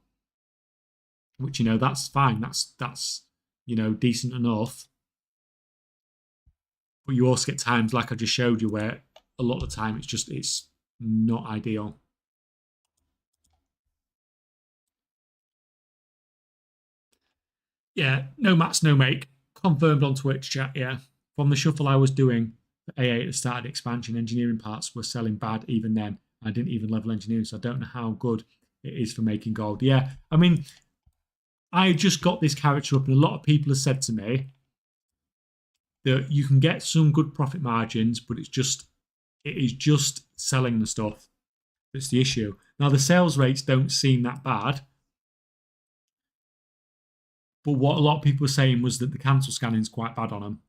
which, you know, that's fine. That's, you know, decent enough. But you also get times like I just showed you where a lot of the time it's not ideal. Yeah, no mats, no make. Confirmed on Twitch chat, yeah. From the shuffle I was doing for AA at the start of the expansion, engineering parts were selling bad even then. I didn't even level engineering, so I don't know how good it is for making gold. Yeah, I mean, I just got this character up, and a lot of people have said to me that you can get some good profit margins, but it is just selling the stuff that's the issue. Now, the sales rates don't seem that bad, but what a lot of people were saying was that the cancel scanning is quite bad on them.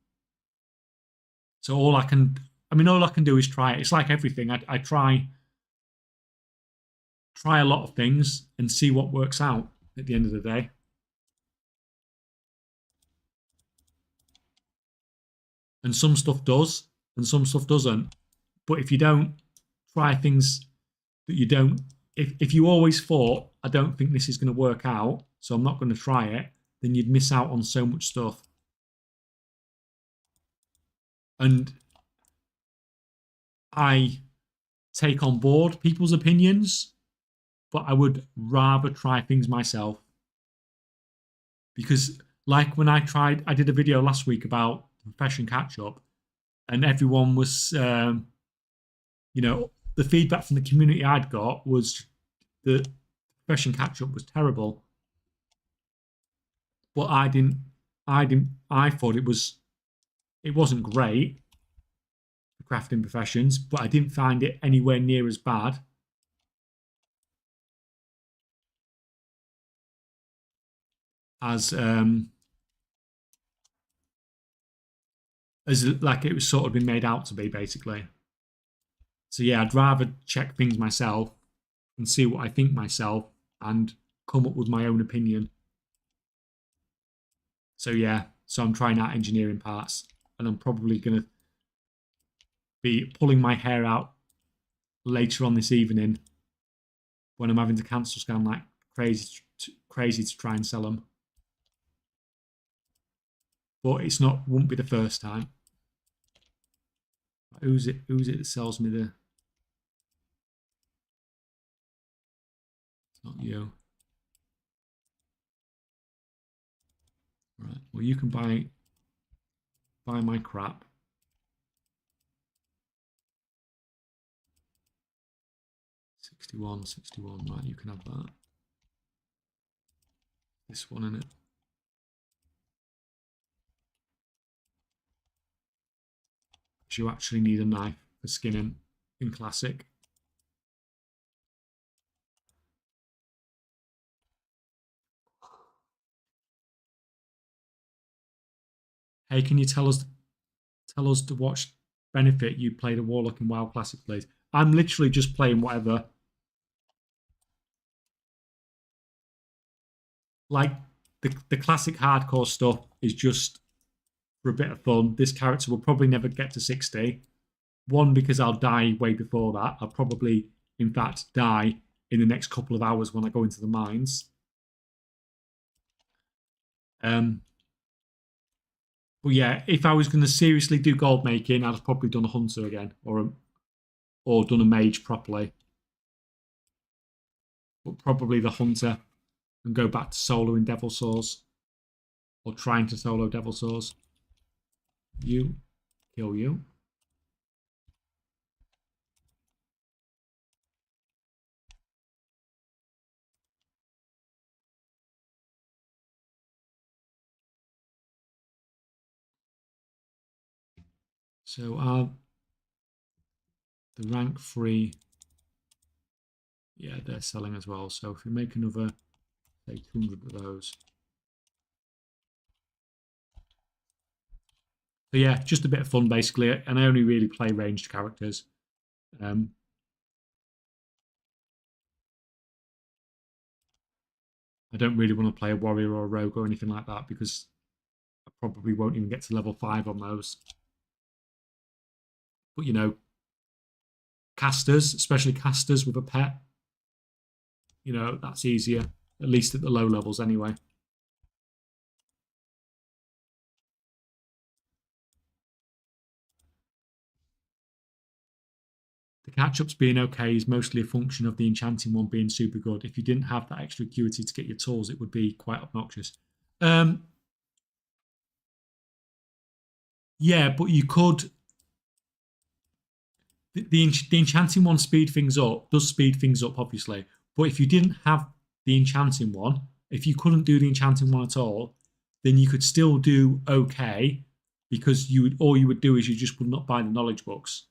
So all I can do is try it. It's like everything. I try a lot of things and see what works out at the end of the day. And some stuff does, and some stuff doesn't. But if you don't try things that you don't, if you always thought, I don't think this is going to work out, so I'm not going to try it, then you'd miss out on so much stuff. And I take on board people's opinions, but I would rather try things myself. Because like when I did a video last week about profession Catchup, and everyone was, the feedback from the community I'd got was that profession Catchup was terrible. But I thought it wasn't great for crafting professions, but I didn't find it anywhere near as bad as like it was sort of been made out to be, basically. So yeah, I'd rather check things myself and see what I think myself and come up with my own opinion. So yeah, so I'm trying out engineering parts, and I'm probably going to be pulling my hair out later on this evening when I'm having to cancel scan like crazy to try and sell them. But won't be the first time. Who's it that sells me the... It's not you. Right, well, you can buy my crap. $61, right, you can have that. This one in it. Because you actually need a knife for skinning in Classic. Hey, can you tell us to watch benefit you played a Warlock in WoW Classic, please? I'm literally just playing whatever. Like the classic hardcore stuff is just for a bit of fun. This character will probably never get to 60. One, because I'll die way before that. I'll probably, in fact, die in the next couple of hours when I go into the mines. But yeah, if I was going to seriously do gold making, I'd have probably done a hunter again, or done a mage properly. But probably the hunter, and go back to soloing Devil Saws, or trying to solo Devil Saws. You, kill you. So the rank 3, yeah, they're selling as well. So if we make another, say, 200 of those. So yeah, just a bit of fun basically, and I only really play ranged characters. I don't really want to play a warrior or a rogue or anything like that because I probably won't even get to level 5 on those. But you know, casters, especially casters with a pet, you know, that's easier, at least at the low levels anyway. The catch-ups being okay is mostly a function of the enchanting one being super good. If you didn't have that extra acuity to get your tools, it would be quite obnoxious. Yeah, but you could... The enchanting one does speed things up, obviously. But if you didn't have the enchanting one, if you couldn't do the enchanting one at all, then you could still do okay, because all you would do is you just would not buy the knowledge books.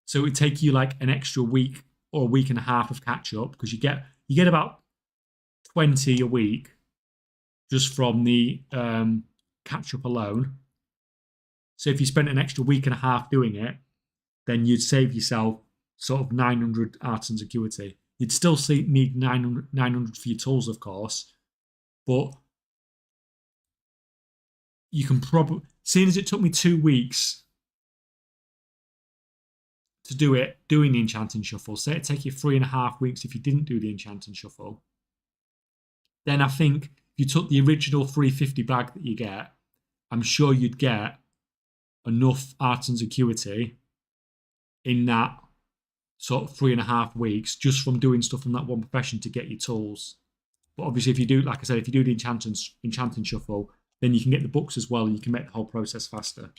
So it would take you like an extra week or a week and a half of catch up, because you get about 20 a week just from the catch up alone. So if you spent an extra week and a half doing it, then you'd save yourself sort of 900 artisans acuity. You'd still need 900 for your tools, of course, but you can probably, seeing as it took me 2 weeks to doing the enchanting shuffle, say it'd take you 3.5 weeks if you didn't do the enchanting shuffle, then I think if you took the original 350 bag that you get, I'm sure you'd get enough artisans acuity in that sort of 3.5 weeks just from doing stuff from that one profession to get your tools. But obviously, if you do, like I said, if you do the enchanting shuffle, then you can get the books as well, and you can make the whole process faster.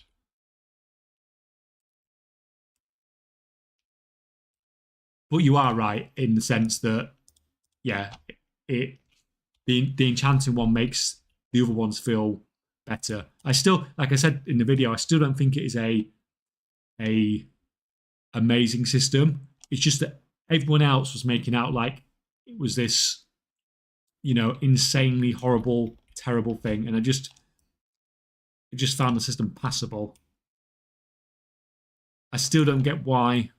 But you are right in the sense that, yeah, the enchanting one makes the other ones feel better. I still, like I said in the video, I still don't think it is a amazing system. It's just that everyone else was making out like it was this, insanely horrible, terrible thing, and I just found the system passable. I still don't get why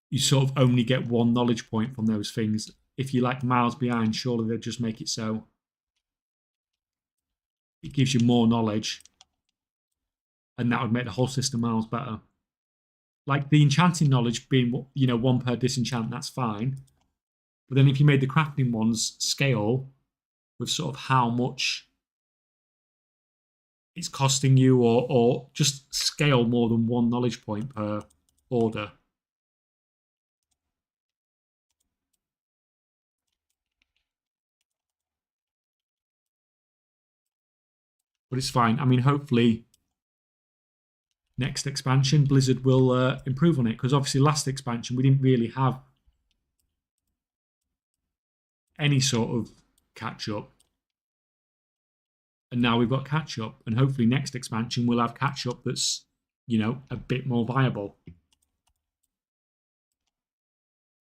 you sort of only get one knowledge point from those things. If you're like miles behind, surely they'd just make it so it gives you more knowledge, and that would make the whole system miles better. Like the enchanting knowledge being, one per disenchant, that's fine. But then if you made the crafting ones scale with sort of how much it's costing you, or just scale more than one knowledge point per order. But it's fine. I mean, hopefully next expansion Blizzard will improve on it, because obviously last expansion we didn't really have any sort of catch up, and now we've got catch up, and hopefully next expansion we'll have catch up that's a bit more viable.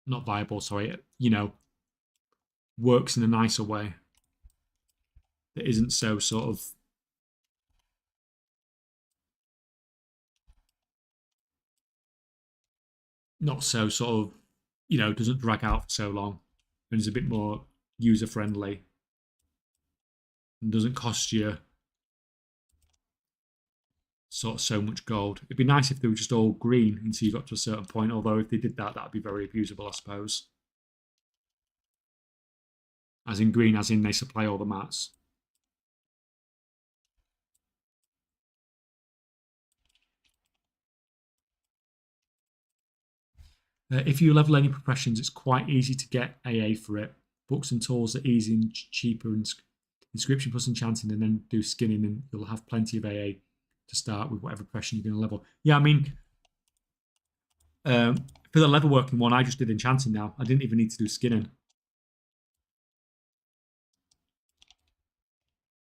Not viable, sorry, works in a nicer way that isn't so sort of not so sort of doesn't drag out for so long, and is a bit more user friendly and doesn't cost you sort of so much gold. It'd be nice if they were just all green until you got to a certain point, although if they did that, that'd be very abusable, I suppose. As in green, as in they supply all the mats. If you level any professions, it's quite easy to get AA for it. Books and tools are easy and cheaper, and inscription plus enchanting, and then do skinning, and you'll have plenty of AA to start with whatever profession you're going to level. Yeah, I mean, for the level working one, I just did enchanting now. I didn't even need to do skinning.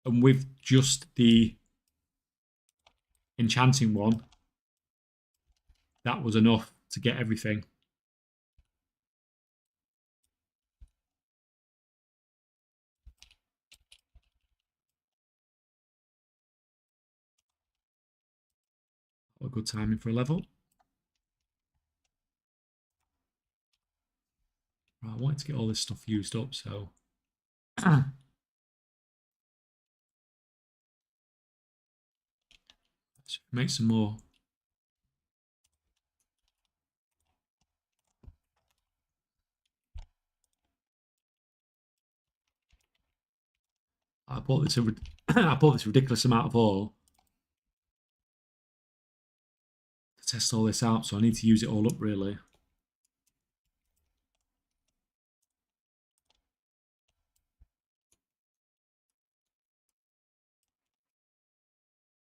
And with just the enchanting one, that was enough to get everything. A good timing for a level. Right, I wanted to get all this stuff used up, so let's make some more. I bought this I bought this ridiculous amount of ore to test all this out, so I need to use it all up really.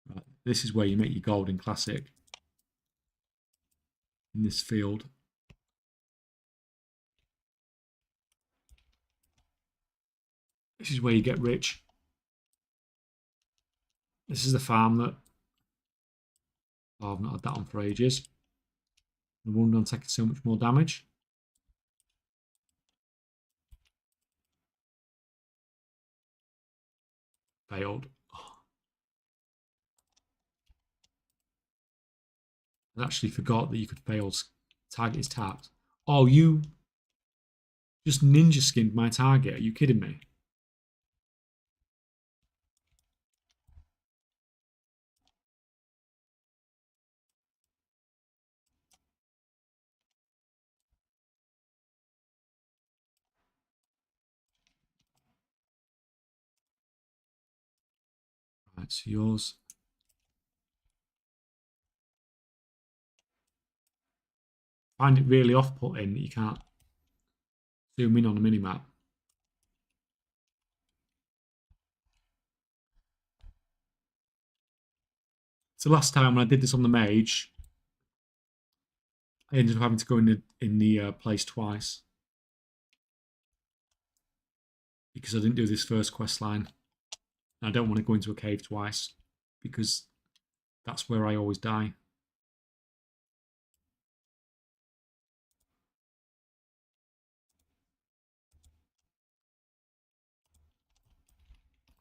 Right, this is where you make your gold in Classic. In this field. This is where you get rich. This is the farm that I've not had that on for ages. No wonder I'm taking so much more damage. Failed. I actually forgot that you could fail target is tapped. Oh, you just ninja skinned my target. Are you kidding me? Right, so yours. find it really off-putting that you can't zoom in on the minimap. So last time when I did this on the Mage, I ended up having to go in the place twice because I didn't do this first quest line. I don't want to go into a cave twice because that's where I always die.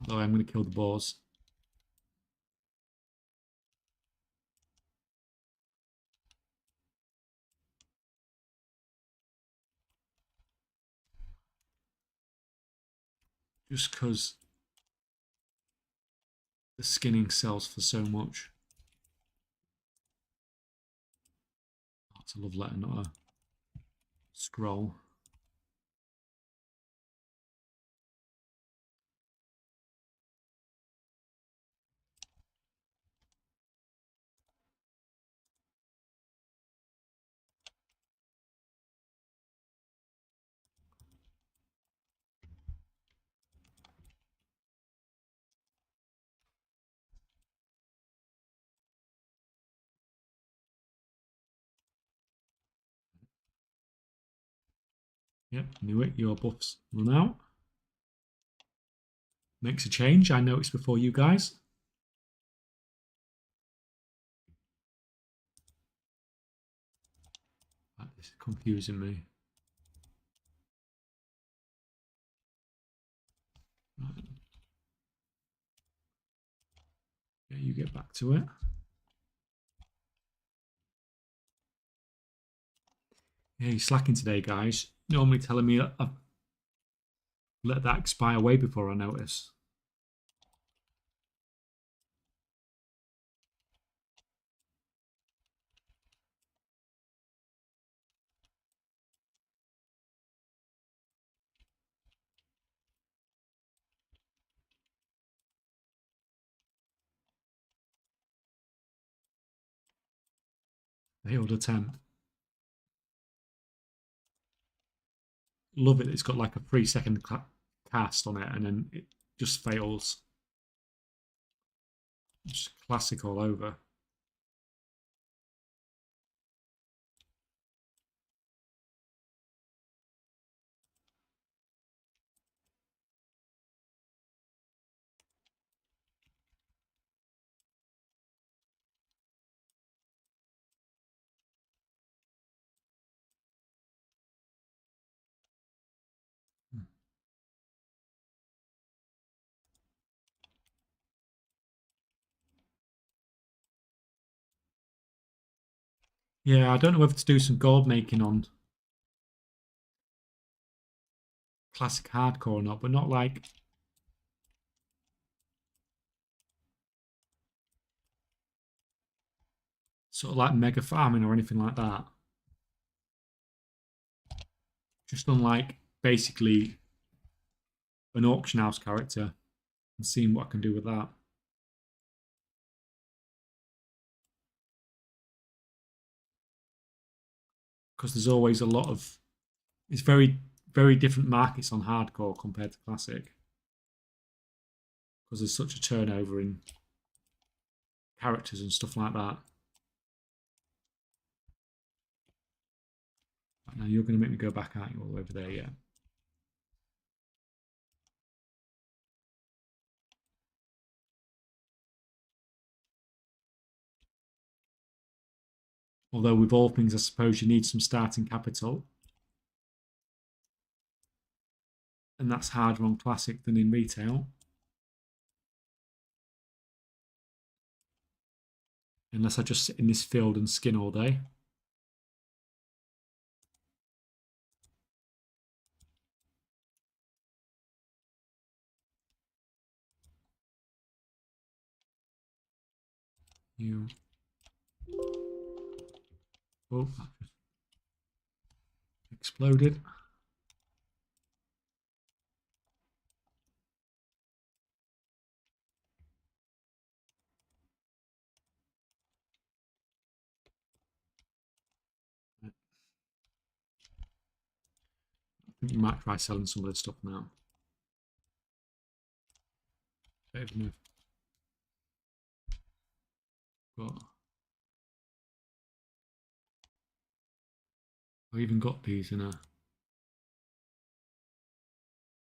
Although I'm going to kill the boars. Just because the skinning sells for so much. That's a love letter, not a scroll. Yep, knew it. Your buffs run out. Makes a change. I noticed before you guys. This is confusing me. Right. Yeah, you get back to it. Yeah, you're slacking today, guys. Normally telling me I've let that expire way before I notice. Failed attempt. Love it. It's got like a 3-second cast on it and then it just fails. Just classic all over. Yeah, I don't know whether to do some gold making on classic hardcore or not, but not like sort of like mega farming or anything like that. Just on like basically an auction house character and seeing what I can do with that. Because there's always a lot of, it's very, very different markets on hardcore compared to classic. Because there's such a turnover in characters and stuff like that. Right, now you're going to make me go back, aren't you, all over there, yeah. Although with all things, I suppose you need some starting capital. And that's harder on classic than in retail. Unless I just sit in this field and skin all day. You. Oh, that just exploded. think you might try selling some of the stuff now. Bit of move. But I even got these in a...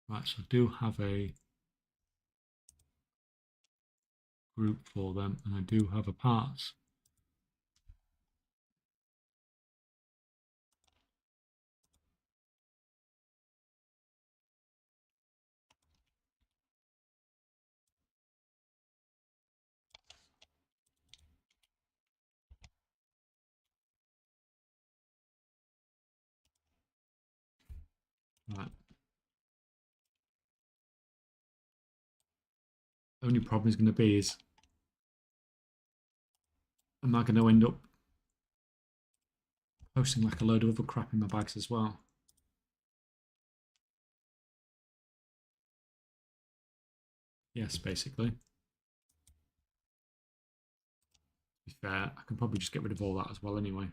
Right, so I do have a group for them, and I do have a parts. Right. The only problem is going to be is, am I going to end up posting like a load of other crap in my bags as well? Yes, basically. To be fair, I can probably just get rid of all that as well anyway.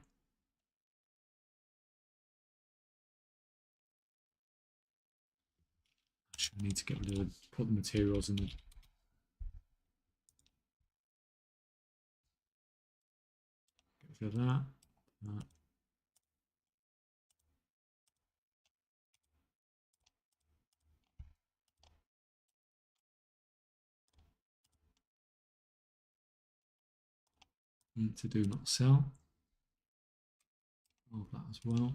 I need to get rid of put the materials in the... Get rid of that. Need to do not sell. All of that as well.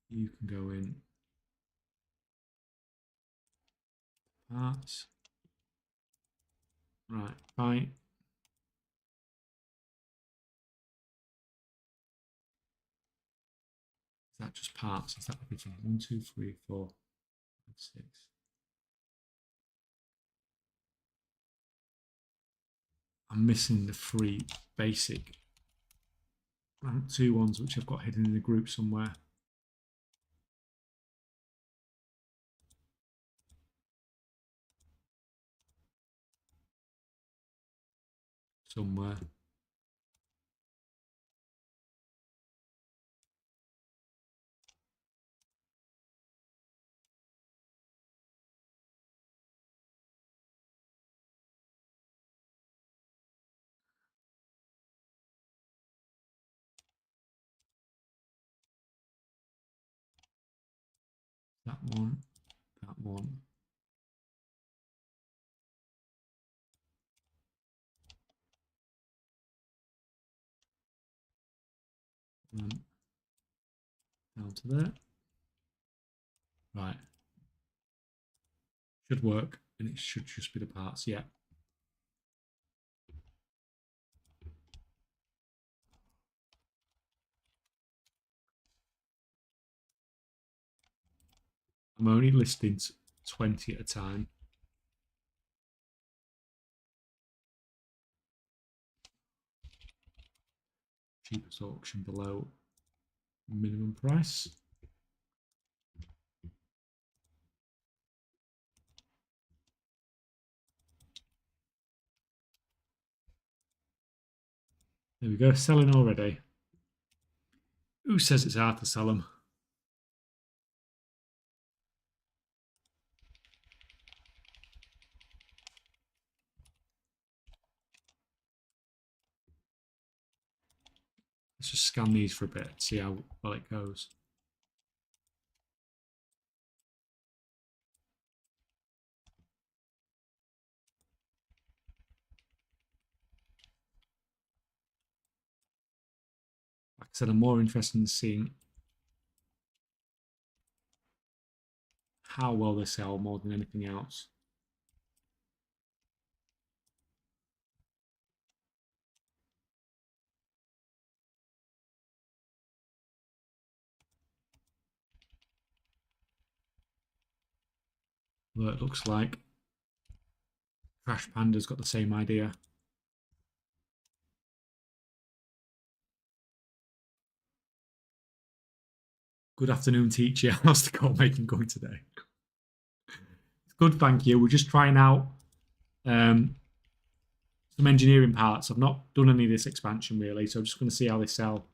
You can go in parts. Right, buy. Is that just parts? Is that everything? 1, 2, 3, 4, 5, 6. I'm missing the 3 basic rank 2 ones which I've got hidden in the group somewhere. That one, that one. And down to there. Right. Should work, and it should just be the parts, yeah. I'm only listing 20 at a time. Cheapest auction below minimum price. There we go, selling already. Who says it's hard to sell them? Let's just scan these for a bit, see how well it goes. Like I said, I'm more interested in seeing how well they sell more than anything else. Well, it looks like Crash Panda's got the same idea. Good afternoon, teacher. How's the call making going today? It's good, thank you. We're just trying out some engineering parts. I've not done any of this expansion really, so I'm just going to see how they sell.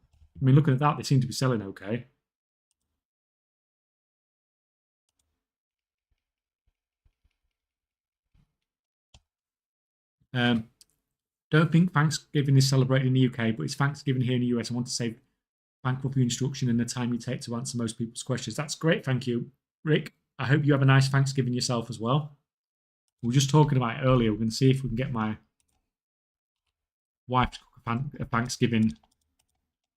I mean, looking at that, they seem to be selling okay. Don't think Thanksgiving is celebrated in the UK, but it's Thanksgiving here in the US. I want to say thankful for your instruction and the time you take to answer most people's questions. That's great. Thank you, Rick. I hope you have a nice Thanksgiving yourself as well. We were just talking about it earlier. We're going to see if we can get my wife to cook a Thanksgiving,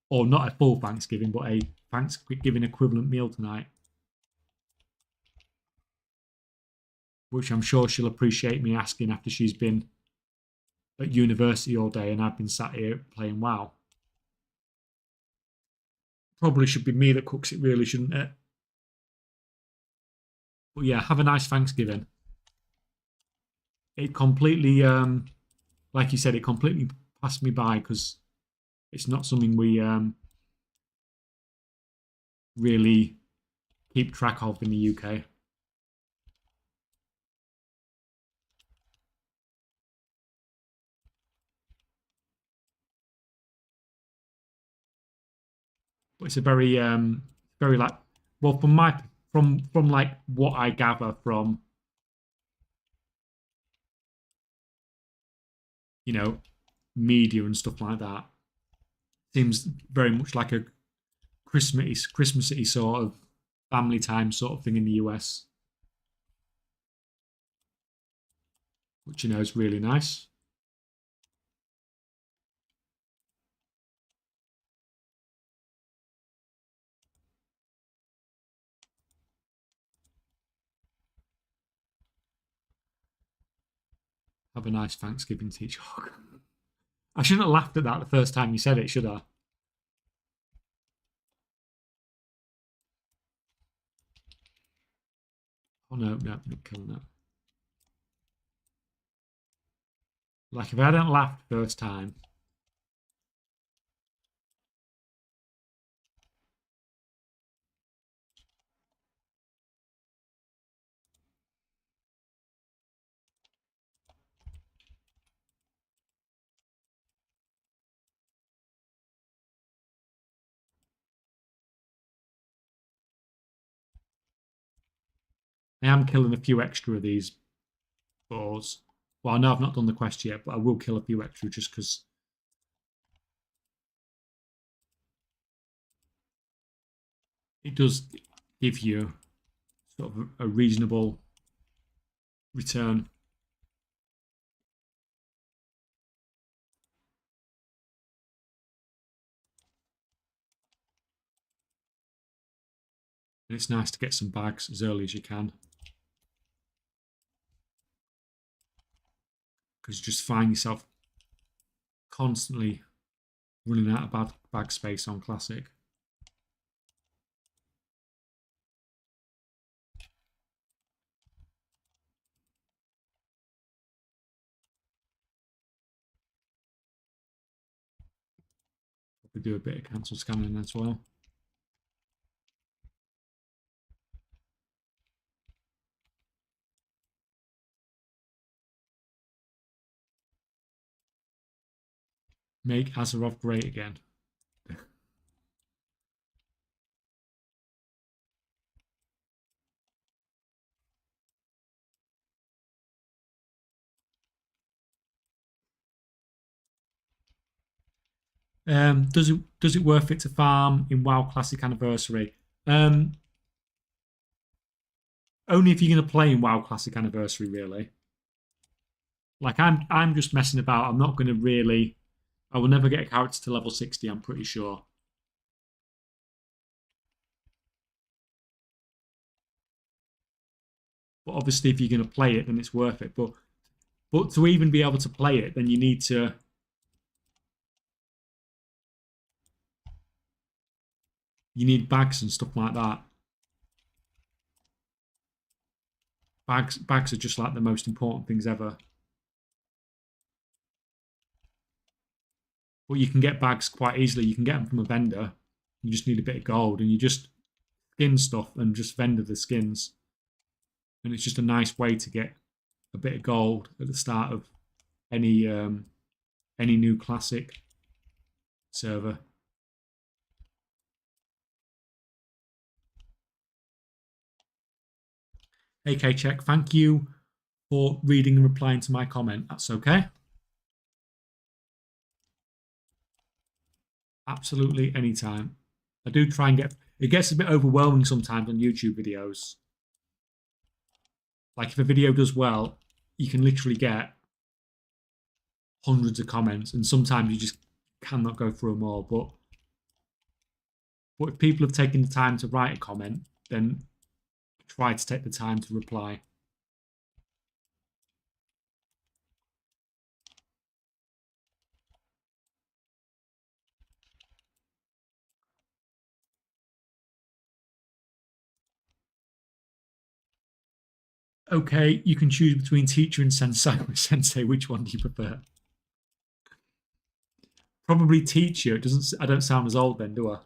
or not a full Thanksgiving, but a Thanksgiving equivalent meal tonight, which I'm sure she'll appreciate me asking after she's been at university all day and I've been sat here playing WoW. Probably should be me that cooks it, really, shouldn't it? But yeah, have a nice Thanksgiving. It completely, like you said, it completely passed me by because it's not something we really keep track of in the UK. But it's a very, very like, well, from like what I gather from, you know, media and stuff like that, seems very much like a Christmassy sort of family time sort of thing in the US, which is really nice. Have a nice Thanksgiving, Teach Hog. I shouldn't have laughed at that the first time you said it, should I? Oh no, no, not killing that. Like if I hadn't laughed the first time, I am killing a few extra of these boars. Well, I know I've not done the quest yet, but I will kill a few extra just because it does give you sort of a reasonable return. And it's nice to get some bags as early as you can. Because you just find yourself constantly running out of bag space on Classic. We do a bit of cancel scanning as well. Make Azeroth great again. Does it worth it to farm in WoW Classic Anniversary? Only if you're going to play in WoW Classic Anniversary, really. Like I'm just messing about. I'm not going to really. I will never get a character to level 60. I'm pretty sure. But obviously, if you're going to play it, then it's worth it. But to even be able to play it, then you need bags and stuff like that. Bags are just like the most important things ever. But you can get bags quite easily. You can get them from a vendor. You just need a bit of gold, and you just skin stuff and just vendor the skins. And it's just a nice way to get a bit of gold at the start of any new classic server. AK Check, thank you for reading and replying to my comment. That's okay. Absolutely anytime. I do try and get... It gets a bit overwhelming sometimes on YouTube videos. Like if a video does well, you can literally get hundreds of comments, and sometimes you just cannot go through them all. But if people have taken the time to write a comment, then try to take the time to reply. Okay, you can choose between teacher and sensei. Sensei, which one do you prefer? Probably teacher. It doesn't. I don't sound as old then, do I?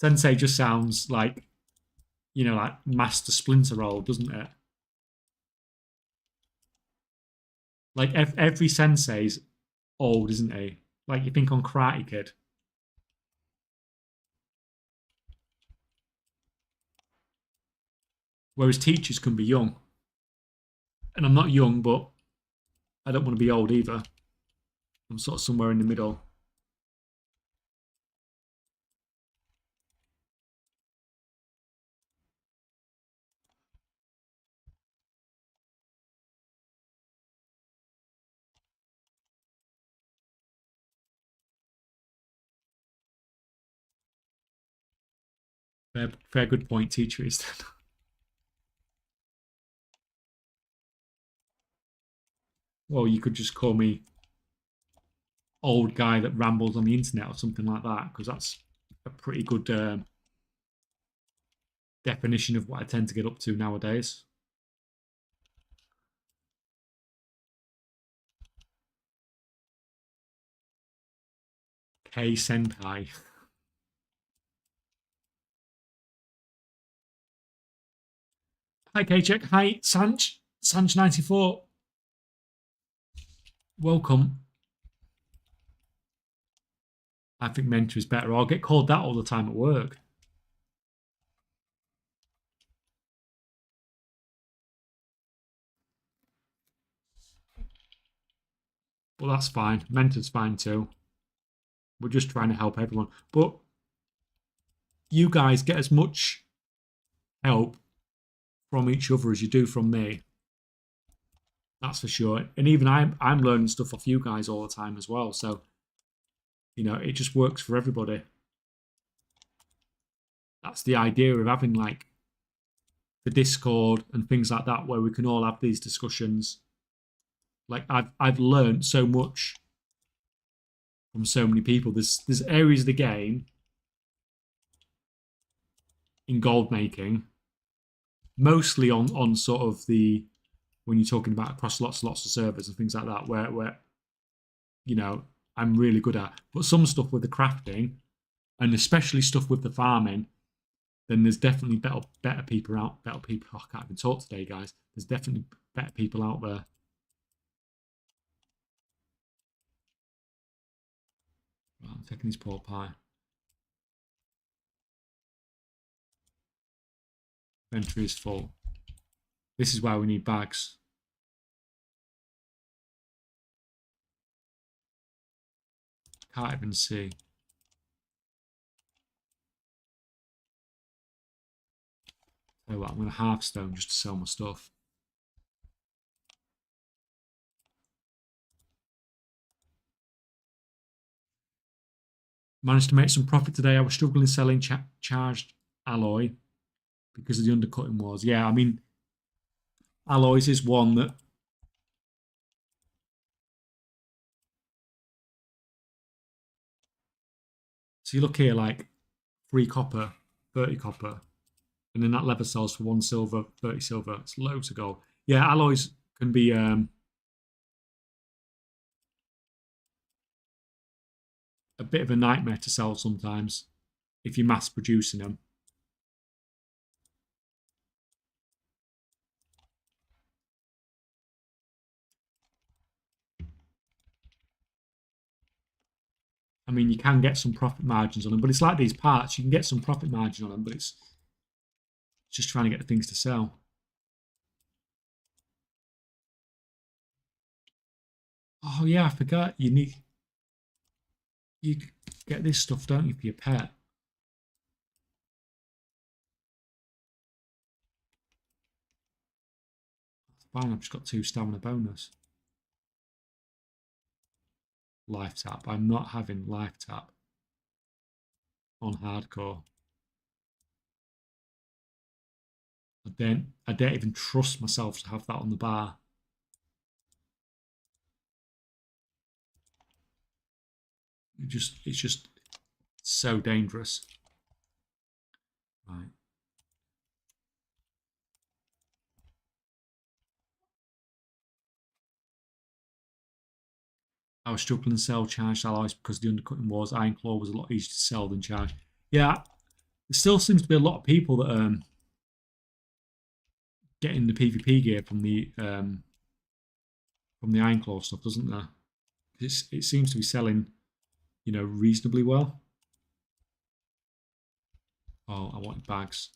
Sensei just sounds like, like Master Splinter role, doesn't it? Like every sensei's old, isn't he? Like you think on Karate Kid. Whereas teachers can be young. And I'm not young, but I don't want to be old either. I'm sort of somewhere in the middle. Fair good point, teacher is then. Well, you could just call me old guy that rambles on the internet or something like that, because that's a pretty good definition of what I tend to get up to nowadays. K Senpai. Hi K-Check. Hi Sanch. Sanch94. Welcome. I think mentor is better. I'll get called that all the time at work. Well, that's fine. Mentor's fine too. We're just trying to help everyone. But you guys get as much help from each other as you do from me. That's for sure. And even I'm learning stuff off you guys all the time as well. So, it just works for everybody. That's the idea of having like the Discord and things like that, where we can all have these discussions. Like I've learned so much from so many people. There's areas of the game in gold making, mostly on sort of the, when you're talking about across lots of servers and things like that, where I'm really good at. But some stuff with the crafting, and especially stuff with the farming, then there's definitely better people out. Better people. Oh, I can't even talk today, guys. There's definitely better people out there. Right, I'm taking this pork pie. Inventory is full. This is why we need bags. Can't even see. Oh, well, I'm going to half-stone just to sell my stuff. Managed to make some profit today. I was struggling selling charged alloy because of the undercutting wars. Yeah, I mean, alloys is one that so you look here, like 3 copper, 30 copper, and then that leather sells for 1 silver, 30 silver. It's loads of gold. Yeah, alloys can be a bit of a nightmare to sell sometimes if you're mass producing them. I mean, you can get some profit margins on them, but it's like these parts. You can get some profit margin on them, but it's just trying to get the things to sell. Oh yeah, I forgot. You Get this stuff, don't you, for your pet? Fine, I've just got 2 stamina bonus. Life tap. I'm not having life tap on hardcore. I don't even trust myself to have that on the bar. It's just so dangerous. Right. I was struggling to sell charged alloys because the undercutting wars. Iron Claw was a lot easier to sell than charged. Yeah, there still seems to be a lot of people that getting the PvP gear from the Iron Claw stuff, doesn't there? It seems to be selling, you know, reasonably well. Oh, I wanted bags.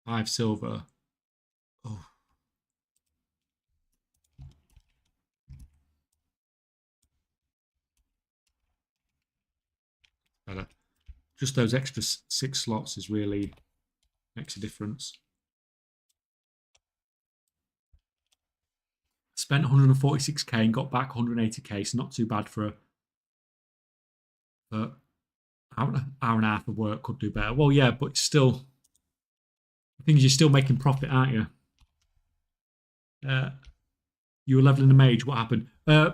$5 silver. Oh. Better. Just those extra 6 slots is really makes a difference. Spent 146k and got back 180k, so not too bad for a hour and a half of work. Could do better. Well, yeah, but still, the thing is, you're still making profit, aren't you? You were leveling the mage. What happened?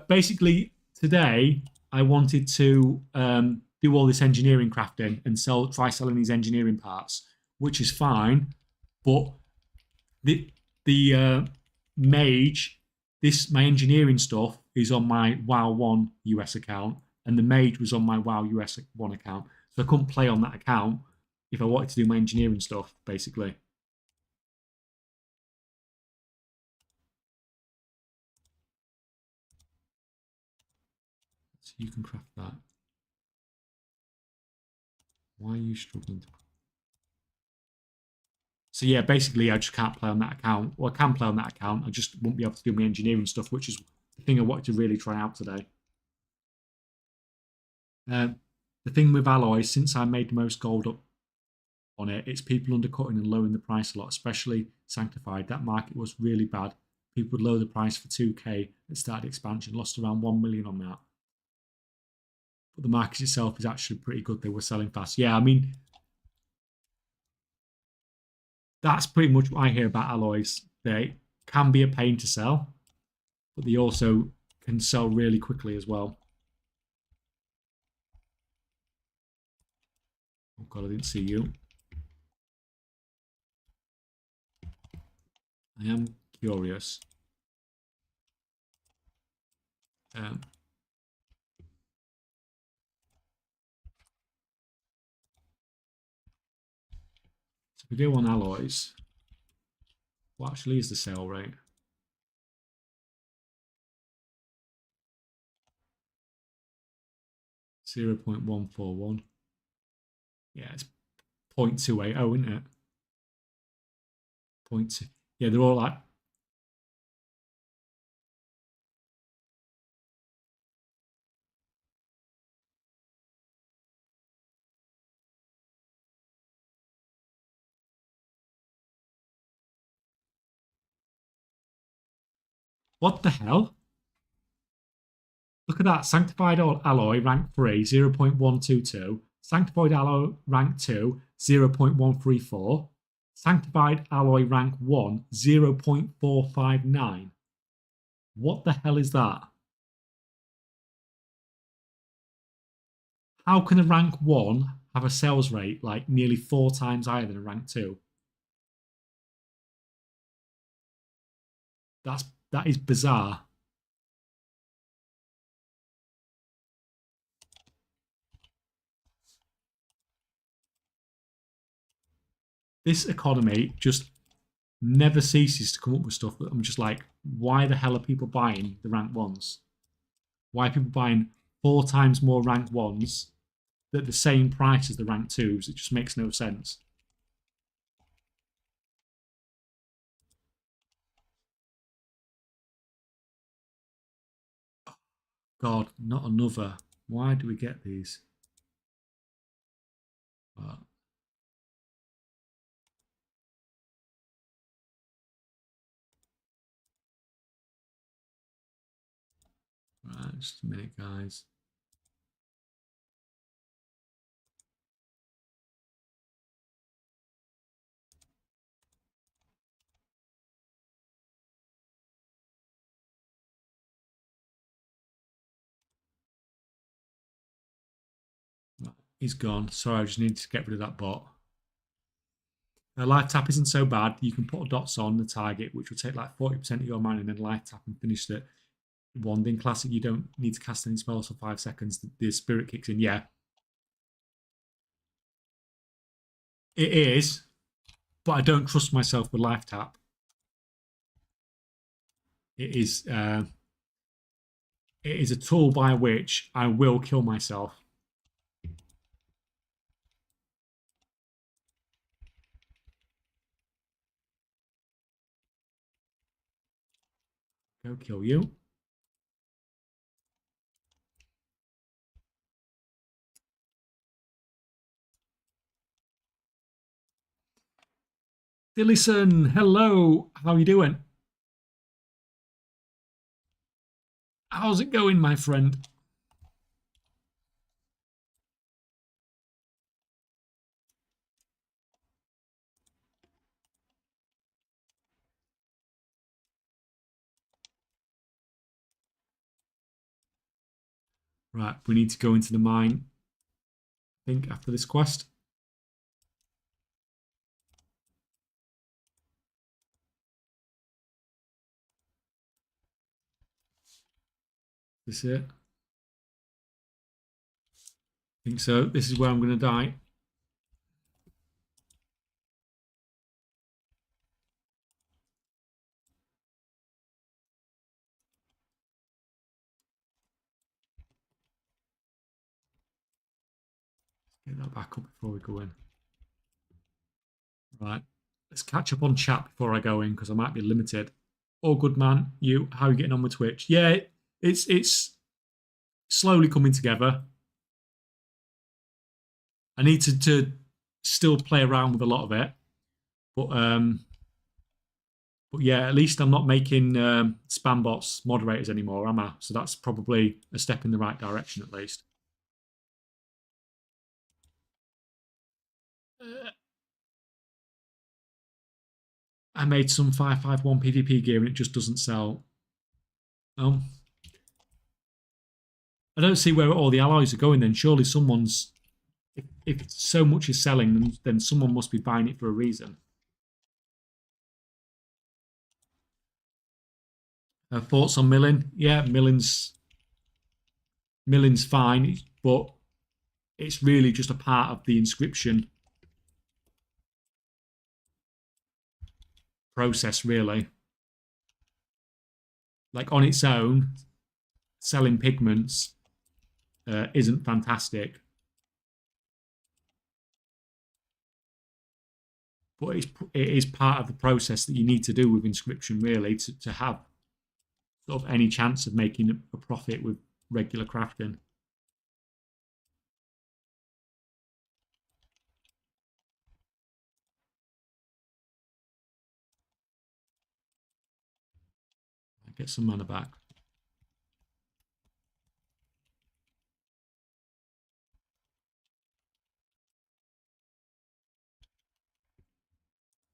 Basically, today I wanted to do all this engineering crafting and try selling these engineering parts, which is fine. But the mage, my engineering stuff is on my WoW 1 US account, and the mage was on my WoW US 1 account. So I couldn't play on that account if I wanted to do my engineering stuff, basically. So you can craft that. Why are you struggling to... So yeah, basically I just can't play on that account. Well, I can play on that account. I just won't be able to do my engineering stuff, which is the thing I wanted to really try out today. The thing with alloys, since I made the most gold up on it, it's people undercutting and lowering the price a lot, especially Sanctified. That market was really bad. People would lower the price for 2k at started expansion, lost around 1 million on that. But the market itself is actually pretty good. They were selling fast. Yeah, I mean, that's pretty much what I hear about alloys. They can be a pain to sell, but they also can sell really quickly as well. Oh God, I didn't see you. I am curious. So we do on alloys. What actually is the sale rate? $0.141. Yeah, it's 0.280, isn't it? 0.2. Yeah, they're all like... What the hell? Look at that. Sanctified alloy rank 3, 0.122. Sanctified alloy rank 2, 0.134. Sanctified alloy rank 1, 0.459. What the hell is that? How can a rank 1 have a sales rate like nearly 4 times higher than a rank 2? That is bizarre. This economy just never ceases to come up with stuff that I'm just like, why the hell are people buying the rank 1s? Why are people buying 4 times more rank 1s at the same price as the rank 2s? It just makes no sense. God, not another. Why do we get these? Right, just a minute, guys. Right, he's gone. Sorry, I just need to get rid of that bot. Live tap isn't so bad. You can put dots on the target, which will take like 40% of your mana, and then live tap and finish it. Wand in Classic, you don't need to cast any spells for 5 seconds. The spirit kicks in. Yeah, it is, but I don't trust myself with live tap. It is a tool by which I will kill myself. Go kill you. Dillison, hello. How are you doing? How's it going, my friend? Right, we need to go into the mine, I think, after this quest. This it? I think so. This is where I'm going to die. Get that back up before we go in. Right. Let's catch up on chat before I go in because I might be limited. Oh, good man. You, how are you getting on with Twitch? Yeah, it's slowly coming together. I need to still play around with a lot of it, but yeah, at least I'm not making spam bots moderators anymore, am I? So that's probably a step in the right direction at least. I made some 551 PvP gear and it just doesn't sell. I don't see where all the alloys are going then. Surely someone's... If so much is selling, then someone must be buying it for a reason. Thoughts on milling? Yeah, milling's fine, but it's really just a part of the inscription process, really. Like on its own, selling pigments isn't fantastic, but it is part of the process that you need to do with inscription, really, to have sort of any chance of making a profit with regular crafting. Get some mana back.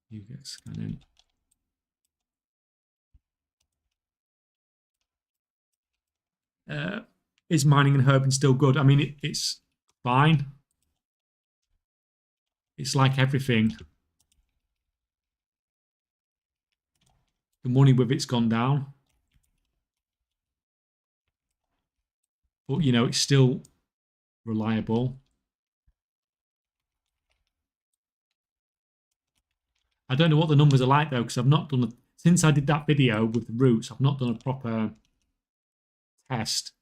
You get scanning. Is mining and herbing still good? I mean, it's fine. It's like everything. The money with it's gone down. But, you know, it's still reliable. I don't know what the numbers are like, though, because I've not done... Since I did that video with the roots, I've not done a proper test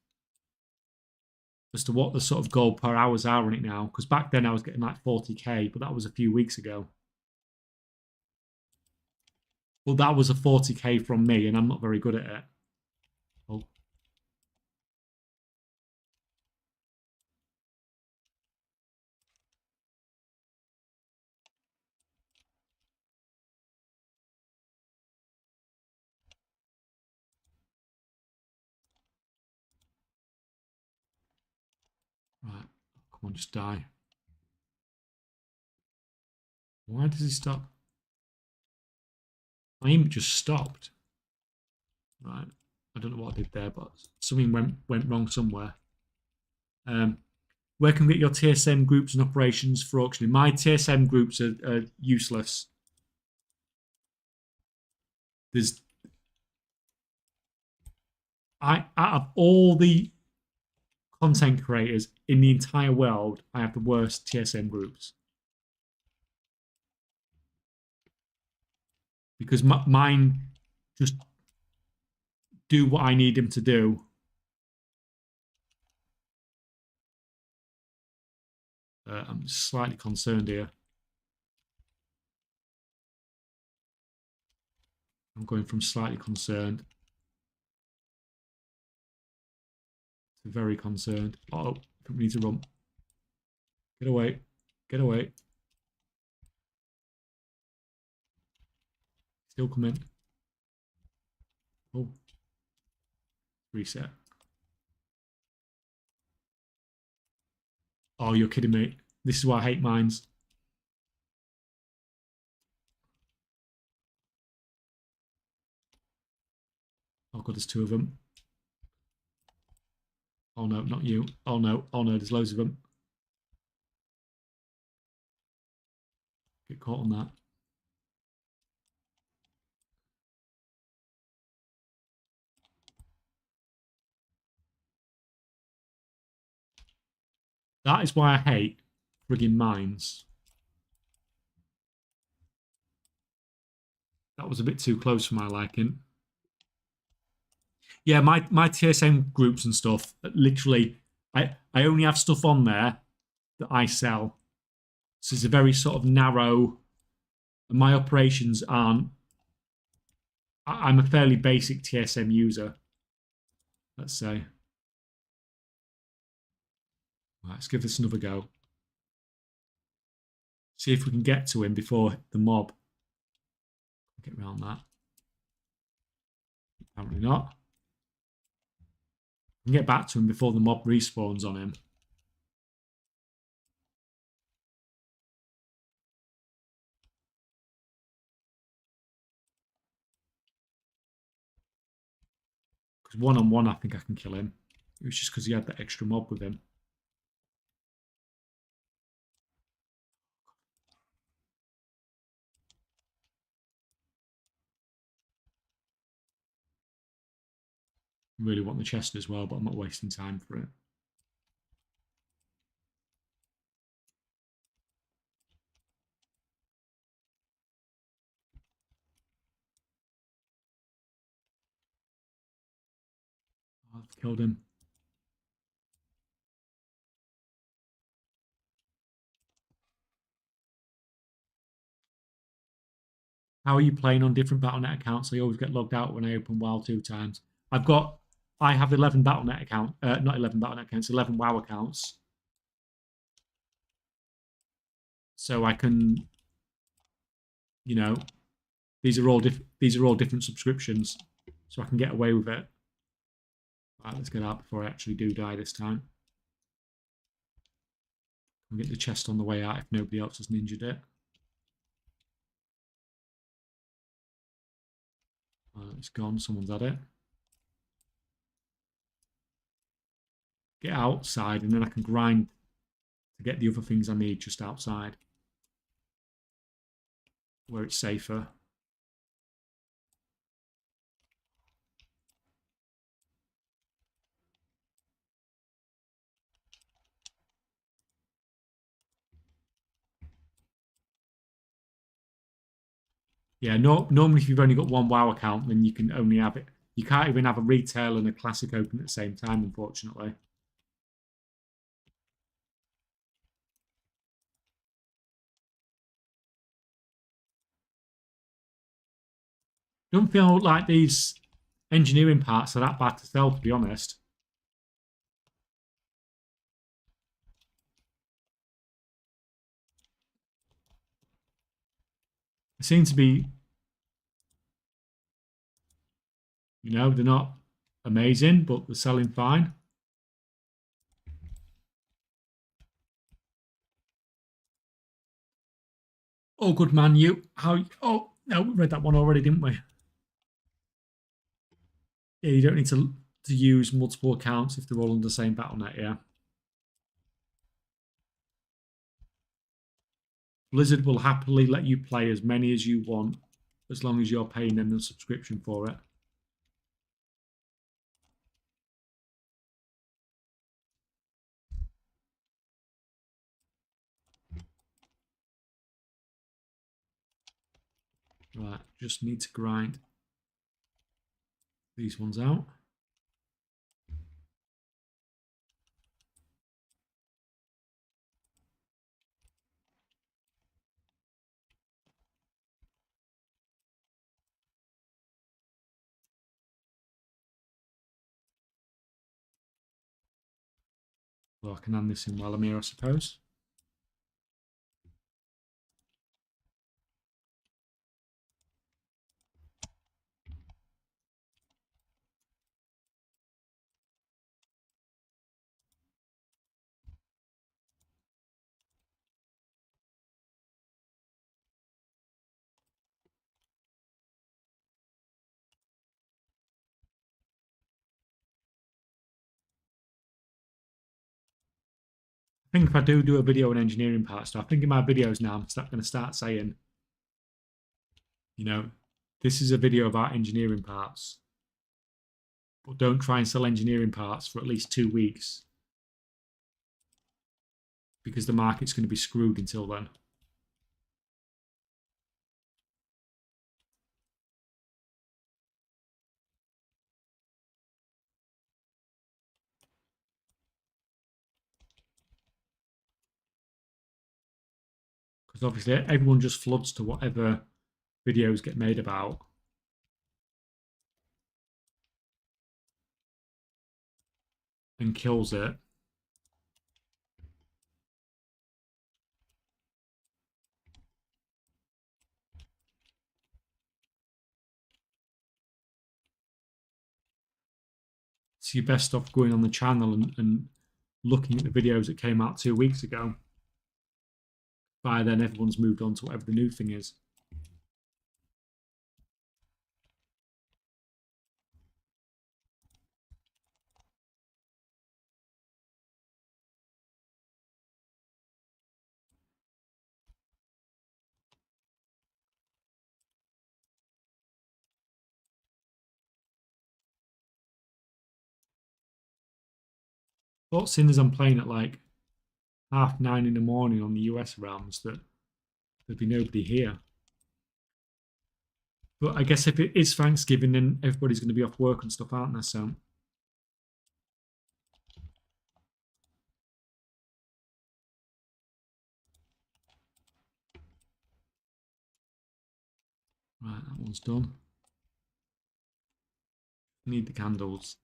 as to what the sort of gold per hours are on it now. Because back then I was getting like 40k, but that was a few weeks ago. Well, that was a 40k from me, and I'm not very good at it. Oh. Right, come on, just die. Why does he stop? I even just stopped. Right, I don't know what I did there, but something went wrong somewhere. Where can we get your TSM groups and operations for auctioning? My TSM groups are useless. There's out of all the content creators in the entire world, I have the worst TSM groups. Because mine just do what I need them to do. I'm slightly concerned here. I'm going from slightly concerned to very concerned. Oh, we need to run. Get away. Get away. Still coming. Oh. Reset. Oh, you're kidding me. This is why I hate mines. Oh god, there's two of them. Oh no, not you. Oh no, there's loads of them. Get caught on that. That is why I hate frigging mines. That was a bit too close for my liking. Yeah, my TSM groups and stuff, literally, I only have stuff on there that I sell. So it's a very sort of narrow, and my operations aren't, I'm a fairly basic TSM user, let's say. Right, let's give this another go. See if we can get to him before the mob. Get around that. Apparently not. We can get back to him before the mob respawns on him. Because one-on-one, I think I can kill him. It was just because he had that extra mob with him. Really want the chest as well, but I'm not wasting time for it. I've killed him. How are you playing on different Battle.net accounts? I always get logged out when I open WoW 2 times. I have 11 Battle.net accounts, not 11 Battle.net accounts, 11 WoW accounts. So I can, you know, these are all different subscriptions, so I can get away with it. Right, let's get out before I actually do die this time. I'll get the chest on the way out if nobody else has ninja'd it. It's gone. Someone's had it. Get outside, and then I can grind to get the other things I need just outside, where it's safer. Yeah, normally if you've only got one WoW account, then you can only have it. You can't even have a retail and a classic open at the same time, unfortunately. Don't feel like these engineering parts are that bad to sell, to be honest. They seem to be, they're not amazing, but they're selling fine. Oh, good man, you. How? Oh, no, we read that one already, didn't we? Yeah, you don't need to use multiple accounts if they're all on the same BattleNet, yeah. Blizzard will happily let you play as many as you want as long as you're paying them the subscription for it. Right, just need to grind these ones out. Well, I can hand this in while I'm here, I suppose. I think if I do a video on engineering parts, I think in my videos now, I'm going to start saying, you know, this is a video about engineering parts, but don't try and sell engineering parts for at least 2 weeks because the market's going to be screwed until then. Because obviously everyone just floods to whatever videos get made about. And kills it. So you're best off going on the channel and looking at the videos that came out 2 weeks ago. By then, everyone's moved on to whatever the new thing is. But seeing as I'm playing at like 9:30 in the morning on the US realms, that there'd be nobody here. But I guess if it is Thanksgiving, then everybody's going to be off work and stuff, aren't they? So, right, that one's done. Need the candles.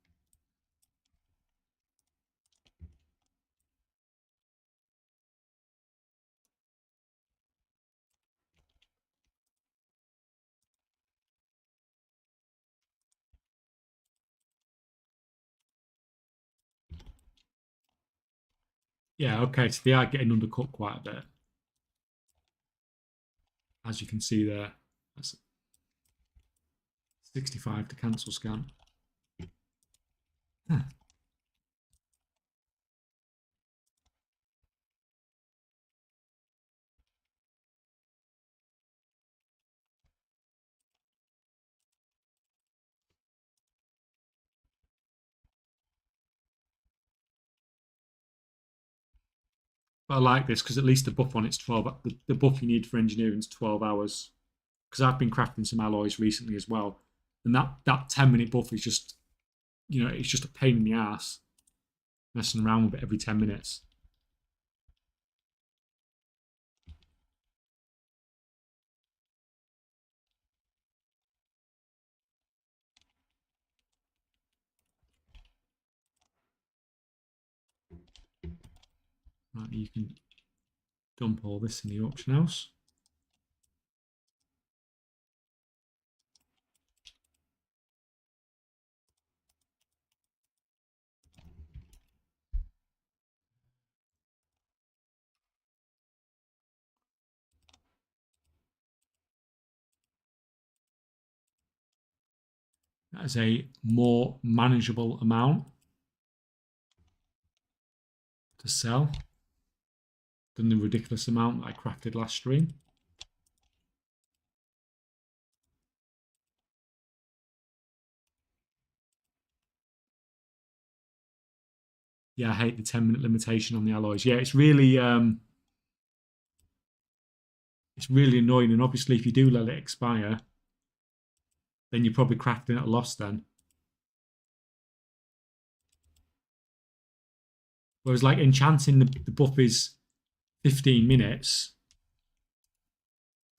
Yeah, okay, so they are getting undercut quite a bit. As you can see there, that's 65 to cancel scan. Huh. But I like this because at least the buff on it's 12. The buff you need for engineering is 12 hours. Because I've been crafting some alloys recently as well, and that 10-minute buff is just, it's just a pain in the ass messing around with it every 10 minutes. Right, you can dump all this in the auction house. That is a more manageable amount to sell than the ridiculous amount that I crafted last stream. Yeah, I hate the 10-minute limitation on the alloys. Yeah, it's really annoying. And obviously, if you do let it expire, then you're probably crafting at a loss then. Whereas like enchanting, the buff is 15 minutes,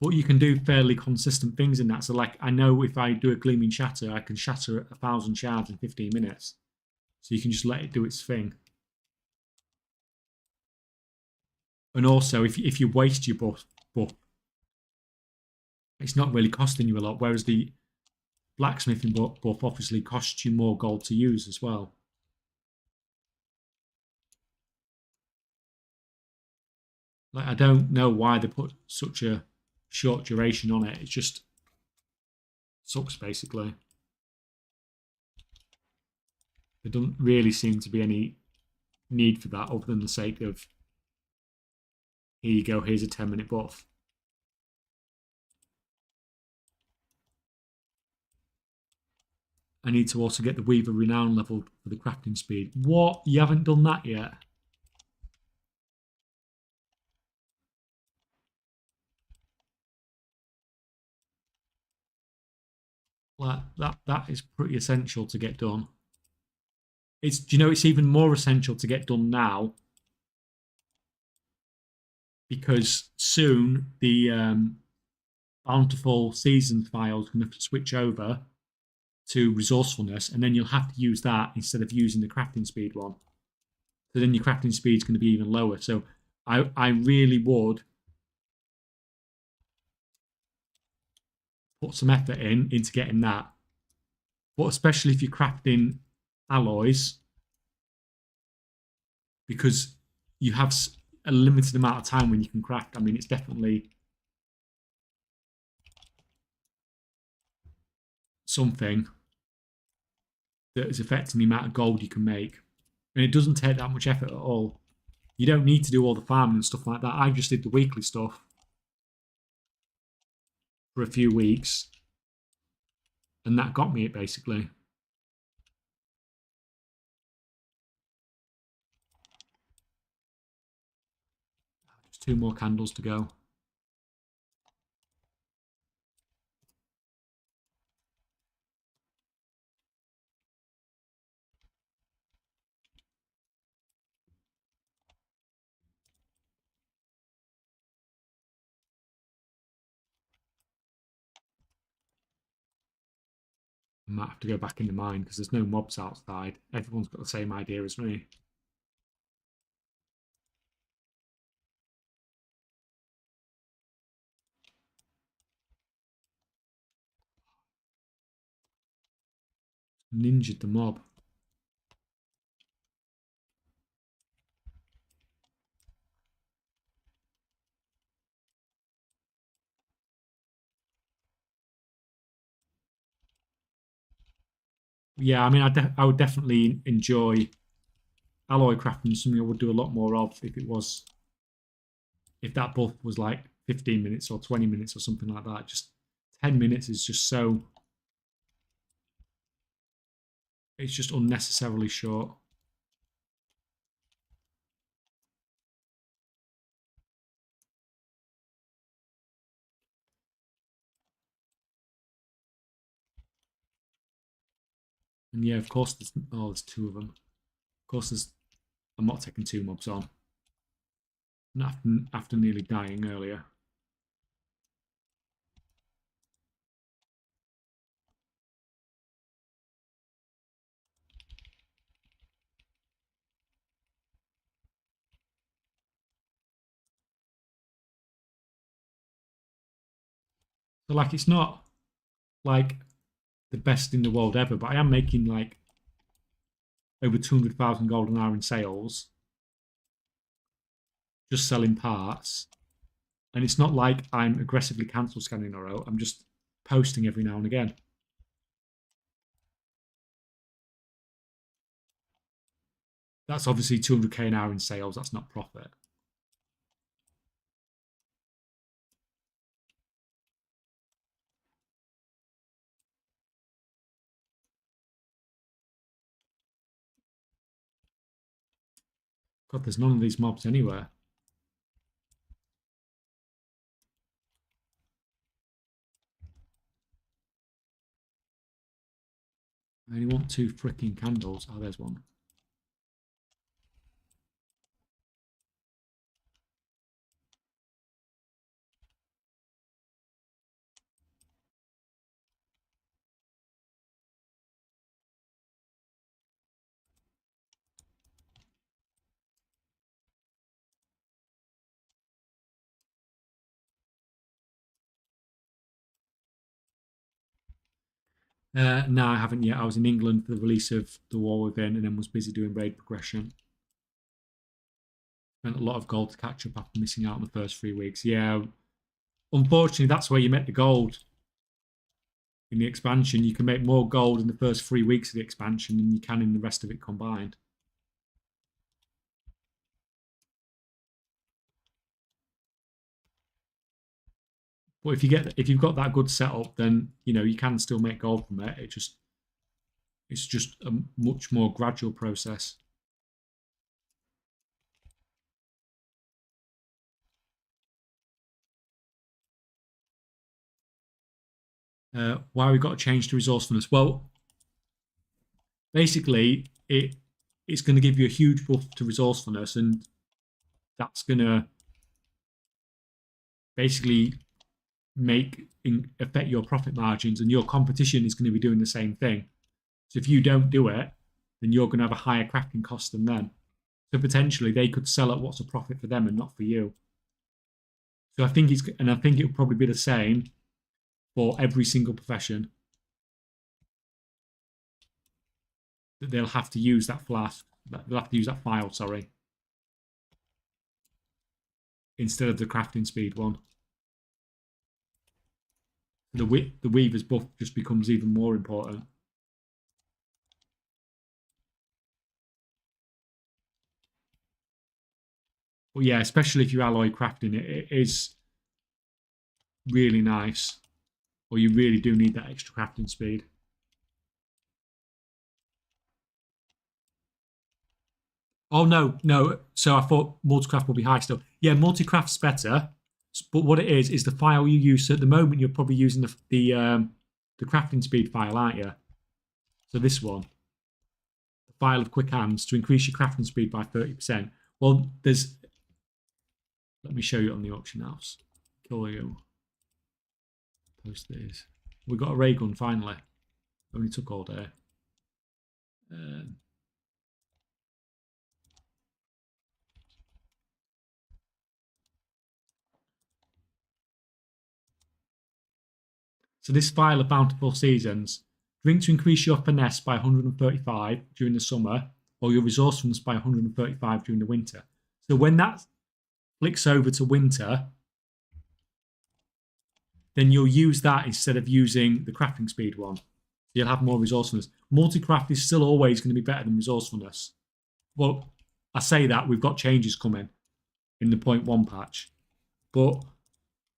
but you can do fairly consistent things in that. So like I know if I do a gleaming shatter, I can shatter 1,000 shards in 15 minutes. So you can just let it do its thing. And also, if you waste your buff, it's not really costing you a lot. Whereas the blacksmithing buff obviously costs you more gold to use as well. Like I don't know why they put such a short duration on it. It just sucks basically. There doesn't really seem to be any need for that other than the sake of, here you go, here's a 10-minute buff. I need to also get the Weaver Renown leveled for the crafting speed. What? You haven't done that yet? Like that is pretty essential to get done. Do you know it's even more essential to get done now, because soon the bountiful seasons file is going to have to switch over to resourcefulness, and then you'll have to use that instead of using the crafting speed one. So then your crafting speed is going to be even lower. So I really would put some effort into getting that. But especially if you're crafting alloys, because you have a limited amount of time when you can craft. I mean, it's definitely something that is affecting the amount of gold you can make. And it doesn't take that much effort at all. You don't need to do all the farming and stuff like that. I just did the weekly stuff for a few weeks, and that got me it basically. Just 2 more candles to go. I might have to go back in the mine because there's no mobs outside. Everyone's got the same idea as me. Ninja'd the mob. Yeah, I mean, I would definitely enjoy alloy crafting, something I would do a lot more of if that buff was like 15 minutes or 20 minutes or something like that. Just 10 minutes is just so, it's just unnecessarily short. And yeah, of course, there's 2 of them. Of course, I'm not taking 2 mobs on. Not after nearly dying earlier. So like, it's not like the best in the world ever, but I am making like over 200,000 gold an hour in sales, just selling parts. And it's not like I'm aggressively cancel scanning or out. I'm just posting every now and again. That's obviously 200k an hour in sales. That's not profit. God, there's none of these mobs anywhere. I only want 2 freaking candles. Oh, there's one. No, I haven't yet. I was in England for the release of The War Within and then was busy doing raid progression. Spent a lot of gold to catch up after missing out on the first 3 weeks. Yeah, unfortunately, that's where you make the gold. In the expansion, you can make more gold in the first 3 weeks of the expansion than you can in the rest of it combined. But if you've got that good setup, then you can still make gold from it. It's just a much more gradual process. Why we got to change to resourcefulness? Well, basically, it's going to give you a huge buff to resourcefulness, and that's going to basically affect your profit margins, and your competition is going to be doing the same thing. So if you don't do it, then you're going to have a higher crafting cost than them. So potentially they could sell at what's a profit for them and not for you. So I think it'll probably be the same for every single profession. That they'll have to use that flask. They'll have to use that file, sorry, instead of the crafting speed one. The weaver's buff just becomes even more important. But yeah, especially if you alloy crafting, it is really nice. Or you really do need that extra crafting speed. Oh no. So I thought multicraft will be high still. Yeah, multicraft's better. But what it is the file you use. So at the moment, you're probably using the crafting speed file, aren't you? So this one, the file of quick hands to increase your crafting speed by 30%. Well, there's. Let me show you on the auction house. Kill you. Post these. We got a ray gun finally. Only took all day. So this file of bountiful seasons. Drink to increase your finesse by 135 during the summer, or your resourcefulness by 135 during the winter. So when that flicks over to winter, then you'll use that instead of using the crafting speed one. You'll have more resourcefulness. Multi-craft is still always going to be better than resourcefulness. Well, I say that we've got changes coming in the 0.1 patch, but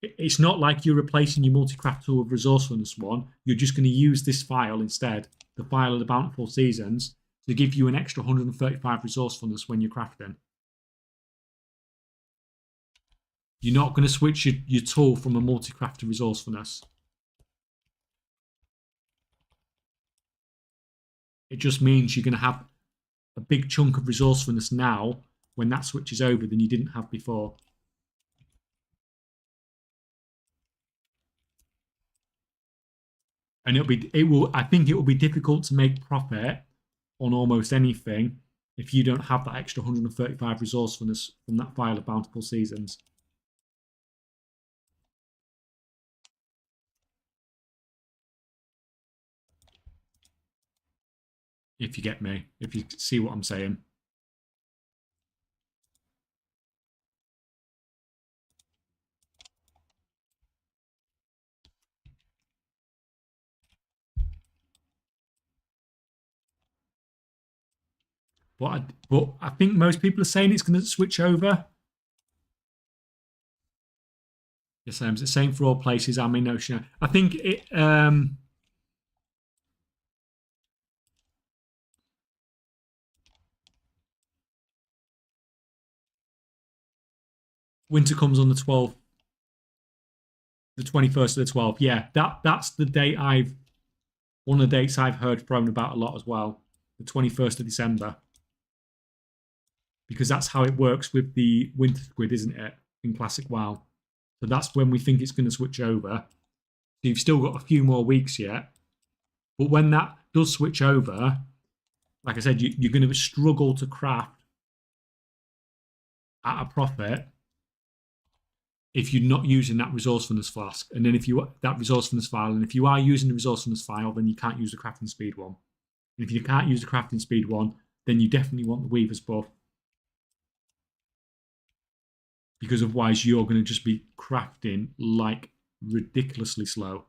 it's not like you're replacing your multi-craft tool with resourcefulness one. You're just going to use this file instead, the file of the bountiful seasons, to give you an extra 135 resourcefulness when you're crafting. You're not going to switch your tool from a multi-craft to resourcefulness. It just means you're going to have a big chunk of resourcefulness now when that switches over than you didn't have before. And I think it will be difficult to make profit on almost anything if you don't have that extra 135 resourcefulness from that file of bountiful seasons. If you get me, if you see what I'm saying. But I think most people are saying it's going to switch over. Yes, it's the same for all places. I'm in Ocean. I think it. Winter comes on the 12th, the 21st of the 12th. Yeah, that's the date one of the dates I've heard thrown about a lot as well. The 21st of December. Because that's how it works with the winter squid, isn't it? In Classic WoW. So that's when we think it's going to switch over. So you've still got a few more weeks yet. But when that does switch over, like I said, you're going to struggle to craft at a profit if you're not using that resourcefulness flask. And then if you that resourcefulness file, and if you are using the resourcefulness file, then you can't use the crafting speed one. And if you can't use the crafting speed one, then you definitely want the weaver's buff. Because otherwise you're going to just be crafting like ridiculously slow.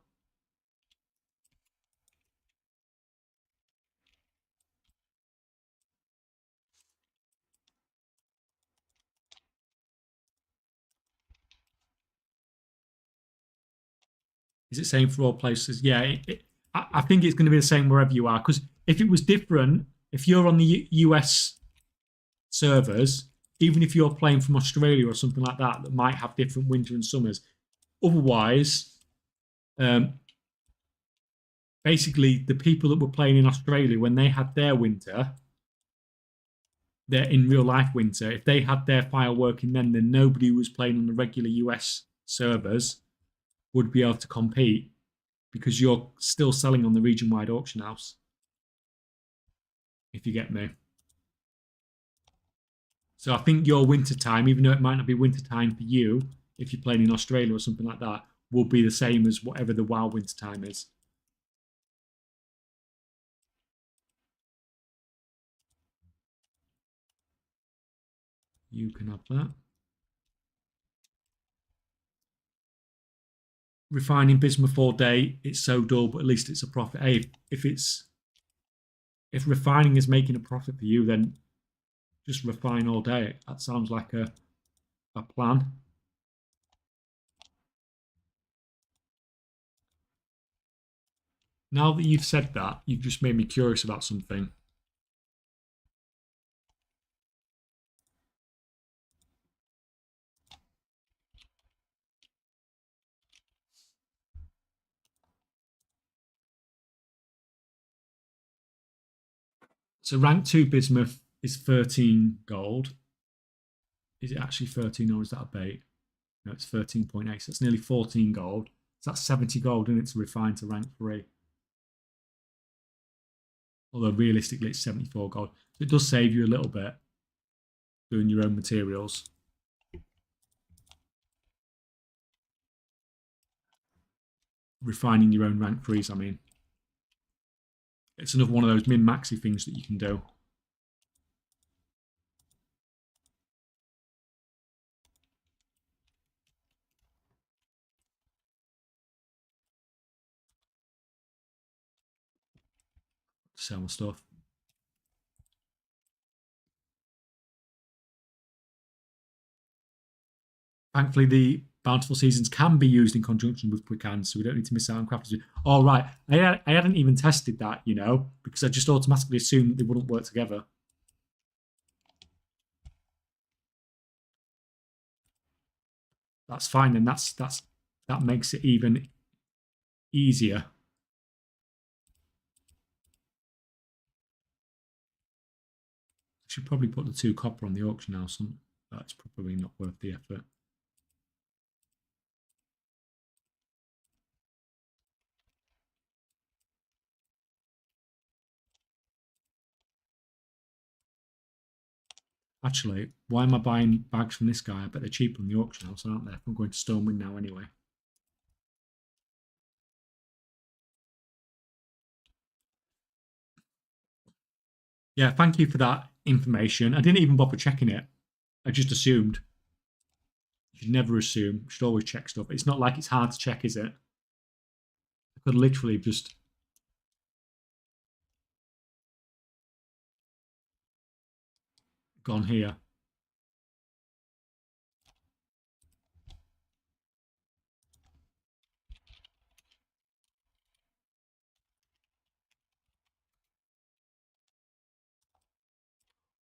Is it same for all places? Yeah, I think it's going to be the same wherever you are. Because if it was different, if you're on the US servers, even if you're playing from Australia or something like that, that might have different winter and summers. Otherwise, basically, the people that were playing in Australia when they had their winter, their in real life winter, if they had their file working then nobody who was playing on the regular US servers would be able to compete because you're still selling on the region-wide auction house. If you get me. So I think your winter time, even though it might not be winter time for you, if you're playing in Australia or something like that, will be the same as whatever the WoW winter time is. You can have that. Refining bismuth all day, it's so dull, but at least it's a profit. Hey, if refining is making a profit for you, then just refine all day. That sounds like a plan. Now that you've said that, you've just made me curious about something. So rank 2 bismuth is 13 gold. Is it actually 13 or is that a bait? No, it's 13.8. So it's nearly 14 gold. So that's 70 gold and it's refined to rank 3. Although realistically it's 74 gold. So it does save you a little bit doing your own materials. Refining your own rank 3s, I mean. It's another one of those min-maxy things that you can do. Sell my stuff. Thankfully, the bountiful seasons can be used in conjunction with quick hands, so we don't need to miss out on crafters. All right, I hadn't even tested that, you know, because I just automatically assumed that they wouldn't work together. That's fine, and that makes it even easier. I should probably put the 2 copper on the auction house. That's probably not worth the effort. Actually, why am I buying bags from this guy? I bet they're cheaper on the auction house, aren't they? I'm going to Stormwind now anyway. Yeah, thank you for that information. I didn't even bother checking it. I just assumed. You should never assume. You should always check stuff. It's not like it's hard to check, is it? I could literally just... gone here.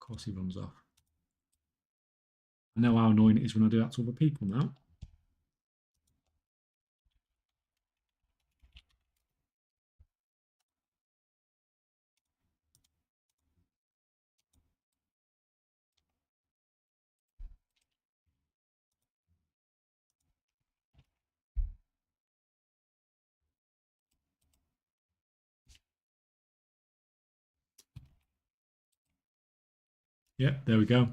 Of course he runs off. I know how annoying it is when I do that to other people now. Yeah, there we go.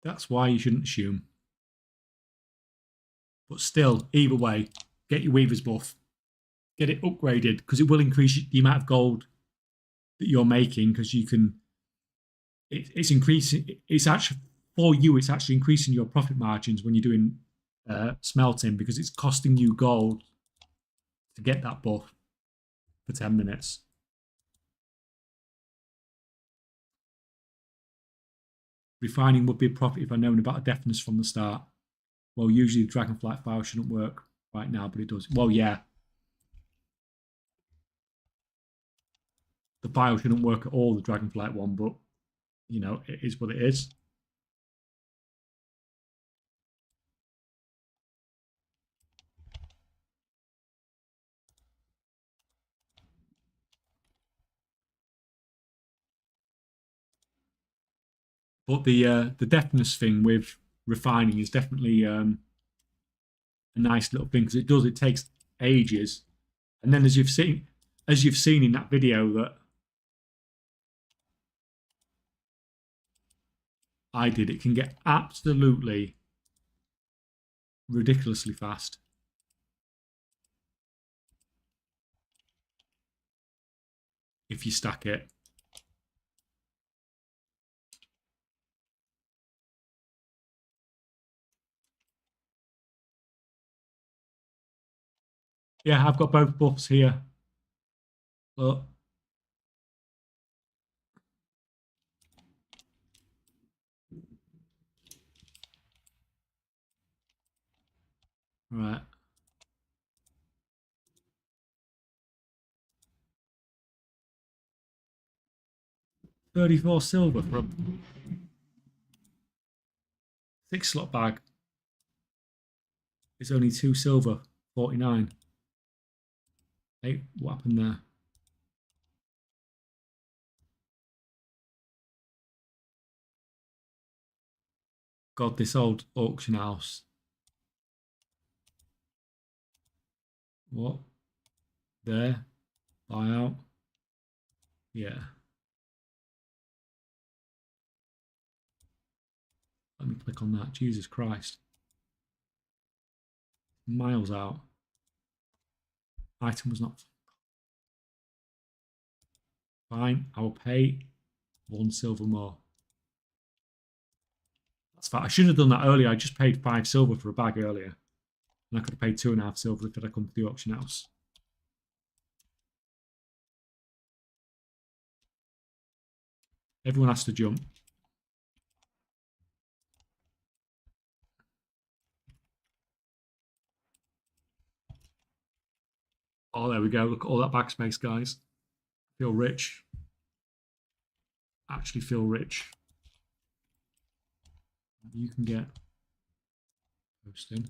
That's why you shouldn't assume. But still, either way, get your Weaver's buff. Get it upgraded, because it will increase the amount of gold that you're making, because you can... It's increasing... It's actually... For you, it's actually increasing your profit margins when you're doing smelting, because it's costing you gold to get that buff for 10 minutes. Refining would be a profit if I'd known about a deafness from the start. Well, usually the Dragonflight file shouldn't work right now, but it does. Well, yeah. The file shouldn't work at all, the Dragonflight one, but, you know, it is what it is. But the deafness thing with refining is definitely a nice little thing, because it takes ages. And then as you've seen in that video that I did, it can get absolutely ridiculously fast. If you stack it. Yeah, I've got both buffs here. Look. Right. $34 silver for a 6-slot bag. It's only 2 silver, 49. Hey, what happened there? God, this old auction house. What? There. Buy out. Yeah. Let me click on that. Jesus Christ. Miles out. Item was not... Fine. I will pay 1 silver more. That's fine. I should have done that earlier. I just paid 5 silver for a bag earlier. And I could have paid 2.5 silver if I'd come to the auction house. Everyone has to jump. Oh, there we go. Look at all that backspace, guys. Feel rich. Actually feel rich. You can get posting.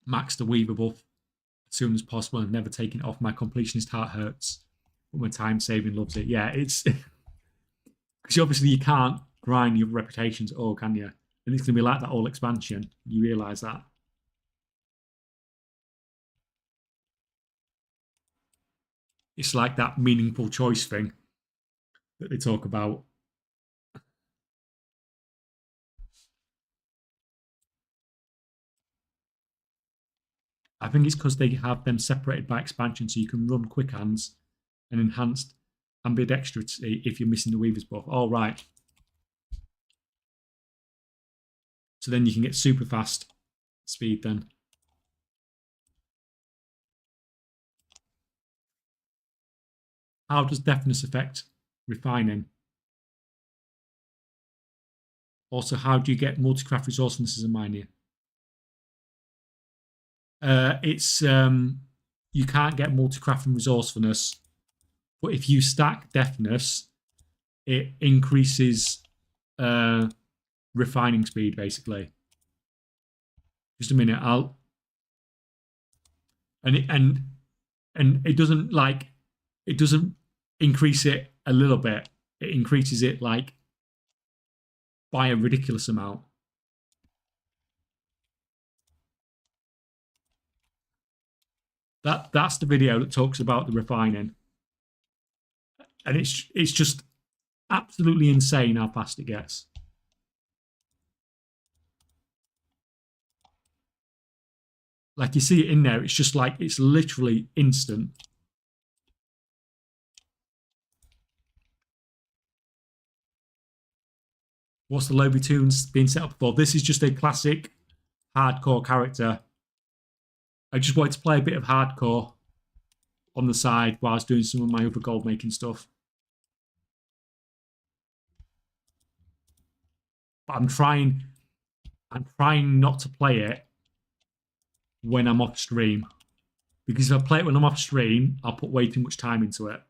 Max the Weaver buff as soon as possible and never taking it off. My completionist heart hurts, but my time saving loves it. Yeah, it's because obviously you can't grind your reputations at all, can you? And it's going to be like that all expansion. You realise that. It's like that meaningful choice thing that they talk about. I think it's because they have them separated by expansion, so you can run quick hands and enhanced ambidextrity if you're missing the Weaver's buff. All right. So then you can get super fast speed then. How does deafness affect refining? Also, how do you get multi-craft resourcefulness as a miner? It's you can't get multi-craft and resourcefulness, but if you stack deafness, it increases refining speed basically. Just a minute, and it doesn't it doesn't increase it a little bit. It increases it like by a ridiculous amount. That's the video that talks about the refining, and it's just absolutely insane how fast it gets. Like you see it in there, it's just like it's literally instant. What's the lobby tunes being set up for? This is just a classic hardcore character. I just wanted to play a bit of hardcore on the side while I was doing some of my other gold making stuff. But I'm trying not to play it when I'm off stream. Because if I play it when I'm off stream, I'll put way too much time into it.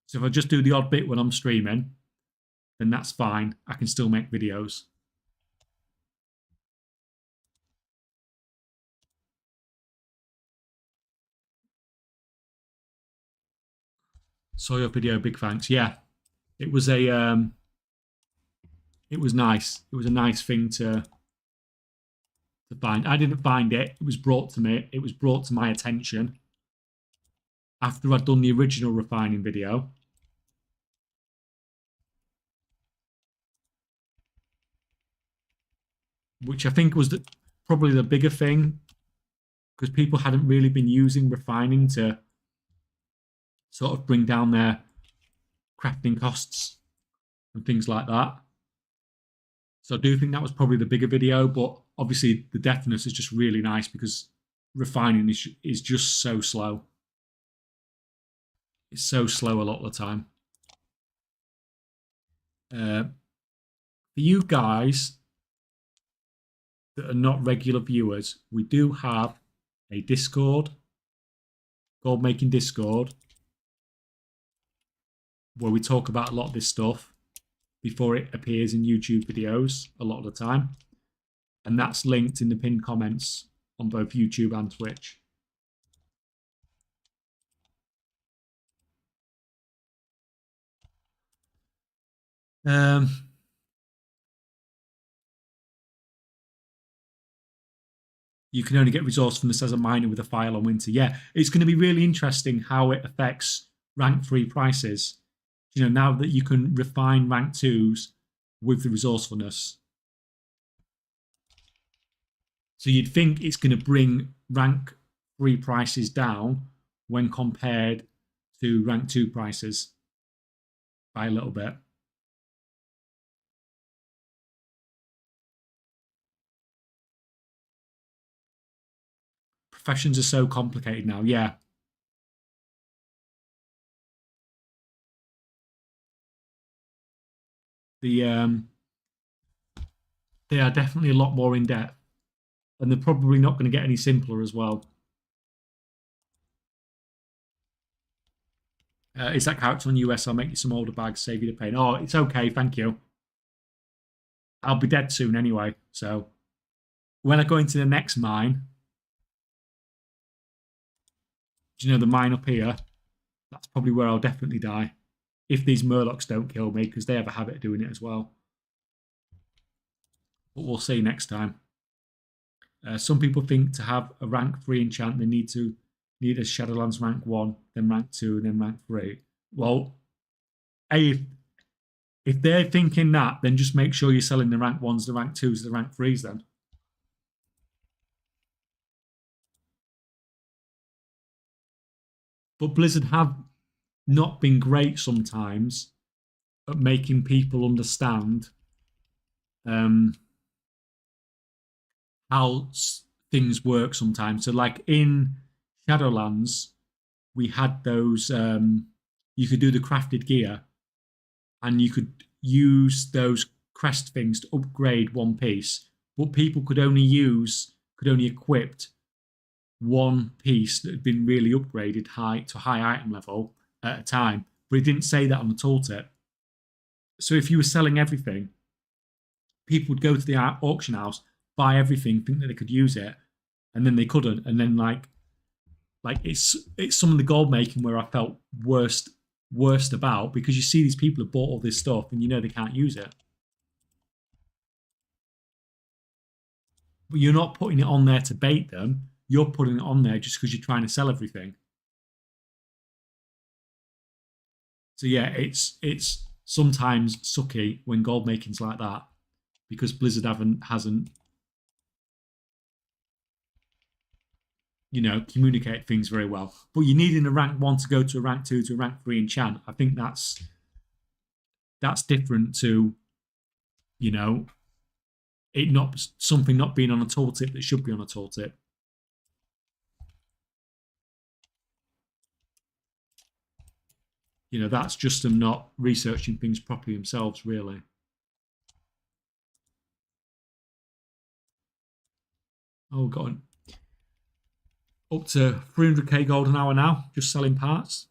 So if I just do the odd bit when I'm streaming, then that's fine. I can still make videos. Saw your video, big thanks. Yeah, it was a it was nice. It was a nice thing to find. I didn't find it. It was brought to me. It was brought to my attention after I'd done the original refining video. Which I think was probably the bigger thing, because people hadn't really been using refining to sort of bring down their crafting costs and things like that. So I do think that was probably the bigger video, but obviously the deafness is just really nice because refining is just so slow. It's so slow a lot of the time. For you guys that are not regular viewers, we do have a Discord, gold making Discord, where we talk about a lot of this stuff before it appears in YouTube videos a lot of the time. And that's linked in the pinned comments on both YouTube and Twitch. You can only get resourcefulness as a miner with a file on winter. Yeah, it's going to be really interesting how it affects rank 3 prices. You know, now that you can refine rank 2s with the resourcefulness. So you'd think it's going to bring rank 3 prices down when compared to rank 2 prices by a little bit. Professions are so complicated now. Yeah. They are definitely a lot more in depth, and they're probably not going to get any simpler as well. Is that character on US? I'll make you some older bags, save you the pain. Oh, it's okay, thank you. I'll be dead soon anyway, so when I go into the next mine, do you know the mine up here? That's probably where I'll definitely die. If these Murlocs don't kill me, because they have a habit of doing it as well. But we'll see next time. Some people think to have a rank 3 enchant, they need a Shadowlands rank 1, then rank 2, and then rank 3. Well, if they're thinking that, then just make sure you're selling the rank 1s, the rank 2s, the rank 3s then. But Blizzard have not been great sometimes at making people understand how things work sometimes. So like in Shadowlands, we had those. You could do the crafted gear, and you could use those crest things to upgrade one piece, but people could only equip one piece that had been really upgraded to high item level at a time. But it didn't say that on the tooltip. So if you were selling everything, people would go to the auction house, buy everything, think that they could use it, and then they couldn't. And then like it's some of the gold making where I felt worst about, because you see these people have bought all this stuff and you know they can't use it. But you're not putting it on there to bait them. You're putting it on there just because you're trying to sell everything. So yeah, it's sometimes sucky when gold making's like that, because Blizzard hasn't communicate things very well. But you need in a rank 1 to go to a rank 2 to a rank 3 enchant. I think that's different to it not something not being on a tooltip that should be on a tooltip. That's just them not researching things properly themselves, really. Oh, got up to 300k gold an hour now, just selling parts.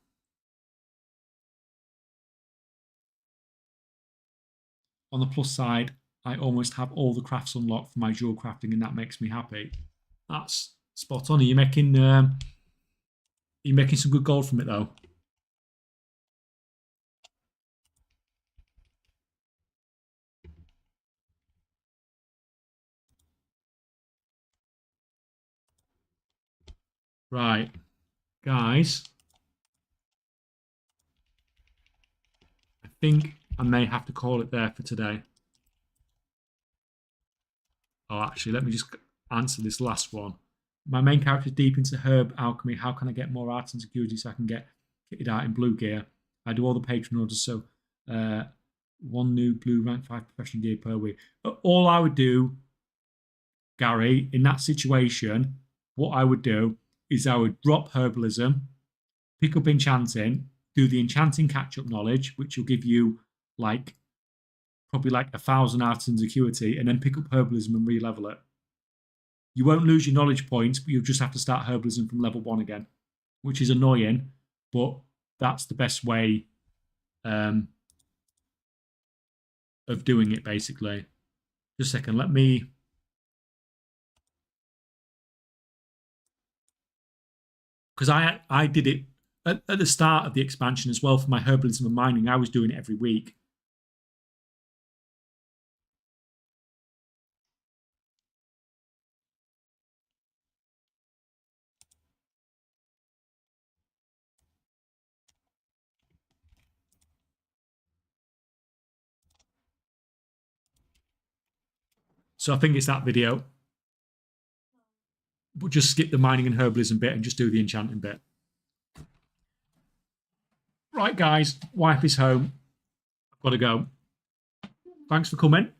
On the plus side, I almost have all the crafts unlocked for my dual crafting, and that makes me happy. That's spot on. Are you making some good gold from it though? Right, guys. I think I may have to call it there for today. Oh, actually, let me just answer this last one. My main character is deep into herb alchemy. How can I get more art and security so I can get kitted out in blue gear? I do all the patron orders, so one new blue rank 5 professional gear per week. All I would do, Gary, in that situation, what I would do is I would drop herbalism, pick up enchanting, do the enchanting catch-up knowledge, which will give you probably 1,000 art and acuity, and then pick up herbalism and re-level it. You won't lose your knowledge points, but you'll just have to start herbalism from level 1 again, which is annoying, but that's the best way of doing it, basically. Just a second, let me... Because I did it at the start of the expansion as well for my herbalism and mining. I was doing it every week. So I think it's that video. But just skip the mining and herbalism bit and just do the enchanting bit. Right, guys, wife is home. I've got to go. Thanks for coming.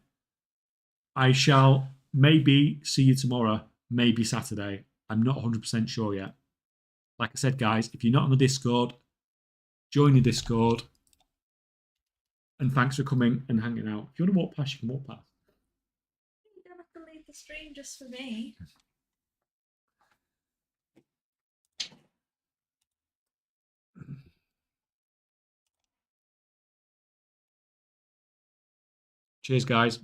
I shall maybe see you tomorrow, maybe Saturday. I'm not 100% sure yet. Like I said, guys, if you're not on the Discord, join the Discord. And thanks for coming and hanging out. If you want to walk past, you can walk past. You don't have to leave the stream just for me. Cheers, guys.